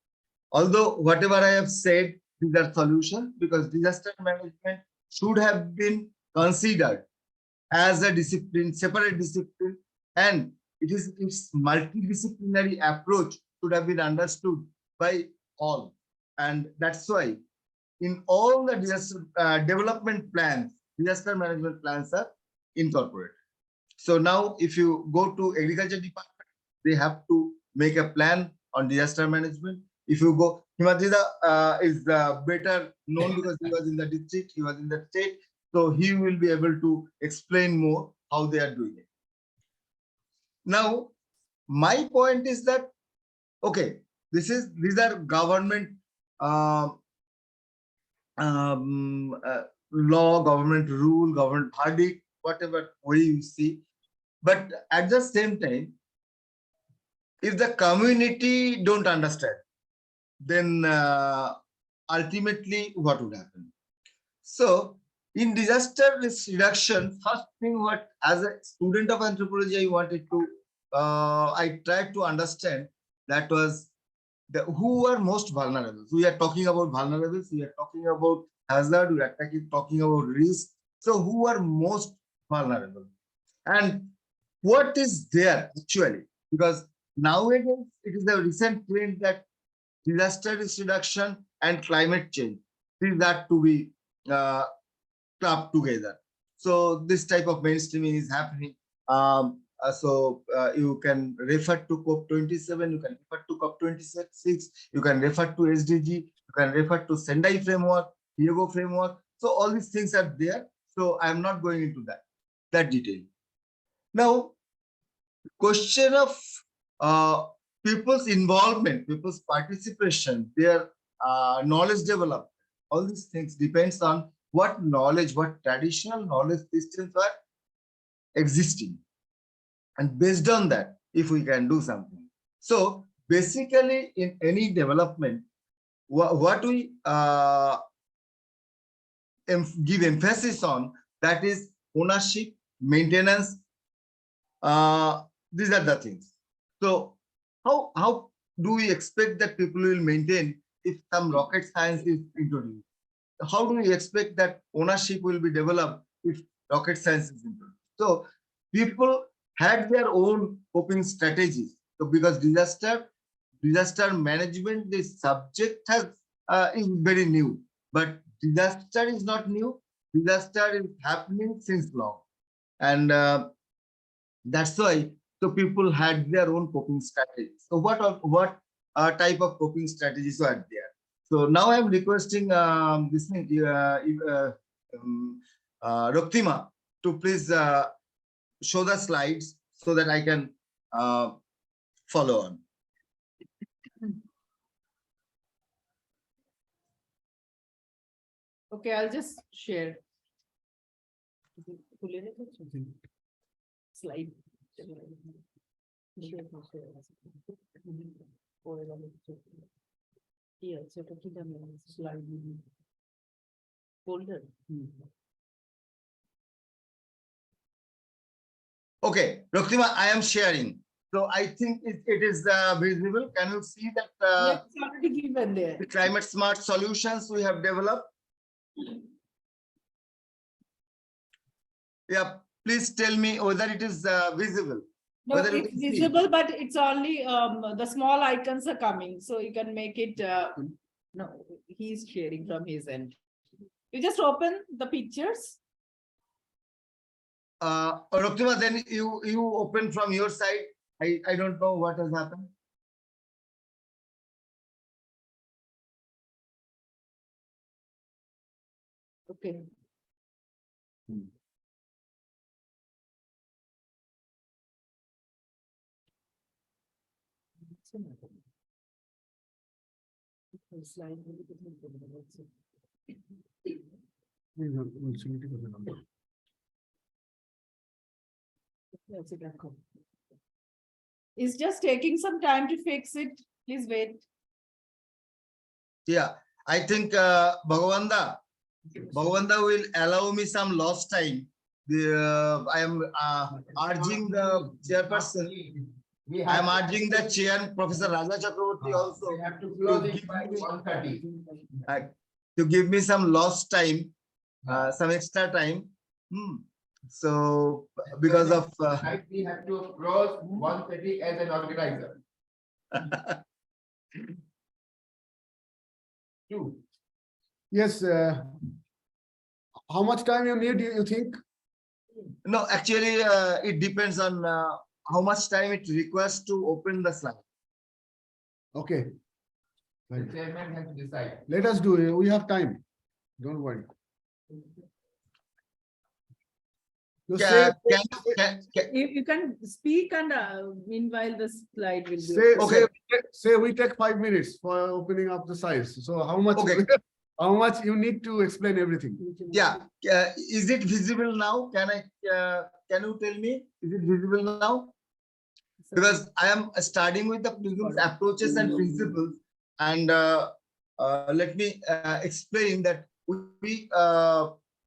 Although whatever I have said, these are solutions, because disaster management should have been considered as a discipline, separate discipline, and its multidisciplinary approach should have been understood by all. And that's why in all the disaster development plans, disaster management plans are incorporated. So now if you go to agriculture department, they have to make a plan on disaster management. If you go, Himadrida is better known because he was in the district, he was in the state, so he will be able to explain more how they are doing it. Now, my point is that, okay, these are government law, government rule, government verdict, whatever way you see. But at the same time, if the community don't understand, then ultimately what would happen? So in disaster risk reduction, first thing what, as a student of anthropology, I wanted to, I tried to understand, that was who are most vulnerable. So we are talking about vulnerables, we are talking about hazard, we are talking about risk. So who are most vulnerable? And what is there actually? Because nowadays it is a recent trend that disaster risk reduction and climate change, these are to be clubbed together. So this type of mainstreaming is happening. You can refer to COP27, you can refer to COP26, you can refer to SDG, you can refer to Sendai framework, Diego framework. So all these things are there. So I'm not going into that detail. Now, question of people's involvement, people's participation, their knowledge development, all these things depends on what knowledge, what traditional knowledge systems are existing. And based on that, if we can do something. So basically in any development, what we give emphasis on, that is ownership, maintenance. These are the things. So how do we expect that people will maintain if some rocket science is introduced? How do we expect that ownership will be developed if rocket science is introduced? So people had their own coping strategies. So because disaster management, this subject has is very new, but disaster is not new. Disaster is happening since long, and that's why so people had their own coping strategies. So what type of coping strategies are there? So now I'm requesting Roktima to please show the slides so that I can follow on. Okay, I'll just share. Slide. Folder. Okay, Roktima, I am sharing. So I think it is visible. Can you see that Yes, it's already given there. the climate smart solutions we have developed? Yeah, please tell me whether it is visible. No, Whether you it's can see. visible, but it's only the small icons are coming, so you can make it. No, he's sharing from his end. You just open the pictures. Roktima, then you open from your side. I don't know what has happened. Okay. It's just taking some time to fix it. Please wait. Yeah, I think Bhagavanda will allow me some lost time. I am urging the chairperson. I am urging the chair, Professor Raja Chakraborty, also to give me some lost time, some extra time. So because of we have to cross 130 as an organizer. Two. Yes. How much time you need, you think? no, actually, it depends on how much time it requires to open the slide. Okay. The chairman has to decide. Let us do it. We have time. Don't worry. You say, You can speak and meanwhile the slide will be. say, Okay. say we take 5 minutes for opening up the sites. So how much, Okay. how much you need to explain everything? Yeah, is it visible now? Can you tell me? Is it visible now? Because I am starting with the Prism's approaches and principles, and let me explain that we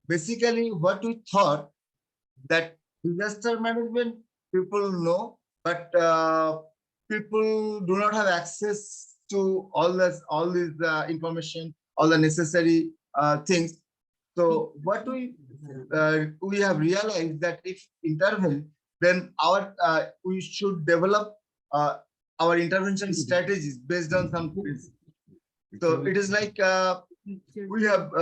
basically what we thought that disaster management people know, but people do not have access to all this information, all the necessary things. So what we have realized that if intervene, then we should develop our intervention strategies based on some principles. So it is like we have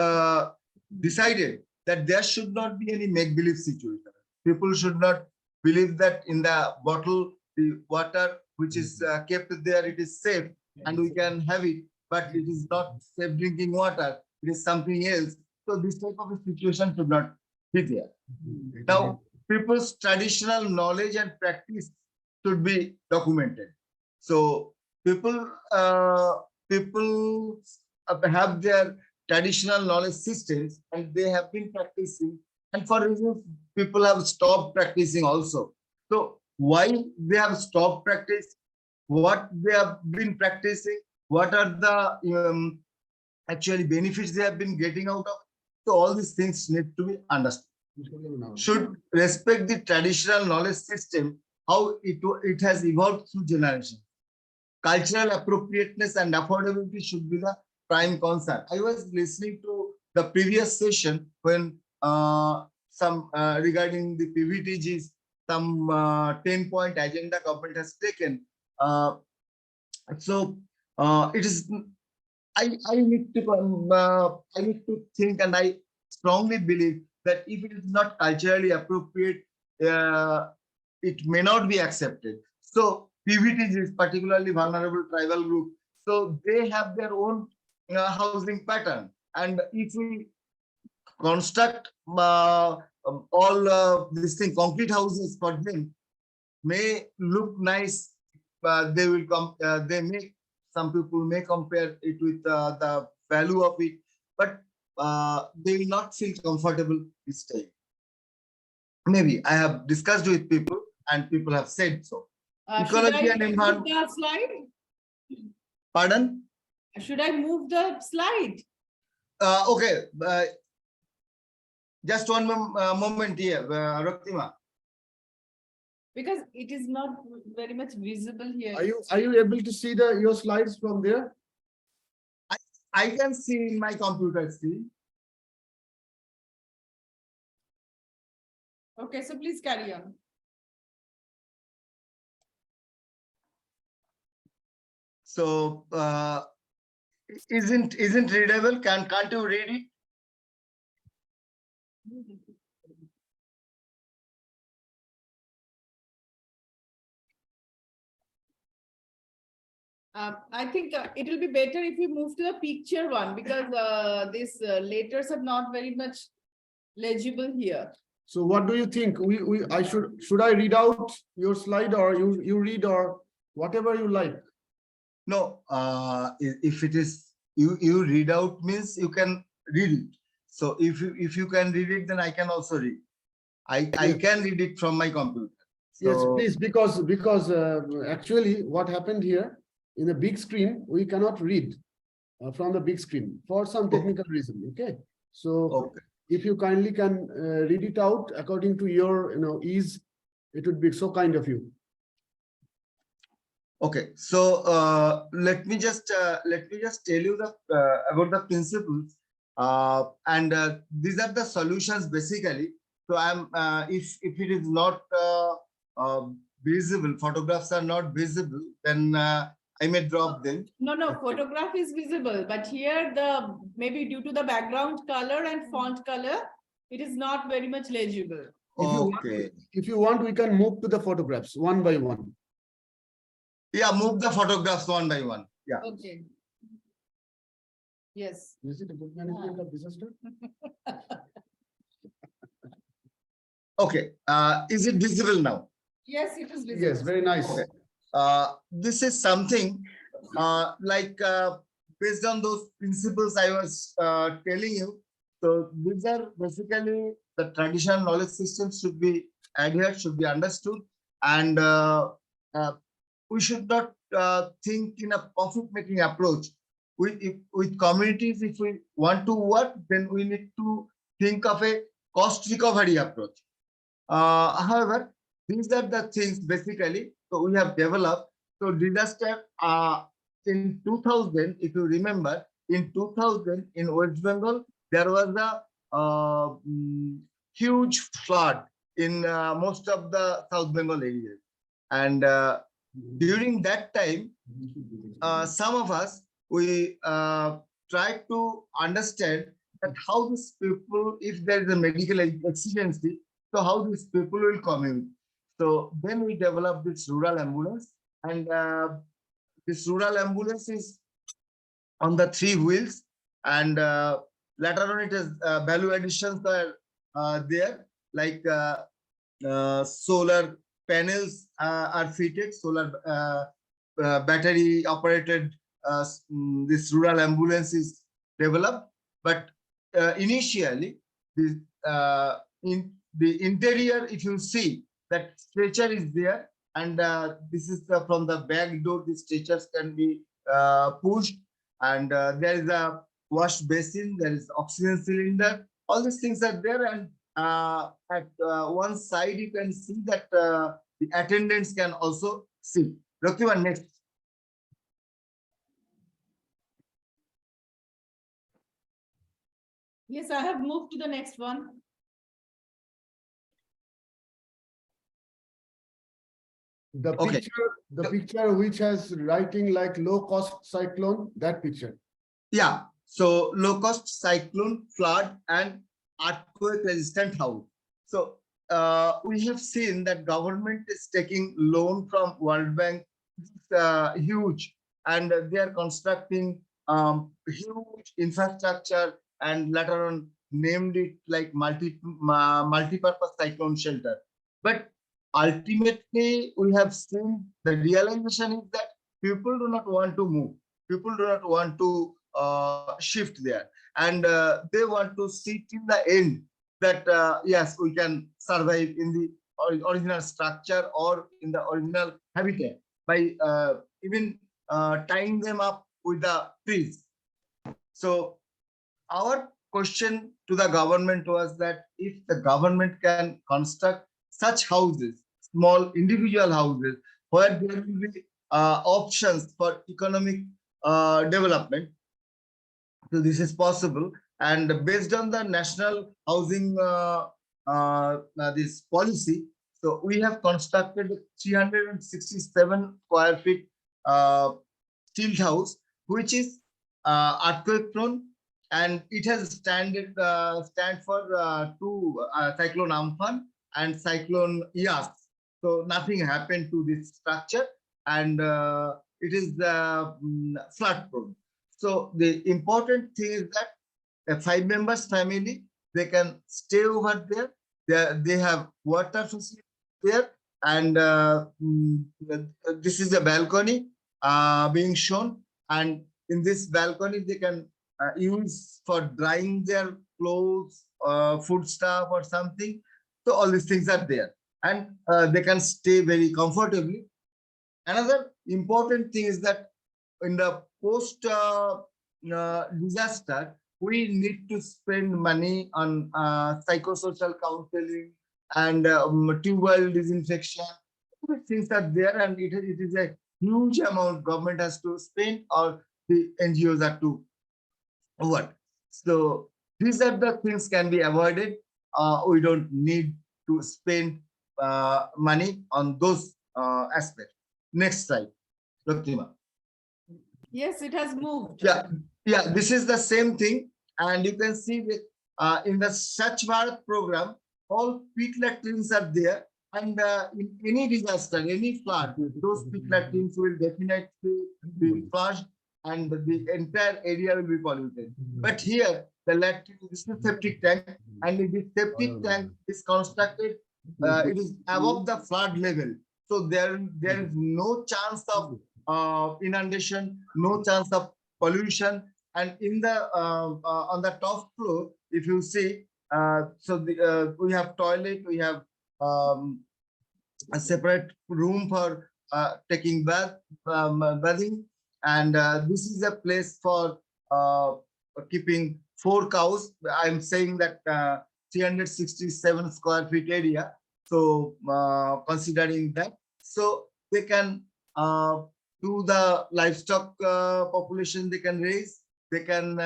decided that there should not be any make-believe situation. People should not believe that in the bottle, the water which is kept there, it is safe and we can have it, but it is not safe drinking water. It is something else. So this type of a situation should not be there. Now, people's traditional knowledge and practice should be documented. So people have their traditional knowledge systems and they have been practicing, and for reasons people have stopped practicing also. So why they have stopped practice, what they have been practicing, what are the actually benefits they have been getting out of. So all these things need to be understood. Should respect the traditional knowledge system, how it has evolved through generations. Cultural appropriateness and affordability should be the prime concern. I was listening to the previous session when some regarding the PVTGs, some 10-point agenda government has taken. So it is. I need to think, and I strongly believe that if it is not culturally appropriate, it may not be accepted. So PVTGs, particularly vulnerable tribal group, so they have their own housing pattern, and if we construct all these things, concrete houses for them, may look nice, they will come. Some people may compare it with the value of it, but they will not feel comfortable staying. Maybe I have discussed with people and people have said so. Ecology and environment. Move the slide? Pardon? Should I move the slide? Okay. Just one moment here, Raktima. Because it is not very much visible here. Are you able to see your slides from there? I can see in my computer screen. Okay, so please carry on. So isn't readable? Can't you read it? I think it will be better if we move to the picture one because these letters are not very much legible here. So what do you think? I should I read out your slide or you read or whatever you like? No, if it is you read out means you can read it. So if you can read it, then I can also read. I can read it from my computer. Yes, So, please, because actually what happened here in the big screen, we cannot read from the big screen for some technical reason. Okay, so okay. if you kindly can read it out according to your ease, it would be so kind of you. Okay, so let me just tell you the about the principles, and these are the solutions basically. So I'm if it is not visible, photographs are not visible, then I may drop them. No, photograph is visible, but here maybe due to the background color and font color, it is not very much legible. If you want, we can move to the photographs one by one. Yeah, move the photographs one by one. Yeah. Okay. Yes. Is it a good management of disaster? Okay. Is it visible now? Yes, it is visible. Yes, very nice. Okay. This is something like based on those principles I was telling you. So these are basically the traditional knowledge systems should be adhered, should be understood, and we should not think in a profit-making approach. With communities, if we want to work, then we need to think of a cost recovery approach. However, these are the things basically so we have developed. So disaster in 2000, if you remember, in 2000 in West Bengal, there was a huge flood in most of the South Bengal areas. And during that time, some of us, we tried to understand that how these people, if there is a medical exigency, so how these people will commute. So then we developed this rural ambulance, and this rural ambulance is on the 3 wheels, and later on it has value additions are there, like solar panels are fitted, solar battery operated. This rural ambulance is developed, but initially in the interior, if you see that stretcher is there, and this is from the back door, the stretchers can be pushed, and there is a wash basin, there is oxygen cylinder, all these things are there, and at one side you can see that the attendants can also sit. Rakiba, next. Yes, I have moved to the next one. The Okay. picture which has writing like low cost cyclone, that picture. Yeah, so low cost cyclone, flood, and earthquake resistant house. So we have seen that government is taking loan from World Bank, huge, and they are constructing huge infrastructure, and later on named it like multi-purpose cyclone shelter. But ultimately, we have seen the realization is that people do not want to move. People do not want to shift there, and they want to sit in the end that yes, we can survive in the original structure or in the original habitat by even tying them up with the trees. So our question to the government was that if the government can construct such houses, small individual houses, where there will be options for economic development, so this is possible, and based on the national housing this policy, so we have constructed 367 square feet steel house, which is earthquake prone, and it has stand for 2 cyclone Amphan and cyclone Yas. So nothing happened to this structure, and it is flood prone. So the important thing is that a 5 members family, they can stay over there. They have water facility there, and this is a balcony being shown. And in this balcony, they can use for drying their clothes, food stuff or something. So all these things are there, and they can stay very comfortably. Another important thing is that in the post disaster, we need to spend money on psychosocial counseling and tube well disinfection. Things are there, and it is a huge amount government has to spend, or the NGOs have to what. So these are the things can be avoided. We don't need to spend money on those aspects. Next slide, Pratima. Yes, it has moved. Yeah, this is the same thing, and you can see that in the Swachh Bharat program, all pit latrines are there, and in any disaster, any flood, those pit latrines will definitely be flushed, and the entire area will be polluted. But here, the latrine is a septic tank, and the septic tank is constructed, it is above the flood level. So there is no chance of inundation, no chance of pollution. And in the on the top floor, if you see, we have toilet, we have a separate room for taking bathing, and this is a place for keeping 4 cows. I'm saying that 367 square feet area. So considering that, so they can do the livestock population they can raise. They can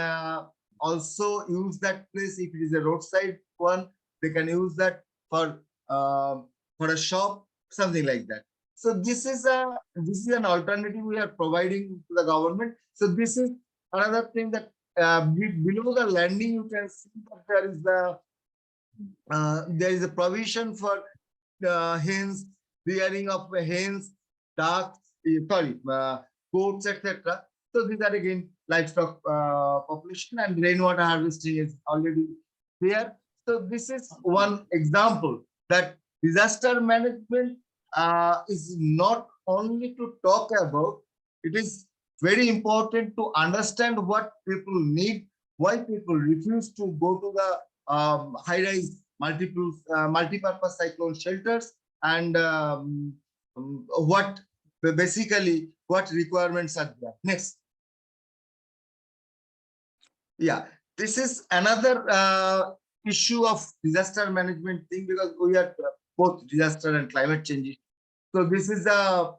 also use that place if it is a roadside one. They can use that for a shop, something like that. So this is an alternative we are providing to the government. So this is another thing that below the landing you can see that there is a provision for hens, rearing of hens, ducks, goats, etc. So these are again livestock population, and rainwater harvesting is already there. So this is one example that disaster management is not only to talk about. It is very important to understand what people need, why people refuse to go to the high-rise multi-purpose cyclone shelters, and what basically what requirements are there. Next. Yeah, this is another issue of disaster management thing, because we are both disaster and climate change. So this is a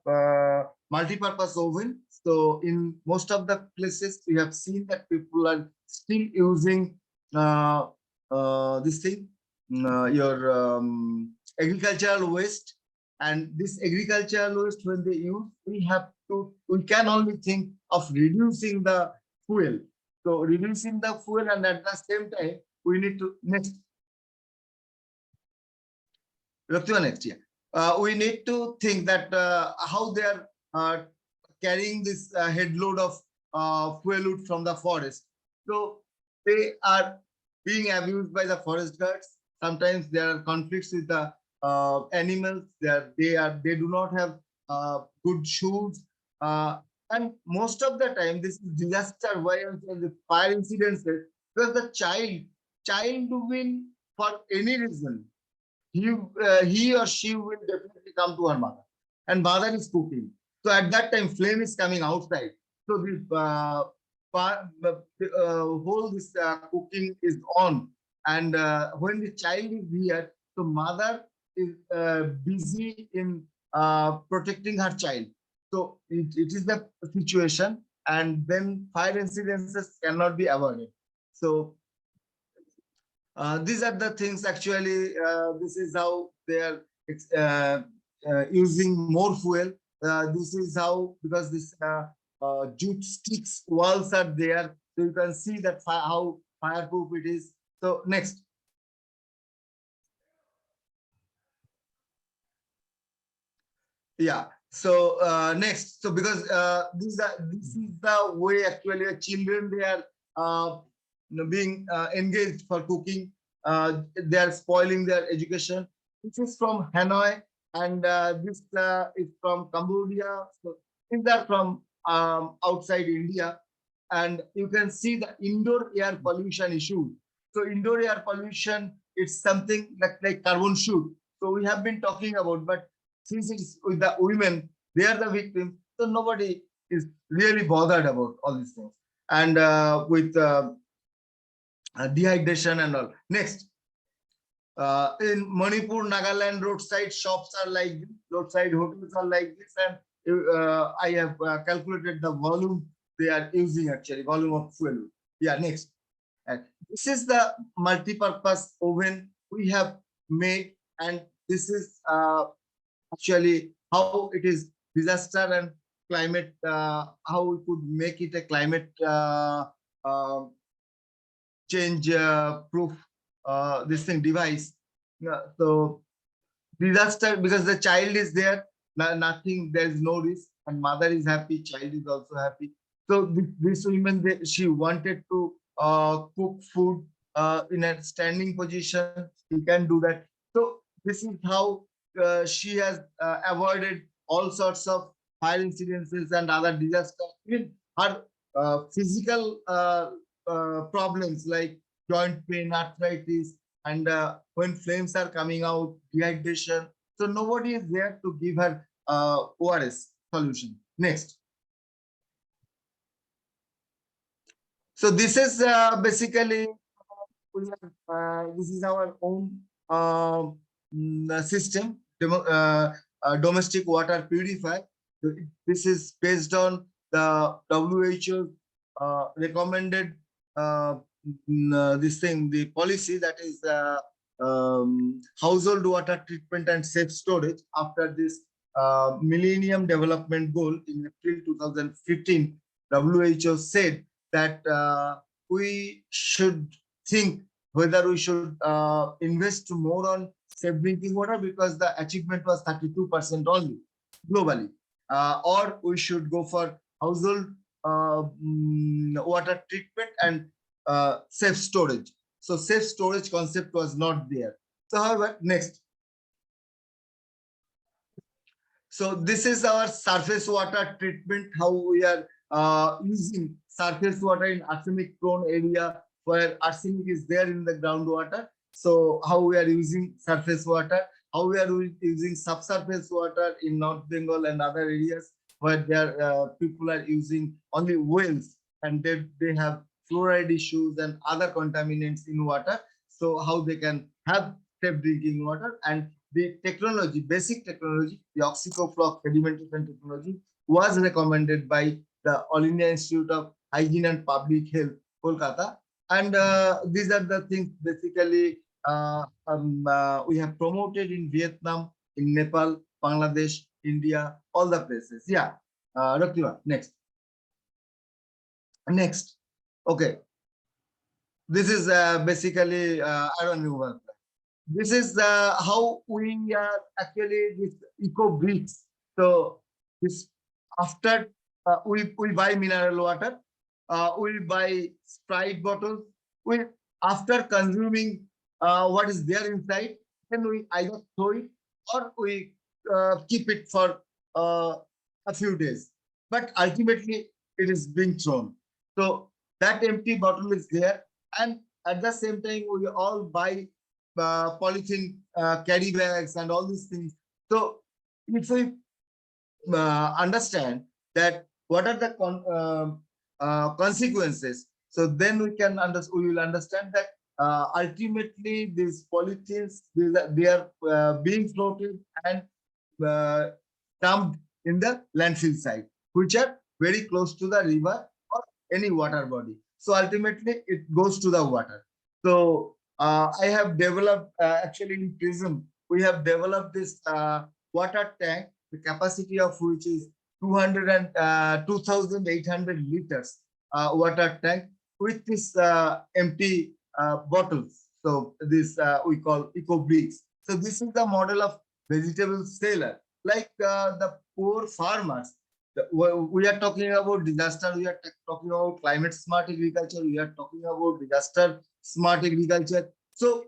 multi-purpose oven. So in most of the places we have seen that people are still using this thing, your agricultural waste, and this agricultural waste when they use, we can only think of reducing the fuel. So reducing the fuel, and at the same time we need to next. We need to think that how they are carrying this head load of fuel wood from the forest. So they are being abused by the forest guards. Sometimes there are conflicts with the animals. They do not have good shoes, and most of the time this is disaster violence and the fire incidents, because the child will, for any reason, he or she will definitely come to her mother, and mother is cooking. So at that time, flame is coming outside. So the whole this cooking is on, and when the child is here, so mother is busy in protecting her child. So it is the situation, and then fire incidences cannot be avoided. So these are the things actually. This is how they are using more fuel. This is how, because this jute sticks walls are there, so you can see that how fireproof it is. So next. Yeah. So next, so because this is the way actually children they are being engaged for cooking. They are spoiling their education. This is from Hanoi, and this is from Cambodia. So these are from outside India, and you can see the indoor air pollution issue. So indoor air pollution, it's something like carbon shoot. So we have been talking about, but since it's with the women, they are the victims. So nobody is really bothered about all these things. And with dehydration and all. Next, in Manipur, Nagaland, roadside shops are like this, roadside hotels are like this, and I have calculated the volume they are using actually, volume of fuel. Yeah, next. And this is the multi-purpose oven we have made, and this is actually how it is disaster and climate, how we could make it a climate change proof this thing device. Yeah, so disaster, because the child is there, nothing, there is no risk, and mother is happy, child is also happy. So this woman, she wanted to cook food in a standing position. She can do that. So this is how she has avoided all sorts of fire incidences and other disasters. Even her physical problems like joint pain, arthritis, and when flames are coming out, dehydration. So nobody is there to give her ORS solution. Next. So this is basically this is our own system, domestic water purifier. This is based on the WHO recommended this thing, the policy, that is household water treatment and safe storage after this Millennium Development Goal in April 2015. WHO said that we should think whether we should invest more on safe drinking water, because the achievement was 32% only globally, or we should go for household water treatment and safe storage. So safe storage concept was not there. So however, next. So this is our surface water treatment, how we are using surface water in arsenic prone area where arsenic is there in the groundwater. So how we are using surface water, how we are using subsurface water in North Bengal and other areas where there people are using only wells, and they have fluoride issues and other contaminants in water. So how they can have safe drinking water, and the technology, basic technology, the oxycofloc sedimentation technology was recommended by the All India Institute of Hygiene and Public Health, Kolkata. And these are the things basically we have promoted in Vietnam, in Nepal, Bangladesh, India, all the places. Yeah, Dr. Next. Next. Okay. This is basically iron removal. This is how we are actually this eco bricks. So this after we buy mineral water, we buy Sprite bottles. We after consuming what is there inside, then we either throw it or we keep it for a few days. But ultimately, it is being thrown. So that empty bottle is there, and at the same time, we all buy polythene carry bags and all these things. So if we understand that what are the consequences, so then we will understand that ultimately these polythenes, they are being floated and dumped in the landfill site, which are very close to the river or any water body. So ultimately it goes to the water. So I have developed actually in Prism, we have developed this water tank, the capacity of which is 2,800 liters water tank with this empty bottles. So this we call eco bricks. So this is the model of vegetable seller. like the poor farmers. We are talking about disaster, we are talking about climate smart agriculture, we are talking about disaster smart agriculture. So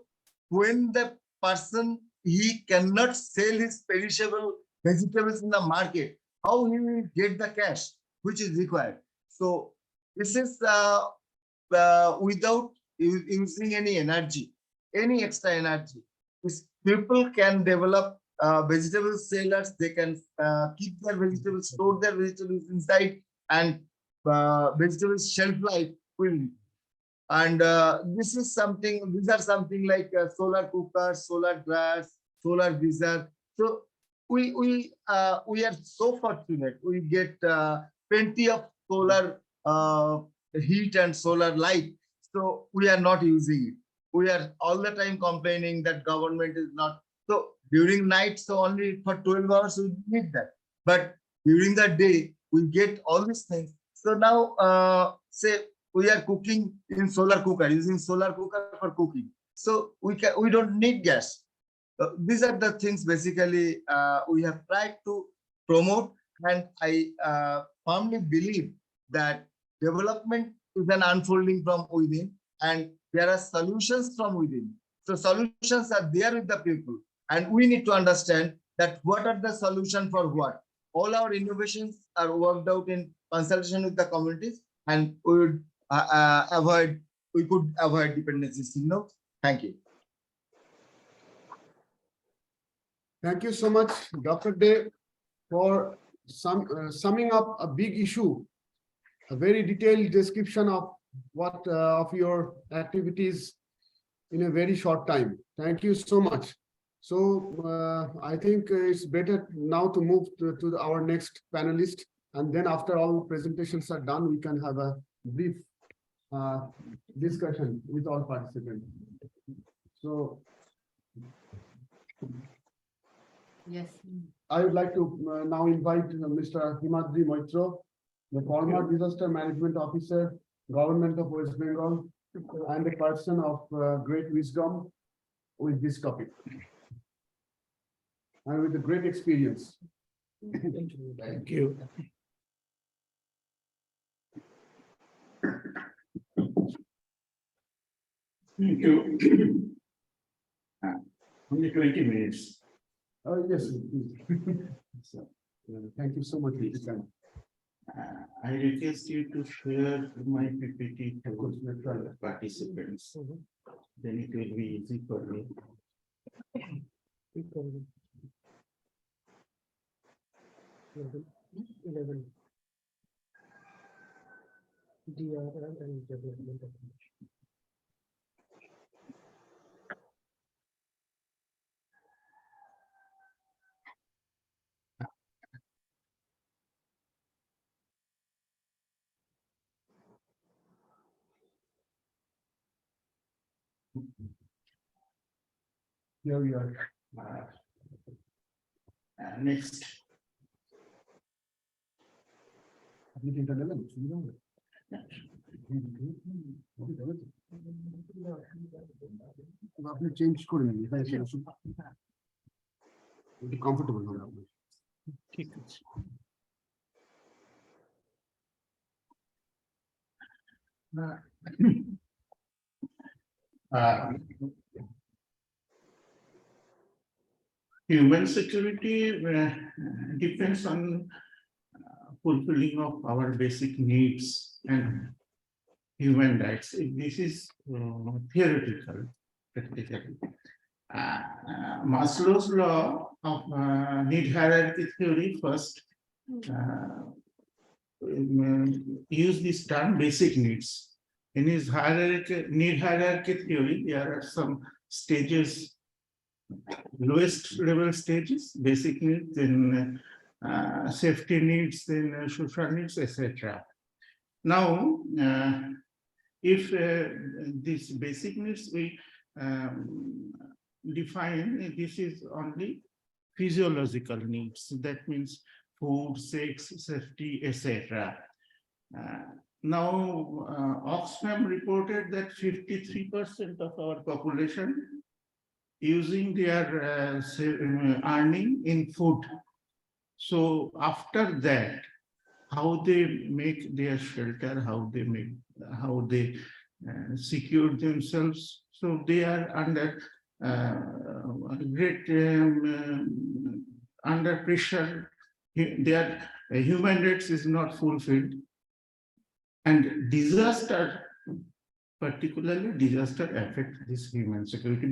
when the person, he cannot sell his perishable vegetables in the market, how he will get the cash which is required? So this is without using any energy, any extra energy. People can develop vegetable sellers, they can keep their vegetables, store their vegetables inside, and vegetable shelf life will. And this is something, these are something like solar cookers, solar dryers, solar geyser. So we are so fortunate. We get plenty of solar heat and solar light. So we are not using it. We are all the time complaining that government is not. So during night, so only for 12 hours we need that. But during the day, we get all these things. So now say we are cooking in solar cooker, using solar cooker for cooking. So we don't need gas. These are the things basically we have tried to promote, and I firmly believe that development is an unfolding from within, and there are solutions from within. So solutions are there with the people, and we need to understand that what are the solutions for what. All our innovations are worked out in consultation with the communities, and we would we could avoid dependencies. Thank you. Thank you so much, Dr. Day, for summing up a big issue, a very detailed description of what of your activities in a very short time. Thank you so much. So I think it's better now to move to our next panelist, and then after all presentations are done, we can have a brief discussion with all participants. So Yes. I would like to now invite Mr. Himadri Moitra, the former Disaster Management Officer, Government of West Bengal, and a person of great wisdom with this topic, and with a great experience. Thank you. Thank you. Only 20 minutes. Oh, yes. So, thank you so much. I request you to share my PPT to participants. Then it will be easy for me. Here we are. Next. আপনি change করে নিন, comfortable হবে আপনি। ঠিক আছে। Human security depends on fulfilling of our basic needs and human rights. This is theoretical, practically. Maslow's law of need hierarchy theory first use this term basic needs. In his need hierarchy theory, there are some stages, lowest level stages, basic needs, then safety needs, then social needs, etc. Now, if these basic needs we define, this is only physiological needs. That means food, sex, safety, etc. Now, Oxfam reported that 53% of our population using their earning in food So after that, how they make their shelter, how they secure themselves. So they are under great under pressure. Their human rights is not fulfilled, and disaster, particularly disaster, affect this human security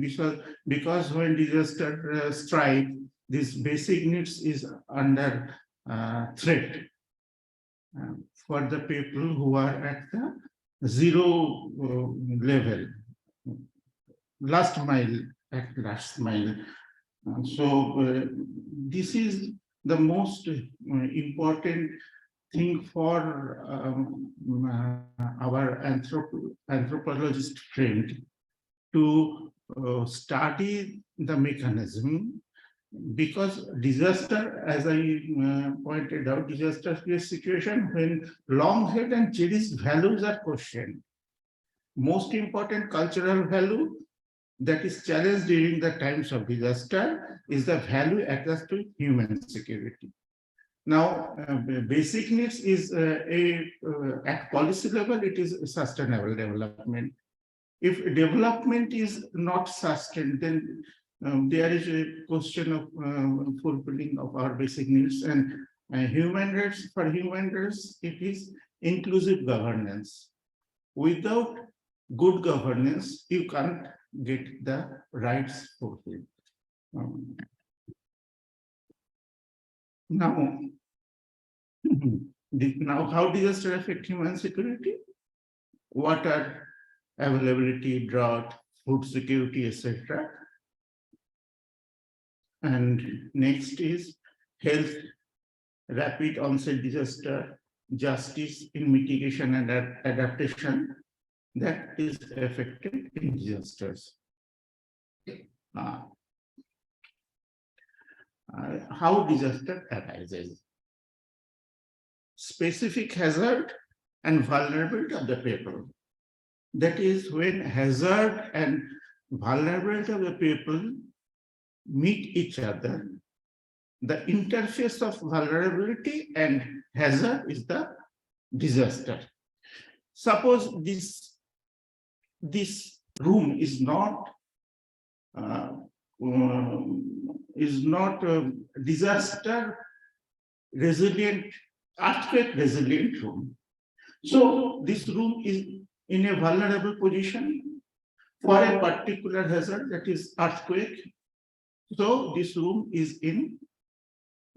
because when disaster strike, this basic needs is under threat for the people who are at the zero level, last mile. So this is the most important thing for our anthropologist friend to study the mechanism, because disaster, as I pointed out, disaster is a situation when long-held and cherished values are questioned. Most important cultural value that is challenged during the times of disaster is the value attached to human security. Now, basic needs is at policy level, it is sustainable development. If development is not sustained, then there is a question of fulfilling of our basic needs, and human rights, for human rights, it is inclusive governance. Without good governance, you can't get the rights fulfilled. Now, how disaster affect human security? Water availability, drought, food security, etc. And next is health, rapid onset disaster, justice in mitigation and adaptation that is affected in disasters. How disaster arises? Specific hazard and vulnerability of the people. That is when hazard and vulnerability of the people meet each other. The interface of vulnerability and hazard is the disaster. Suppose this room is not disaster resilient, earthquake resilient room. So this room is in a vulnerable position for a particular hazard, that is earthquake. So this room is in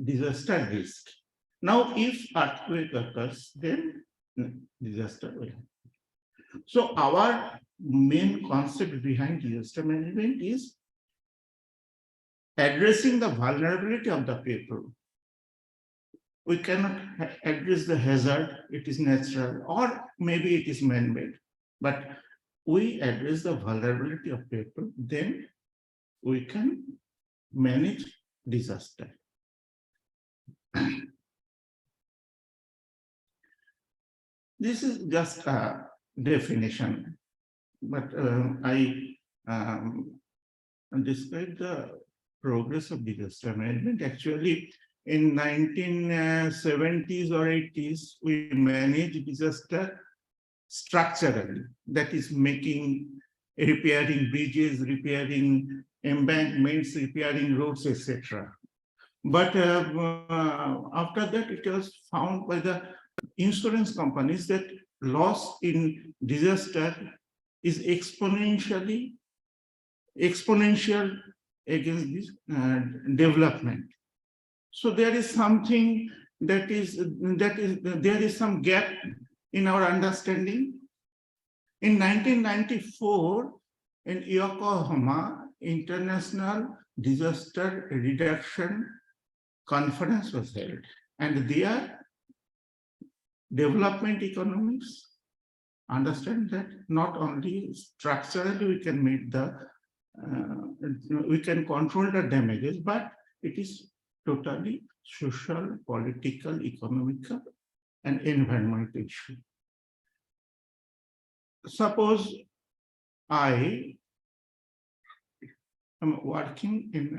disaster risk. Now, if earthquake occurs, then disaster will happen. So our main concept behind disaster management is addressing the vulnerability of the people. We cannot address the hazard, it is natural, or maybe it is man-made, but we address the vulnerability of people, then we can manage disaster. This is just a definition, but I describe the progress of disaster management. Actually, in 1970s or 80s, we managed disaster structurally. That is repairing bridges, repairing embankments, repairing roads, etc. But after that, it was found by the insurance companies that loss in disaster is exponential against this development. So there is something there is some gap in our understanding. In 1994, in Yokohama, International Disaster Reduction Conference was held, and there development economics understand that not only structurally we can meet we can control the damages, but it is totally social, political, economical, and environmental issue. Suppose I am working in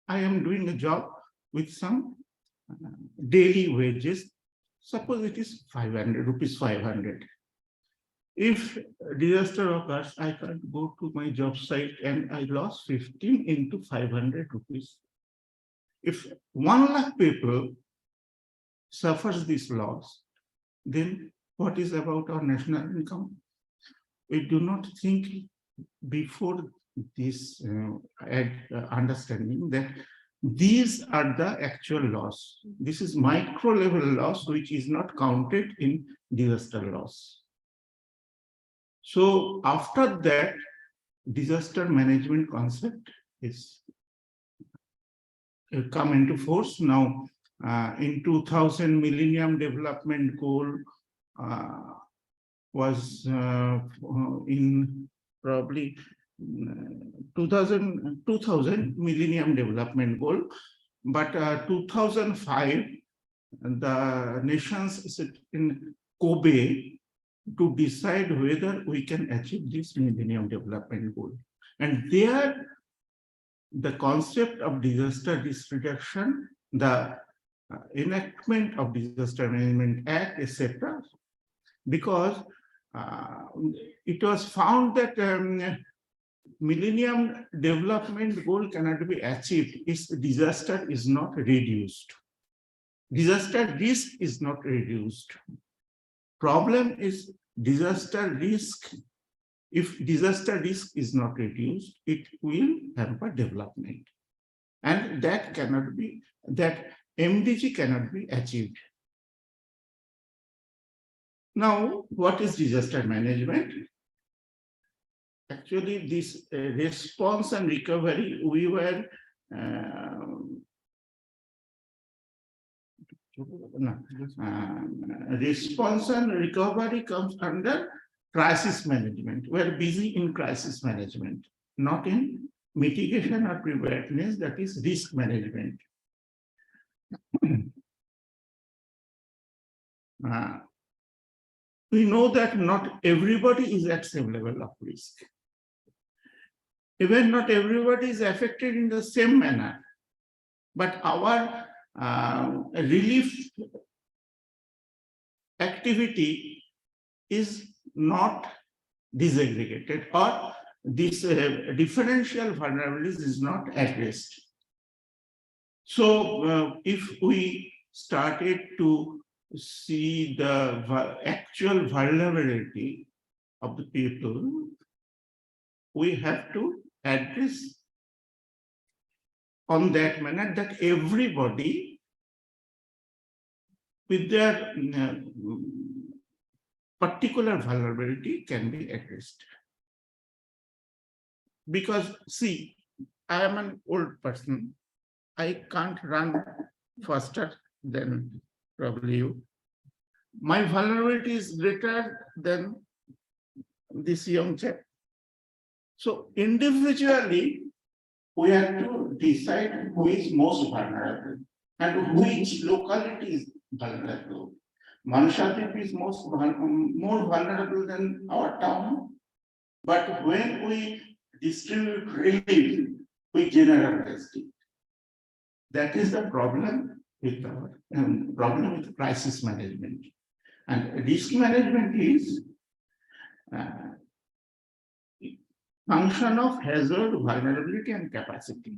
I am doing a job with some daily wages. Suppose it is 500 rupees, 500. If disaster occurs, I can't go to my job site and I lost 15 into 500 rupees. If 1 lakh people suffers this loss, then what is about our national income? We do not think before this understanding that these are the actual loss. This is micro level loss, which is not counted in disaster loss. So after that, disaster management concept is come into force. Now, in 2000 Millennium Development Goal was in probably 2000 Millennium Development Goal, but 2005, the nations sit in Kobe to decide whether we can achieve this Millennium Development Goal. And there, the concept of disaster risk reduction, the enactment of Disaster Management Act, etc., because it was found that Millennium Development Goal cannot be achieved if disaster is not reduced. Disaster risk is not reduced. Problem is disaster risk. If disaster risk is not reduced, it will hamper development. And that cannot be, that MDG cannot be achieved. Now, what is disaster management? Actually, this response and recovery, we were response and recovery comes under crisis management. We are busy in crisis management, not in mitigation or preparedness, that is risk management. We know that not everybody is at same level of risk. Even not everybody is affected in the same manner, but our relief activity is not disaggregated, or this differential vulnerabilities is not addressed. So if we started to see the actual vulnerability of the people, we have to address on that manner that everybody with their particular vulnerability can be addressed. Because see, I am an old person. I can't run faster than probably you. My vulnerability is greater than this young chap. So individually, we have to decide who is most vulnerable and which locality is vulnerable. Manshadip is more vulnerable than our town, but when we distribute relief, we generalize it. That is the problem with our problem with crisis management. And risk management is function of hazard, vulnerability, and capacity.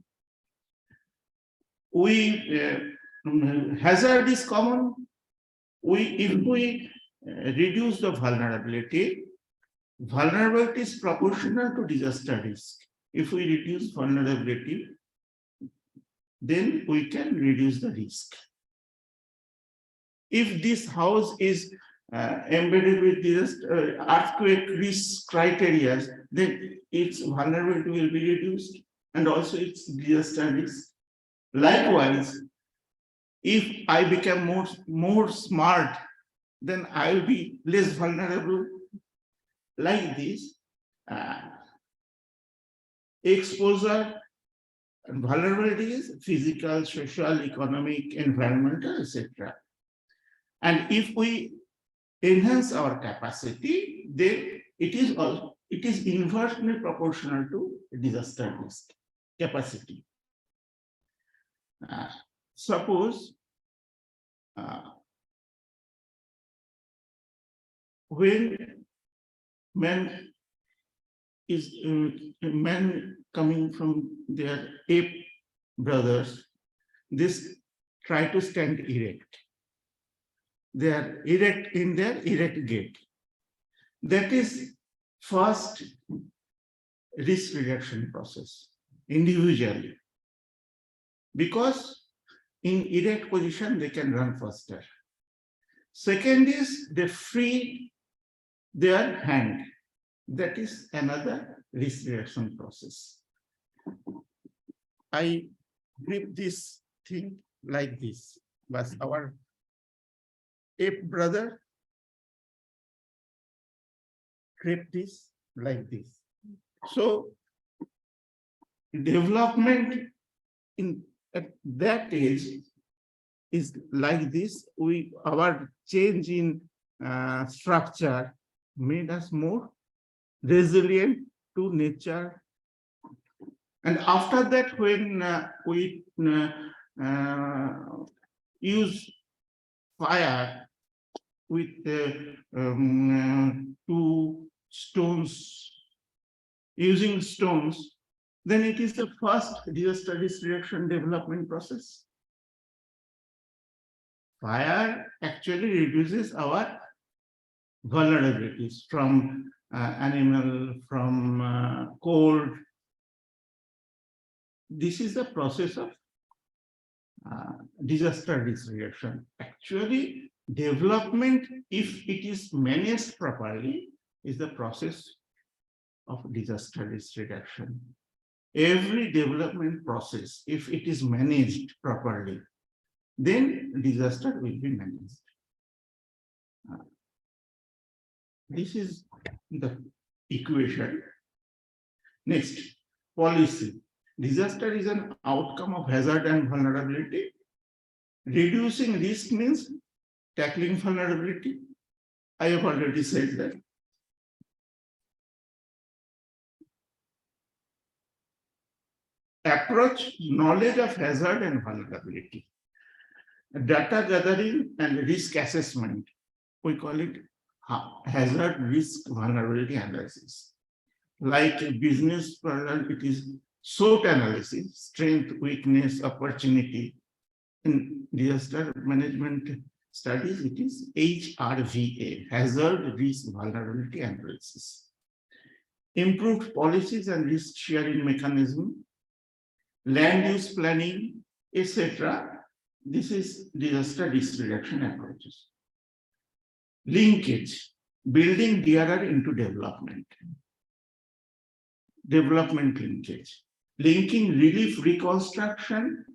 Hazard is common. If we reduce the vulnerability, vulnerability is proportional to disaster risk. If we reduce vulnerability, then we can reduce the risk. If this house is embedded with this earthquake risk criteria, then its vulnerability will be reduced and also its disaster risk. Likewise, if I become more smart, then I will be less vulnerable. Like this, exposure and vulnerability is physical, social, economic, environmental, etc. And if we enhance our capacity, then it is inversely proportional to disaster risk capacity. suppose when man coming from their ape brothers, this try to stand erect. They are erect in their erect gait. That is first risk reduction process individually, because in erect position they can run faster. Second is they free their hand. That is another risk reduction process. I grip this thing like this, but our ape brother grip this like this. So development at that age is like this. Our change in structure made us more resilient to nature. And after that, when we use fire with 2 stones, using stones, then it is the first disaster risk reduction development process. Fire actually reduces our vulnerabilities from animal, from cold. This is the process of disaster risk reduction. Actually, development, if it is managed properly, is the process of disaster risk reduction. Every development process, if it is managed properly, then disaster will be managed. This is the equation. Next, policy. Disaster is an outcome of hazard and vulnerability. Reducing risk means tackling vulnerability. I have already said that. Approach knowledge of hazard and vulnerability. Data gathering and risk assessment. We call it hazard risk vulnerability analysis. Like a business problem, it is SWOT analysis, strength, weakness, opportunity. In disaster management studies, it is HRVA, hazard risk vulnerability analysis. Improved policies and risk sharing mechanism, land use planning, etc. This is disaster risk reduction approaches. Linkage, building DRR into development. Development linkage. Linking relief reconstruction.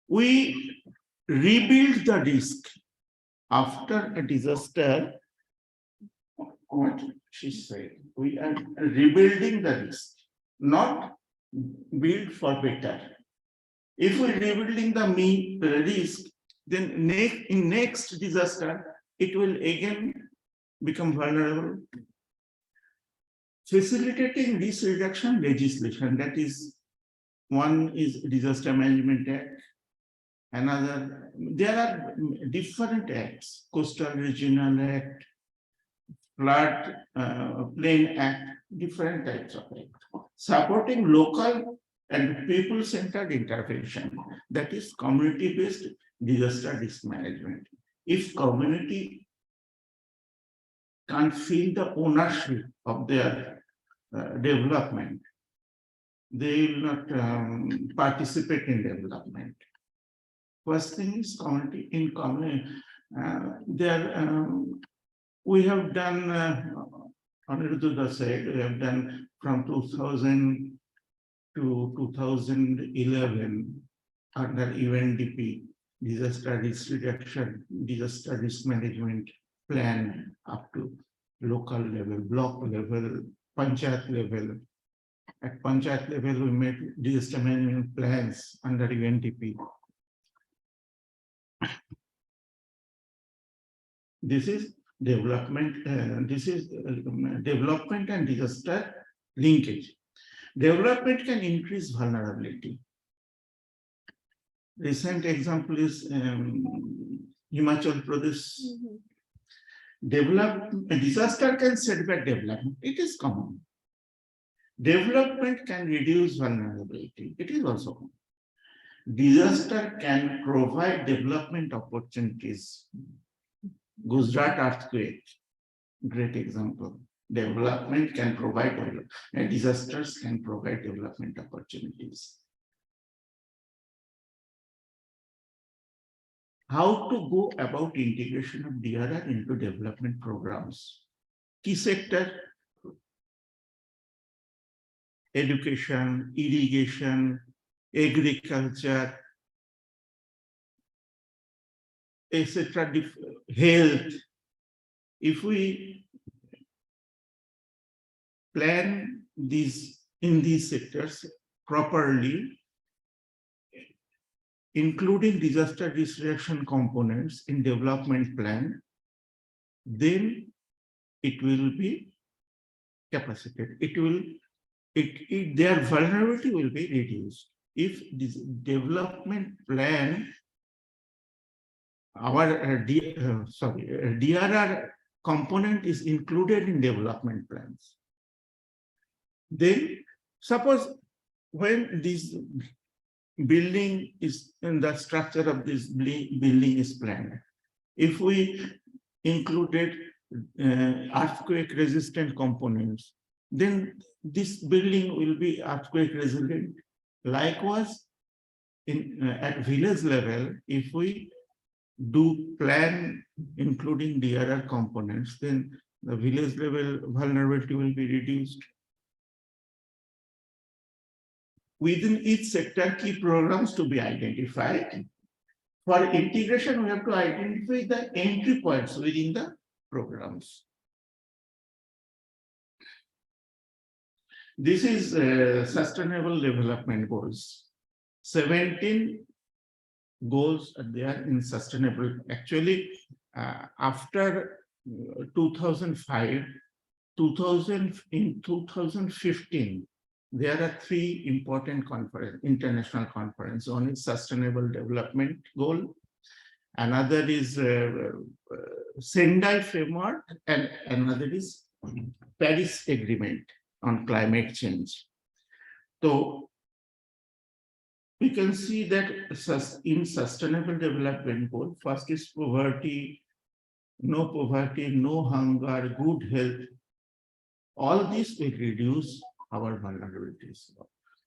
We rebuild the risk after a disaster. What she said, we are rebuilding the risk, not build for better. If we're rebuilding the risk, then in next disaster, it will again become vulnerable. Facilitating risk reduction legislation, that is, one is Disaster Management Act, another, there are different acts, Coastal Regional Act, Flood Plain Act, different types of act. Supporting local and people-centered intervention, that is community-based disaster risk management. If community can't feel the ownership of their development, they will not participate in development. First thing is community in common. We have done, Sniruddha said, we have done from 2000 to 2011 under UNDP, disaster risk reduction, disaster risk management plan up to local level, block level, panchayat level. At panchayat level, we made disaster management plans under UNDP. This is development. Development and disaster linkage. Development can increase vulnerability. Recent example is Himachal Pradesh. Disaster can set back development. It is common. Development can reduce vulnerability. It is also common. Disaster can provide development opportunities. Gujarat earthquake, great example. Development can provide development, and disasters can provide development opportunities. How to go about integration of DRR into development programs? Key sector: education, irrigation, agriculture, etc., health. If we plan these in these sectors properly, including disaster risk reduction components in development plan, then it will be capacitated. Their vulnerability will be reduced. If this development plan, our DRR component is included in development plans, then suppose when this building is in the structure of this building is planned, if we included earthquake resistant components, then this building will be earthquake resilient. Likewise, at village level, if we do plan including DRR components, then the village level vulnerability will be reduced. Within each sector, key programs to be identified. For integration, we have to identify the entry points within the programs. This is sustainable development goals. 17 goals are there in sustainable. Actually, after 2005, in 2015, there are 3 important international conferences. One is Sustainable Development Goal, another is Sendai Framework, and another is Paris Agreement on Climate Change. So we can see that in Sustainable Development Goal, first is poverty, no hunger, good health. All this will reduce our vulnerabilities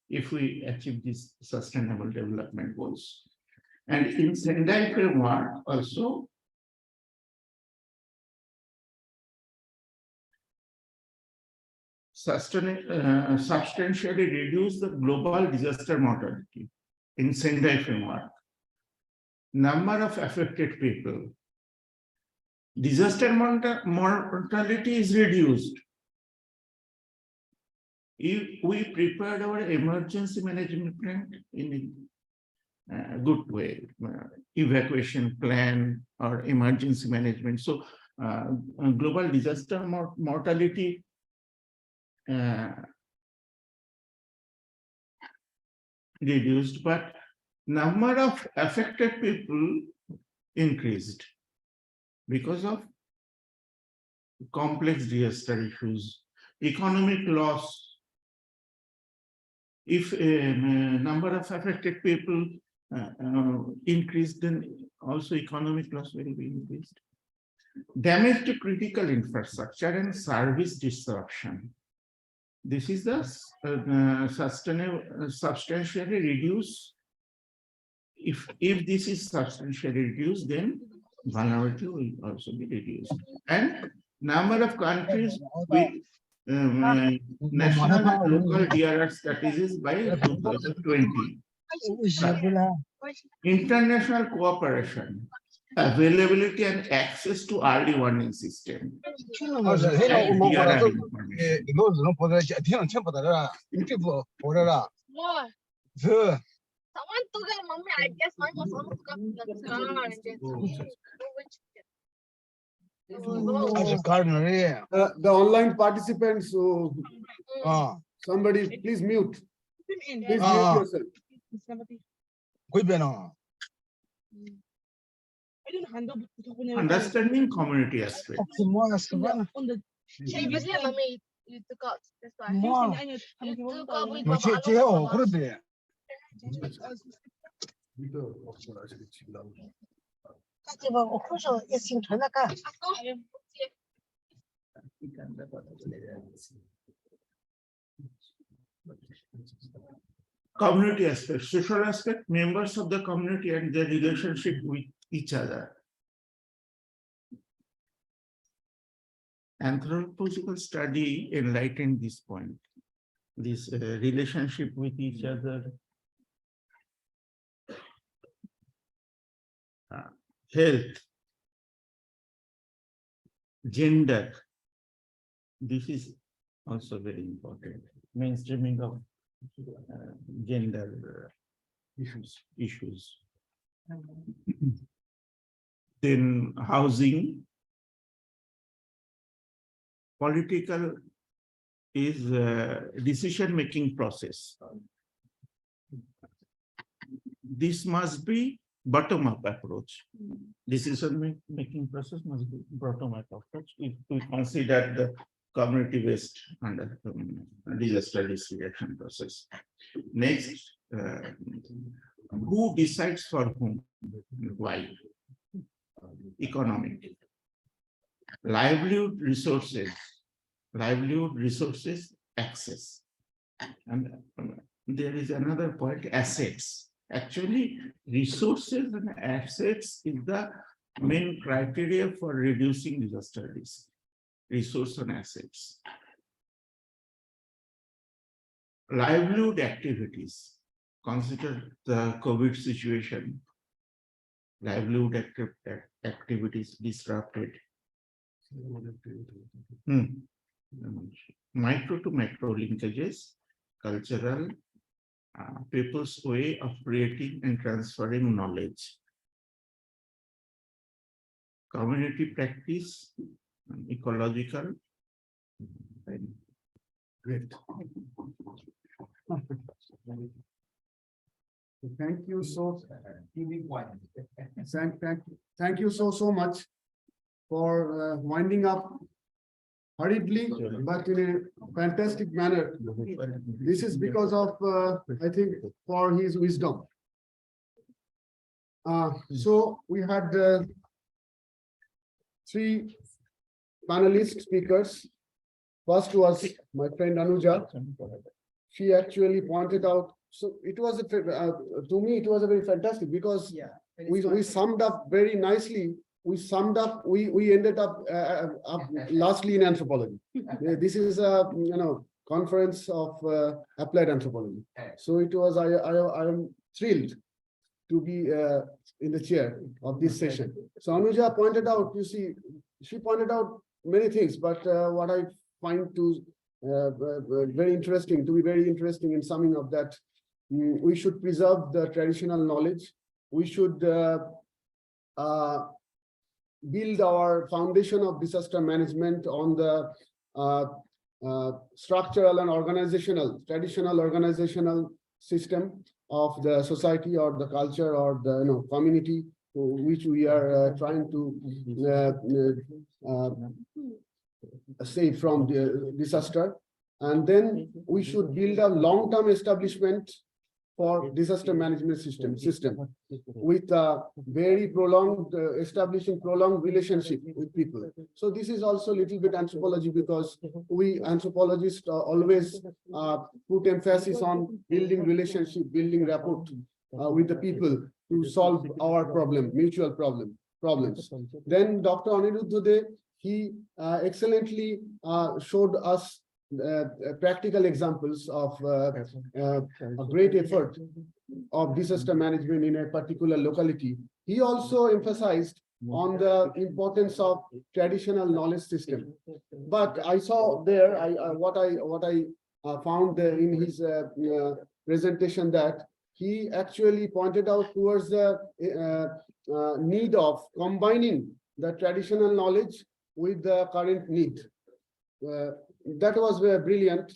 if we achieve these Sustainable Development Goals. And in Sendai Framework also, substantially reduce the global disaster mortality in Sendai Framework. Number of affected people. Disaster mortality is reduced if we prepared our emergency management plan in a good way, evacuation plan or emergency management. So global disaster mortality reduced, but number of affected people increased because of complex disaster issues, economic loss. If a number of affected people increased, then also economic loss will be increased. Damage to critical infrastructure and service disruption. This is the substantially reduced. If this is substantially reduced, then vulnerability will also be reduced. And number of countries with national and local DRR strategies by 2020. International cooperation, availability and access to early warning system. DRR The online participants, so somebody please mute. Please mute yourself. Understanding community aspect. Community aspect, social aspect, members of the community and their relationship with each other. Anthropological study enlightened this point, this relationship with each other, health, gender. This is also very important. Mainstreaming of gender issues. Then housing, political is decision-making process. This must be bottom-up approach. Decision-making process must be bottom-up approach if we consider the community-based under disaster risk reaction process. Next, who decides for whom? Why? Economic. Livelihood resources access. And there is another point, assets. Actually, resources and assets is the main criteria for reducing disaster risk. Resource and assets. Livelihood activities. Consider the COVID situation. Livelihood activities disrupted. Micro to macro linkages, cultural, people's way of creating and transferring knowledge. Community practice, ecological. Great. Thank you thank you so much for winding up hurriedly, but in a fantastic manner. This is because of, I think, for his wisdom. So we had 3 panelist speakers. First was my friend Anuja. She actually pointed out, so it was, to me, it was a very fantastic because we summed up very nicely. We ended up lastly in anthropology. This is a conference of applied anthropology. So it was, I am thrilled to be in the chair of this session. So Anuja pointed out, you see, she pointed out many things, but what I find to very interesting in summing up that we should preserve the traditional knowledge. We should build our foundation of disaster management on the structural and traditional organizational system of the society or the culture or the community which we are trying to save from the disaster. And then we should build a long-term establishment for disaster management system with a very prolonged, establishing prolonged relationship with people. So this is also a little bit anthropology, because we anthropologists always put emphasis on building relationship, building rapport with the people to solve our mutual problems. Then Dr. Aniruddha, he excellently showed us practical examples of a great effort of disaster management in a particular locality. He also emphasized on the importance of traditional knowledge system. But I saw there, what I found in his presentation, that he actually pointed out towards the need of combining the traditional knowledge with the current need. That was brilliant.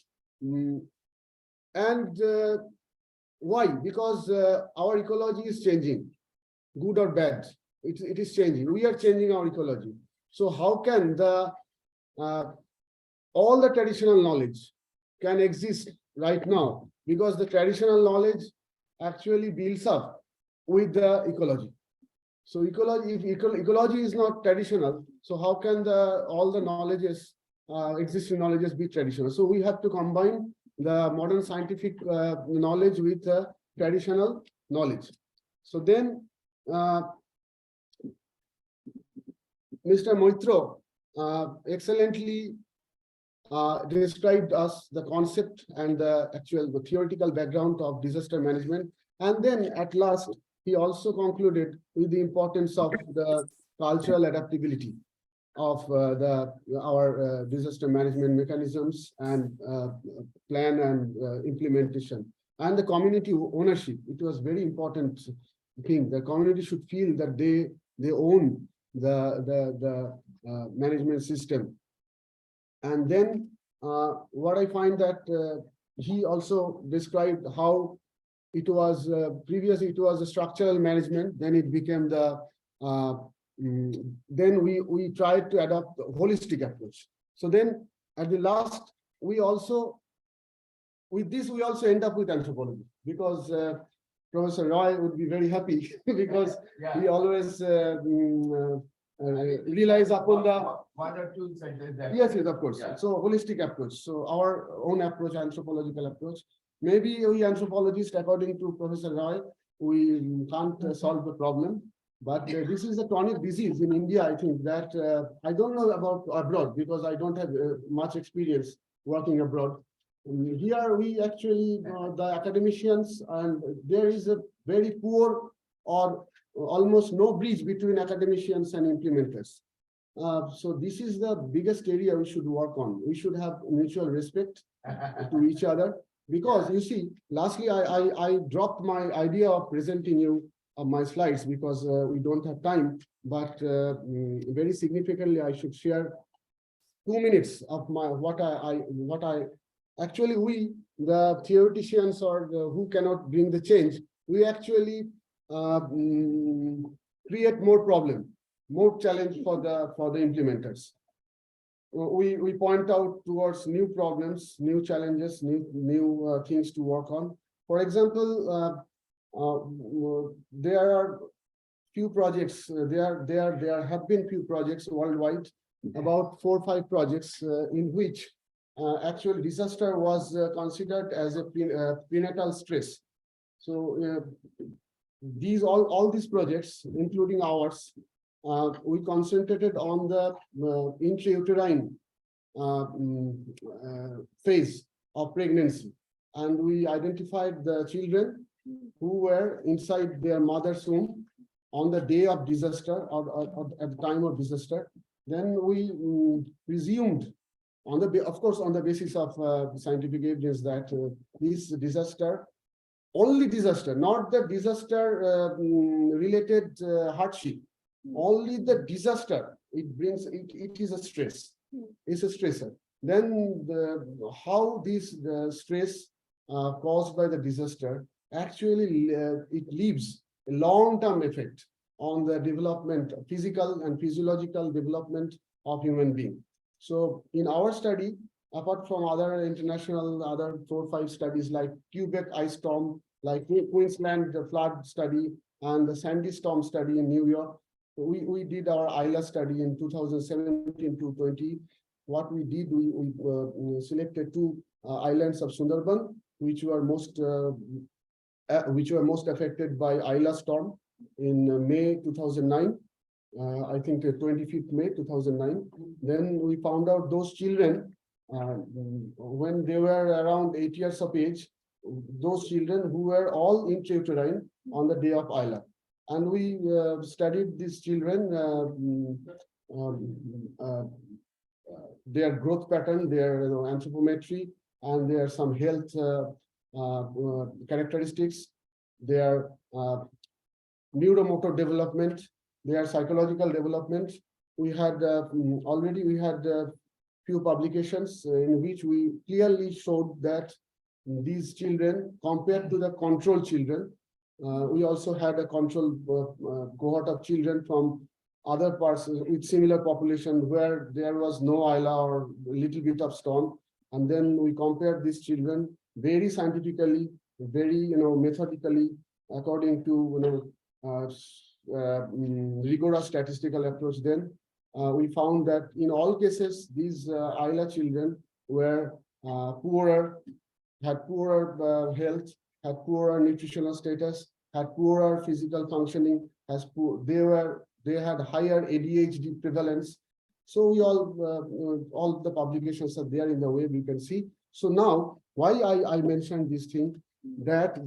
And Why? Because our ecology is changing, good or bad. It is changing. We are changing our ecology. So how can the all the traditional knowledge can exist right now? Because the traditional knowledge actually builds up with the ecology. So ecology, if ecology is not traditional, so how can all the knowledges, existing knowledges be traditional? So we have to combine the modern scientific knowledge with traditional knowledge. So then Mr. Moitro excellently described us the concept and the actual theoretical background of disaster management. And then at last, he also concluded with the importance of the cultural adaptability of our disaster management mechanisms and plan and implementation, and the community ownership. It was very important thing. The community should feel that they own the management system. And then what I find that he also described how it was previously it was a structural management, then it became the then we tried to adopt a holistic approach. So then at the last, we also with this we also end up with anthropology, because Professor Roy would be very happy because he always relies upon the one or two sentences. Yes, of course. Yeah. So holistic approach. So our own approach, anthropological approach. Maybe we anthropologists, according to Professor Roy, we can't solve the problem. But this is a chronic disease in India. I think that I don't know about abroad because I don't have much experience working abroad. Here we actually the academicians, and there is a very poor or almost no bridge between academicians and implementers. So this is the biggest area we should work on. We should have mutual respect to each other, because you see, lastly, I dropped my idea of presenting you my slides because we don't have time, but very significantly, I should share 2 minutes of my what I actually we the theoreticians or who cannot bring the change, we actually create more problem, more challenge for the implementers. We point out towards new problems, new challenges, new things to work on. For example, there are few projects. There have been few projects worldwide, about 4 or 5 projects in which actual disaster was considered as a prenatal stress. So these all these projects, including ours, we concentrated on the intrauterine phase of pregnancy, and we identified the children who were inside their mother's womb on the day of disaster or at the time of disaster. Then we presumed, of course, on the basis of scientific evidence, that this disaster, only disaster, not the disaster related hardship, only the disaster, it is a stress, it's a stressor. Then how this stress caused by the disaster actually it leaves a long-term effect on the development, physical and physiological development of human being. So in our study, apart from other international, other 4 or 5 studies like Quebec ice storm, like Queensland flood study, and the Sandy storm study in New York, we did our ILA study in 2017 to 20. What we did, we selected 2 islands of Sundarban, which were most affected by ILA storm in May 2009. I think 25th May 2009. Then we found out those children, when they were around 8 years of age, those children who were all intrauterine on the day of ILA. And we studied these children, their growth pattern, their anthropometry, and their some health characteristics, their neuromotor development, their psychological development. We had already few publications in which we clearly showed that these children compared to the control children. We also had a control cohort of children from other parts with similar population where there was no ILA or a little bit of stone. And then we compared these children very scientifically, very methodically, according to rigorous statistical approach. Then we found that in all cases, these ILA children were poorer, had poorer health, had poorer nutritional status, had poorer physical functioning, they had higher ADHD prevalence. So we all the publications are there in the web, you can see. So now, why I mentioned this thing, that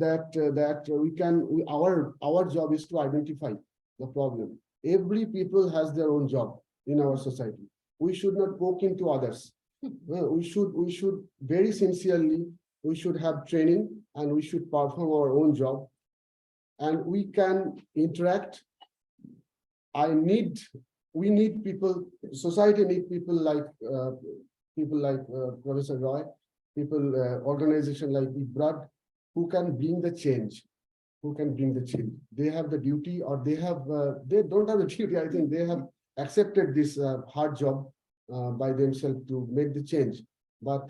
our job is to identify the problem. Every people has their own job in our society. We should not poke into others. We should very sincerely, we should have training and we should perform our own job. And we can interact. We need people, society need people like Professor Roy, organization like IBRAD, who can bring the change. They have the duty, or they don't have the duty. I think they have accepted this hard job by themselves to make the change. But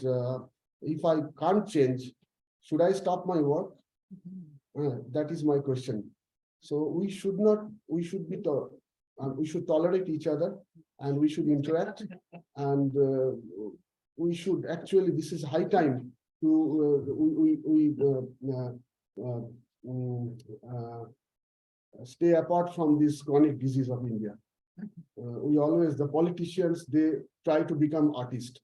if I can't change, should I stop my work? That is my question. So we should tolerate each other, and we should interact, and we should actually, this is high time to stay apart from this chronic disease of India. The politicians, they try to become artists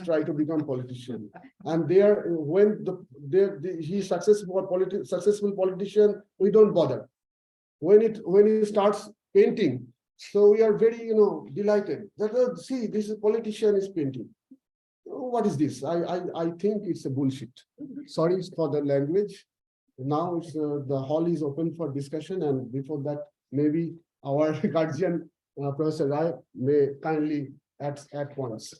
try to become politicians, and he's successful politician, we don't bother. When he starts painting, so we are very delighted that see, this politician is painting. What is this? I think it's a bullshit. Sorry for the language. Now it's the hall is open for discussion, and before that, maybe our guardian Professor Rai may kindly add points.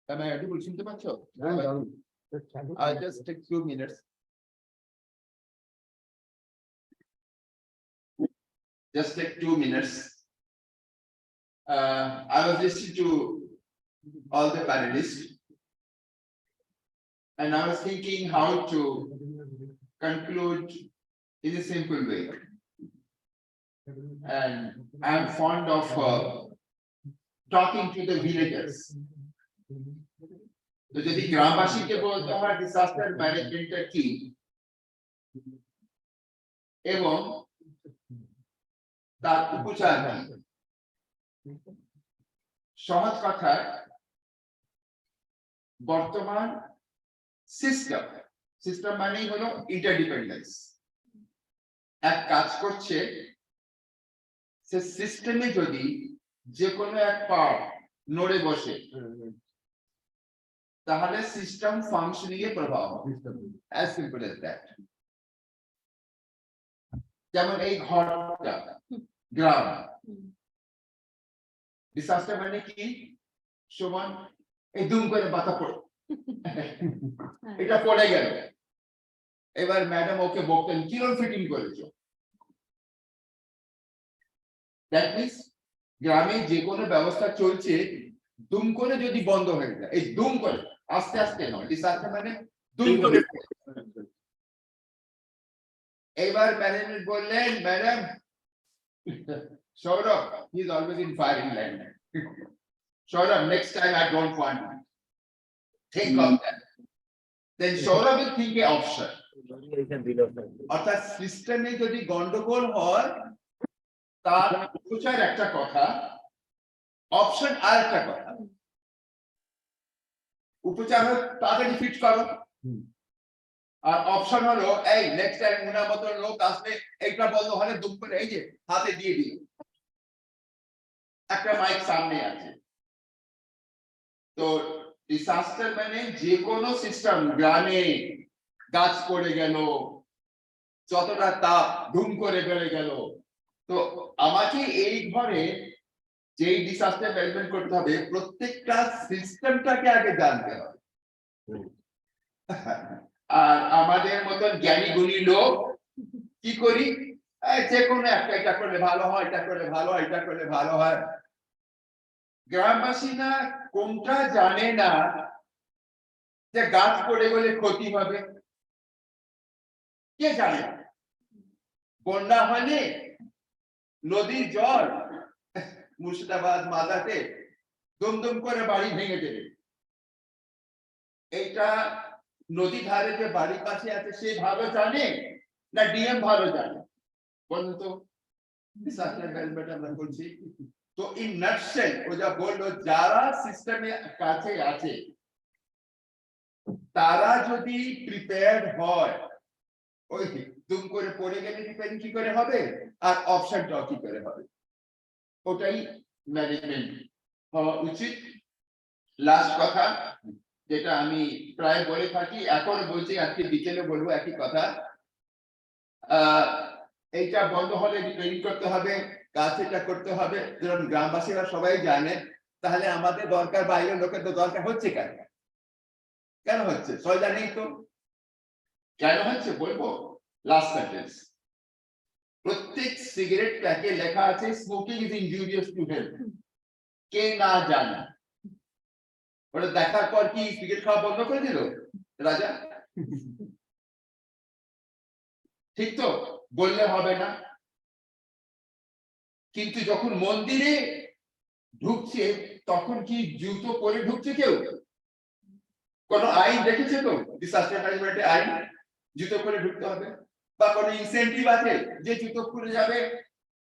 Am I audible? শুনতে পাচ্ছো? I'll just take 2 minutes. Just take 2 minutes. I was listening to all the panelists, and I was thinking how to conclude in a simple way. And I'm fond of talking to the villagers. So যদি গ্রামবাসীকে বলতে হয় disaster ম্যানেজমেন্টটা কি এবং তার উপচার কি, সহজ কথায় বর্তমান সিস্টেম মানেই হলো ইন্টারডিপেন্ডেন্স। এক কাজ করছে, সে সিস্টেমে যদি যে কোনো এক পার্ট নড়ে বসে, তাহলে সিস্টেম ফাংশনিং এ প্রভাব হবে। as simple as that. যেমন এই ঘরটা গ্রাম, ডিসাস্টার মানে কি? সমান এই দুম করে বাতা পড়ে, এটা পড়ে গেল, এবার ম্যাডাম ওকে বলতেন কিরণ ফিটিং করেছো। দ্যাট মিন্স গ্রামে যে কোনো ব্যবস্থা চলছে, দুম করে যদি বন্ধ হয়ে যায়, এই দুম করে আস্তে আস্তে নয়, ডিসাস্টার মানে দুম করে। এবার ম্যানেজমেন্ট বললেন, madam Saurabh, he is always in firing line. Saurabh, next time I don't want to think of that. Then Saurabh will think a option. অর্থাৎ সিস্টেমে যদি গন্ডগোল হয়, তার উপচার একটা কথা, অপশন আর একটা কথা। উপচার হলো তাড়াতাড়ি ফিট করো, আর অপশন হলো এই নেক্সট টাইম উনার মতো লোক আসলে এইটা বন্ধ হলে দুম করে এই যে হাতে দিয়ে দিল, একটা মাইক সামনে আছে। তো ডিসাস্টার মানে যে কোনো সিস্টেম, গ্রামে গাছ পড়ে গেল, যতটা তাপ ধুম করে বেড়ে গেল। তো আমাকে এই ঘরে যেই ডিসাস্টার ম্যানেজমেন্ট করতে হবে, প্রত্যেকটা সিস্টেমটাকে আগে জানতে হবে। আর আমাদের মতন জ্ঞানী গুণী লোক কি করি, যে কোনো একটা, এটা করলে ভালো হয়, এটা করলে ভালো হয়, এটা করলে ভালো হয়। গ্রামবাসীরা কোনটা জানে না যে গাছ পড়ে গেলে ক্ষতি হবে? কে জানে? বন্যা হলে নদীর জল মুর্শিদাবাদ মাদাতে দুমদুম করে বাড়ি ভেঙে দেবে। এইটা নদী ধারে যে বাড়ির পাশে আছে সে ভালো জানে না ডিএম ভালো জানে? বলুন তো। ডিসাস্টার ম্যানেজমেন্ট আমরা বলছি তো ইন নাটসেল ও যা বললো, যারা সিস্টেমে কাছে আছে তারা যদি প্রিপেয়ার্ড হয়, ওই দুম করে পড়ে গেলে রিপেয়ারিং কি করে হবে আর অপশনটা কি করে হবে, ওটাই ম্যানেজমেন্ট হওয়া উচিত। লাস্ট কথা যেটা আমি প্রায় বলে থাকি, এখন বলছি, আজকে বিকেলে বলবো একই কথা। এইটা বন্ধ হলে রিপেয়ারিং করতে হবে, কাজ এটা করতে হবে। যেমন গ্রামবাসীরা সবাই জানে, তাহলে আমাদের দরকার, বাইরের লোকের তো দরকার হচ্ছে কেন? কেন হচ্ছে সবাই জানেই তো। কেন হচ্ছে বলবো, লাস্ট সেন্টেন্স। প্রত্যেক সিগারেট প্যাকে লেখা আছে smoking is injurious to health. কে না জানে? ওটা দেখার পর কি সিগারেট খাওয়া বন্ধ করে দিল রাজা? ঠিক তো, বললে হবে না। কিন্তু যখন মন্দিরে ঢুকছে তখন কি জুতো পরে ঢুকছে কেউ? কোন আইন দেখেছে তো ডিসাস্টার ম্যানেজমেন্টের আইন? জুতো পরে ঢুকতে হবে? বা কোনো ইনসেন্টিভ আছে যে জুতো পরে যাবে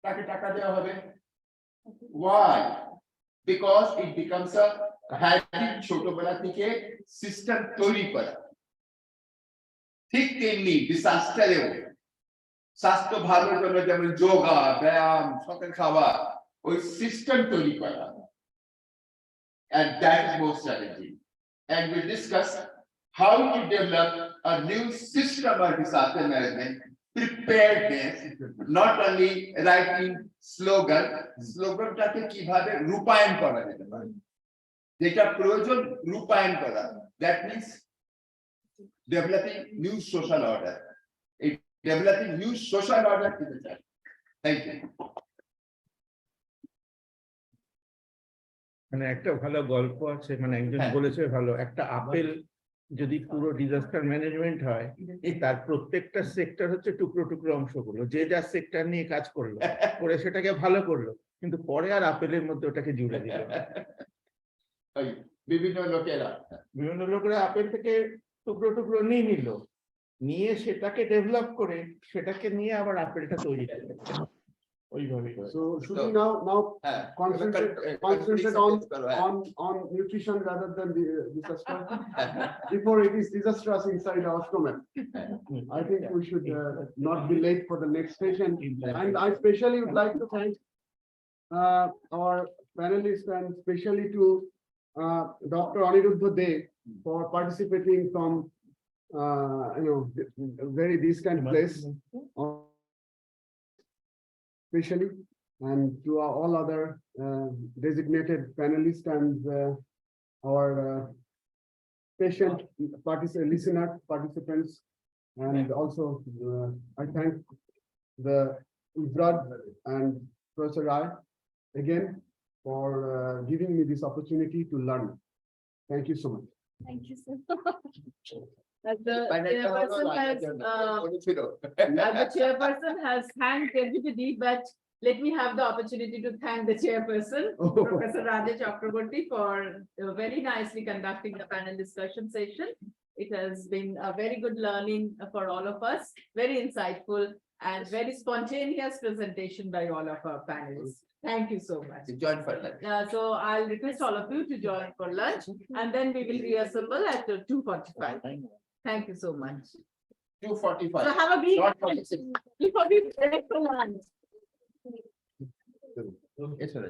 তাকে টাকা দেওয়া হবে? Why? Because it becomes a habit ছোটবেলা থেকে সিস্টেম তৈরি করা। ঠিক তেমনি ডিসাস্টারেও স্বাস্থ্য ভালোর জন্য যেমন যোগা, ব্যায়াম, সকাল খাওয়া, ওই সিস্টেম তৈরি করা। And that is most challenging. And we'll discuss how to develop a new system of disaster management, preparedness, not only writing sloganটাকে কিভাবে রূপায়ণ করা যেতে পারে, যেটা প্রয়োজন রূপায়ণ করা। That means developing new social order. Developing new social order to the church. Thank you. মানে একটা ভালো গল্প আছে, মানে একজন বলেছে ভালো, একটা আপেল যদি পুরো ডিজাস্টার ম্যানেজমেন্ট হয়, তার প্রত্যেকটা সেক্টর হচ্ছে টুকরো টুকরো অংশগুলো, যে যা সেক্টর নিয়ে কাজ করলো, করে সেটাকে ভালো করলো, কিন্তু পরে আর আপেলের মধ্যে ওটাকে জুড়ে দিল। বিভিন্ন লোকেরা আপেল থেকে টুকরো টুকরো নিয়ে সেটাকে ডেভেলপ করে সেটাকে নিয়ে আবার আপেলটা তৈরি করে ওইভাবে। So should we now concentrate on nutrition rather than the disaster before it is disastrous inside our stomach? I think we should not be late for the next session. And I especially would like to thank our panelists, and especially to Dr. Sniruddha for participating from very this kind of place, especially, and to all other designated panelists and our patient participants, and also I thank the IBRAD and Professor Arya again for giving me this opportunity to learn. Thank you so much. Thank you, sir. As the chairperson has thanked everybody, but let me have the opportunity to thank the chairperson, Professor Raja Chakraborty, for very nicely conducting the panel discussion session. It has been a very good learning for all of us, very insightful and very spontaneous presentation by all of our panelists. Thank you so much. Join for lunch. So I'll request all of you to join for lunch, and then we will reassemble at 2:45. Thank you so much. 2:45. So have a big. Not 46. Before we break for lunch. Yes, sir.